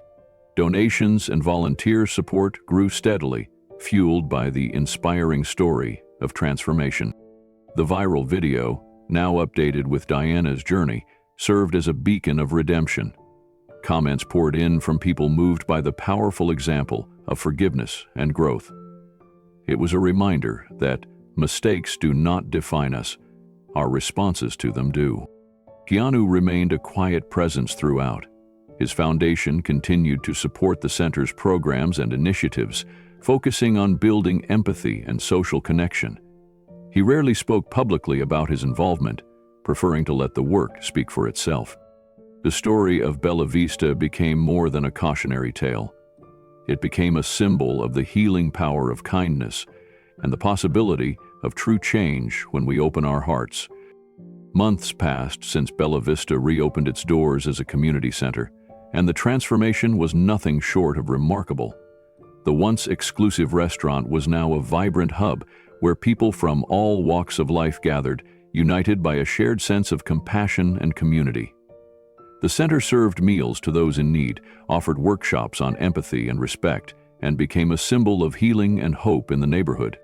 Donations and volunteer support grew steadily, fueled by the inspiring story of transformation. The viral video, now updated with Diana's journey, served as a beacon of redemption. Comments poured in from people moved by the powerful example of forgiveness and growth. It was a reminder that mistakes do not define us, our responses to them do. Keanu remained a quiet presence throughout. His foundation continued to support the center's programs and initiatives, focusing on building empathy and social connection. He rarely spoke publicly about his involvement, preferring to let the work speak for itself. The story of Bella Vista became more than a cautionary tale. It became a symbol of the healing power of kindness and the possibility of true change when we open our hearts. Months passed since Bella Vista reopened its doors as a community center, and the transformation was nothing short of remarkable. The once exclusive restaurant was now a vibrant hub where people from all walks of life gathered, united by a shared sense of compassion and community. The center served meals to those in need, offered workshops on empathy and respect, and became a symbol of healing and hope in the neighborhood.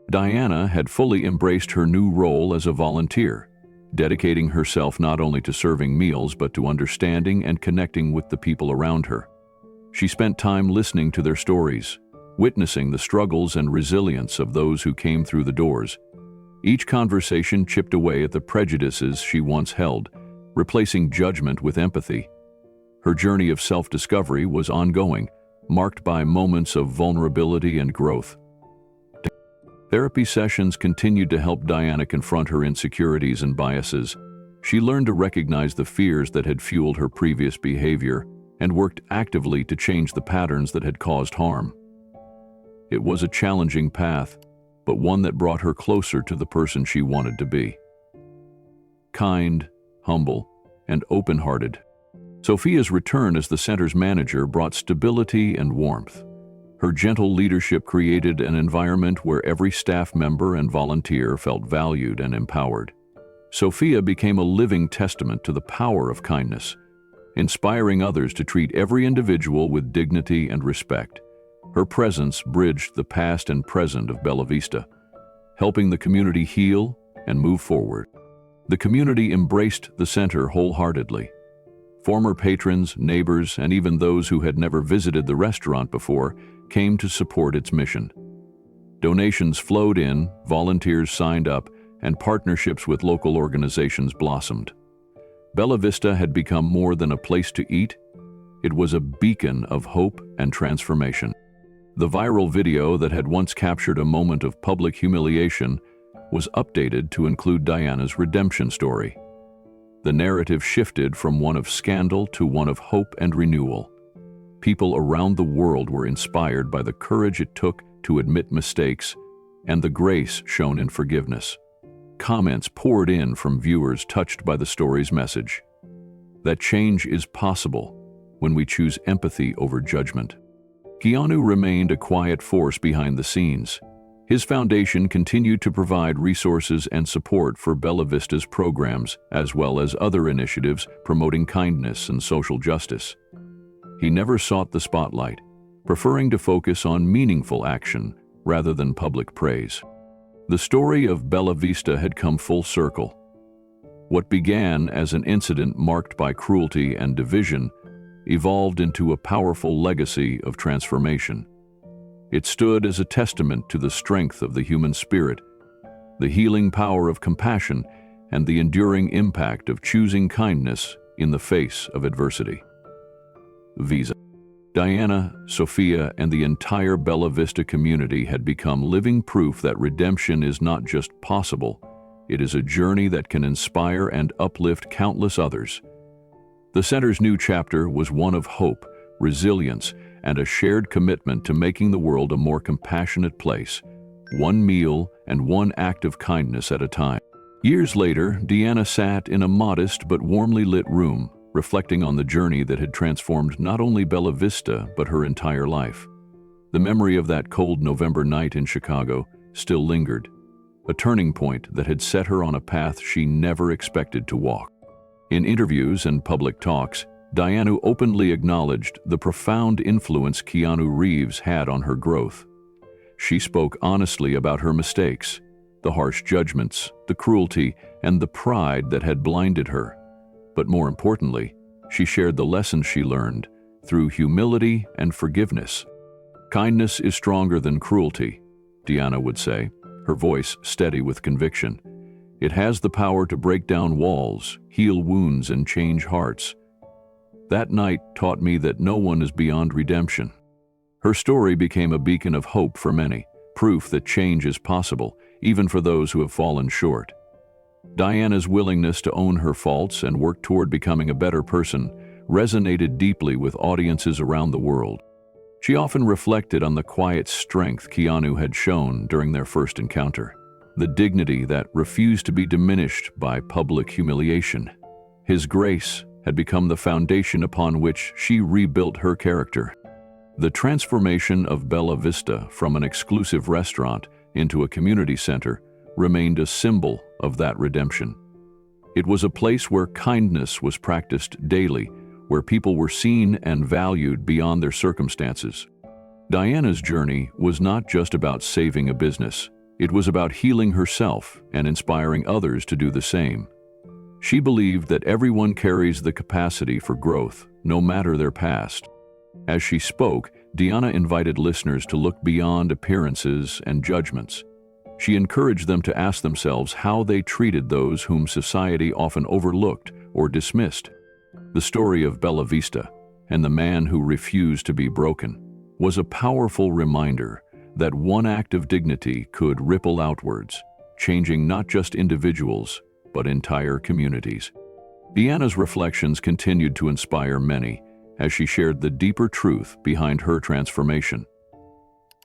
Diana had fully embraced her new role as a volunteer, dedicating herself not only to serving meals but to understanding and connecting with the people around her. She spent time listening to their stories, witnessing the struggles and resilience of those who came through the doors. Each conversation chipped away at the prejudices she once held, replacing judgment with empathy. Her journey of self-discovery was ongoing, marked by moments of vulnerability and growth. Therapy sessions continued to help Diana confront her insecurities and biases. She learned to recognize the fears that had fueled her previous behavior and worked actively to change the patterns that had caused harm. It was a challenging path, but one that brought her closer to the person she wanted to be. Kind, humble, and open-hearted, Sophia's return as the center's manager brought stability and warmth. Her gentle leadership created an environment where every staff member and volunteer felt valued and empowered. Sophia became a living testament to the power of kindness, inspiring others to treat every individual with dignity and respect. Her presence bridged the past and present of Bella Vista, helping the community heal and move forward. The community embraced the center wholeheartedly. Former patrons, neighbors, and even those who had never visited the restaurant before came to support its mission. Donations flowed in, volunteers signed up, and partnerships with local organizations blossomed. Bella Vista had become more than a place to eat. It was a beacon of hope and transformation. The viral video that had once captured a moment of public humiliation was updated to include Diana's redemption story. The narrative shifted from one of scandal to one of hope and renewal. People around the world were inspired by the courage it took to admit mistakes and the grace shown in forgiveness. Comments poured in from viewers touched by the story's message. That change is possible when we choose empathy over judgment. Keanu remained a quiet force behind the scenes. His foundation continued to provide resources and support for Bella Vista's programs, as well as other initiatives promoting kindness and social justice. He never sought the spotlight, preferring to focus on meaningful action rather than public praise. The story of Bella Vista had come full circle. What began as an incident marked by cruelty and division evolved into a powerful legacy of transformation. It stood as a testament to the strength of the human spirit, the healing power of compassion, and the enduring impact of choosing kindness in the face of adversity. Diana, Sophia, and the entire Bella Vista community had become living proof that redemption is not just possible, it is a journey that can inspire and uplift countless others. The center's new chapter was one of hope, resilience, and a shared commitment to making the world a more compassionate place, one meal and one act of kindness at a time. Years later, Diana sat in a modest but warmly lit room, reflecting on the journey that had transformed not only Bella Vista but her entire life. The memory of that cold November night in Chicago still lingered, a turning point that had set her on a path she never expected to walk. In interviews and public talks, Diana openly acknowledged the profound influence Keanu Reeves had on her growth. She spoke honestly about her mistakes, the harsh judgments, the cruelty, and the pride that had blinded her. But more importantly, she shared the lessons she learned through humility and forgiveness. Kindness is stronger than cruelty, Diana would say, her voice steady with conviction. It has the power to break down walls, heal wounds, and change hearts. That night taught me that no one is beyond redemption. Her story became a beacon of hope for many, proof that change is possible, even for those who have fallen short. Diana's willingness to own her faults and work toward becoming a better person resonated deeply with audiences around the world. She often reflected on the quiet strength Keanu had shown during their first encounter, the dignity that refused to be diminished by public humiliation. His grace had become the foundation upon which she rebuilt her character. The transformation of Bella Vista from an exclusive restaurant into a community center remained a symbol of that redemption. It was a place where kindness was practiced daily, where people were seen and valued beyond their circumstances. Diana's journey was not just about saving a business. It was about healing herself and inspiring others to do the same. She believed that everyone carries the capacity for growth, no matter their past. As she spoke, Diana invited listeners to look beyond appearances and judgments. She encouraged them to ask themselves how they treated those whom society often overlooked or dismissed. The story of Bella Vista and the man who refused to be broken was a powerful reminder that one act of dignity could ripple outwards, changing not just individuals, but entire communities. Diana's reflections continued to inspire many as she shared the deeper truth behind her transformation.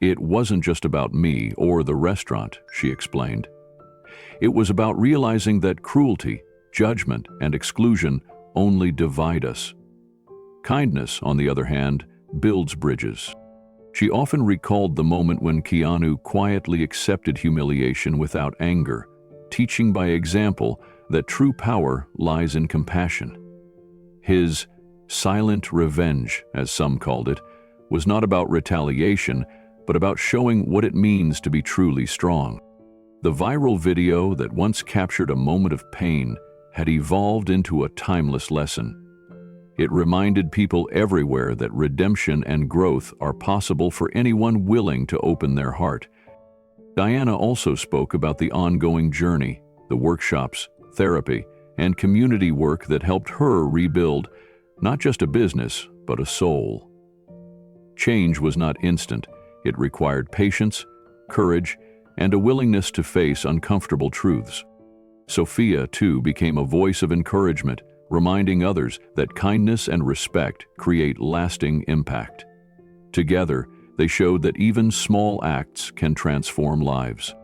"It wasn't just about me or the restaurant," she explained. "It was about realizing that cruelty, judgment, and exclusion only divide us. Kindness, on the other hand, builds bridges." She often recalled the moment when Keanu quietly accepted humiliation without anger, teaching by example that true power lies in compassion. His silent revenge, as some called it, was not about retaliation, but about showing what it means to be truly strong. The viral video that once captured a moment of pain had evolved into a timeless lesson. It reminded people everywhere that redemption and growth are possible for anyone willing to open their heart. Diana also spoke about the ongoing journey, the workshops, therapy, and community work that helped her rebuild not just a business, but a soul. Change was not instant. It required patience, courage, and a willingness to face uncomfortable truths. Sophia, too, became a voice of encouragement, reminding others that kindness and respect create lasting impact. Together, they showed that even small acts can transform lives.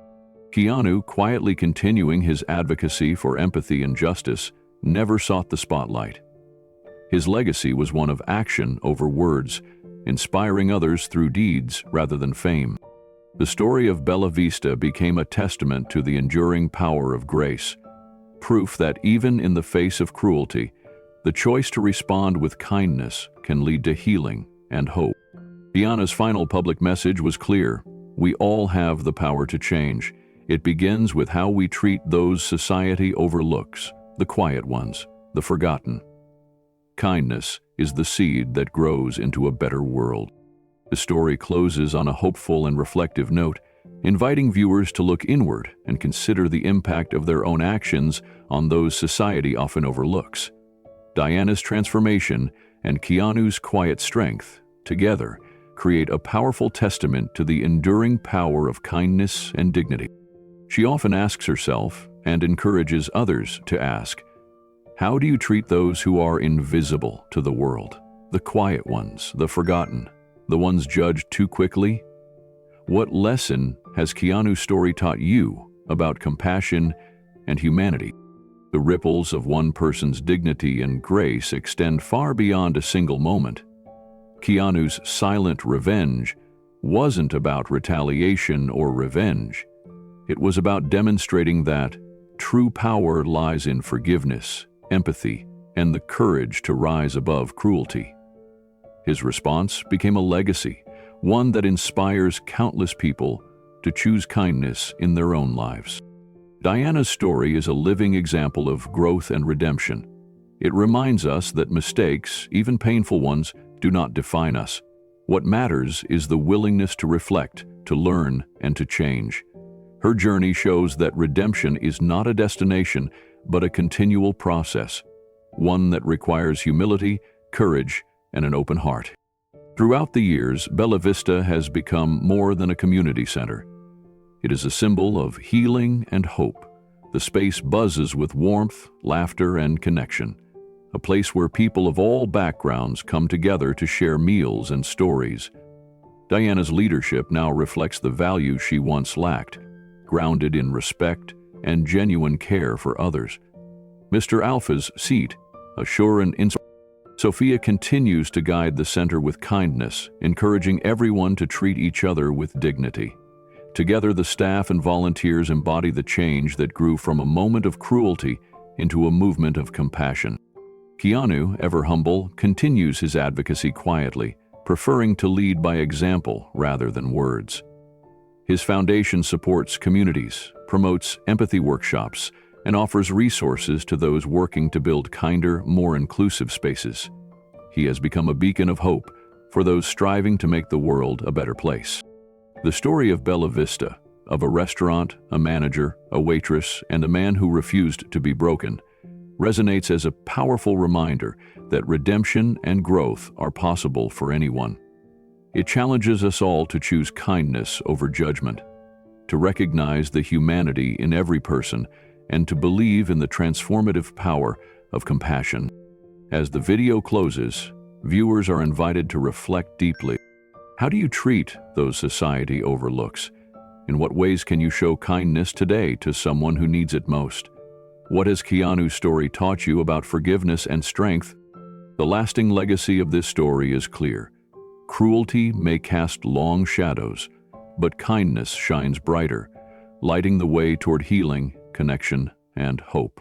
Keanu, quietly continuing his advocacy for empathy and justice, never sought the spotlight. His legacy was one of action over words, inspiring others through deeds rather than fame. The story of Bella Vista became a testament to the enduring power of grace, proof that even in the face of cruelty, the choice to respond with kindness can lead to healing and hope. Diana's final public message was clear: we all have the power to change. It begins with how we treat those society overlooks, the quiet ones, the forgotten. Kindness is the seed that grows into a better world. The story closes on a hopeful and reflective note, inviting viewers to look inward and consider the impact of their own actions on those society often overlooks. Diana's transformation and Keanu's quiet strength, together, create a powerful testament to the enduring power of kindness and dignity. She often asks herself, and encourages others to ask, how do you treat those who are invisible to the world? The quiet ones, the forgotten, the ones judged too quickly? What lesson has Keanu's story taught you about compassion and humanity? The ripples of one person's dignity and grace extend far beyond a single moment. Keanu's silent revenge wasn't about retaliation or revenge. It was about demonstrating that true power lies in forgiveness, empathy, and the courage to rise above cruelty. His response became a legacy, one that inspires countless people to choose kindness in their own lives. Diana's story is a living example of growth and redemption. It reminds us that mistakes, even painful ones, do not define us. What matters is the willingness to reflect, to learn, and to change. Her journey shows that redemption is not a destination, but a continual process, one that requires humility, courage, and an open heart. Throughout the years, Bella Vista has become more than a community center. It is a symbol of healing and hope. The space buzzes with warmth, laughter, and connection, a place where people of all backgrounds come together to share meals and stories. Diana's leadership now reflects the values she once lacked, grounded in respect and genuine care for others. Mr. Alpha's seat, a sure and Sophia continues to guide the center with kindness, encouraging everyone to treat each other with dignity. Together, the staff and volunteers embody the change that grew from a moment of cruelty into a movement of compassion. Keanu, ever humble, continues his advocacy quietly, preferring to lead by example rather than words. His foundation supports communities, promotes empathy workshops, and offers resources to those working to build kinder, more inclusive spaces. He has become a beacon of hope for those striving to make the world a better place. The story of Bella Vista, of a restaurant, a manager, a waitress, and a man who refused to be broken, resonates as a powerful reminder that redemption and growth are possible for anyone. It challenges us all to choose kindness over judgment, to recognize the humanity in every person, and to believe in the transformative power of compassion. As the video closes, viewers are invited to reflect deeply. How do you treat those society overlooks? In what ways can you show kindness today to someone who needs it most? What has Keanu's story taught you about forgiveness and strength? The lasting legacy of this story is clear. Cruelty may cast long shadows, but kindness shines brighter, lighting the way toward healing, connection, and hope.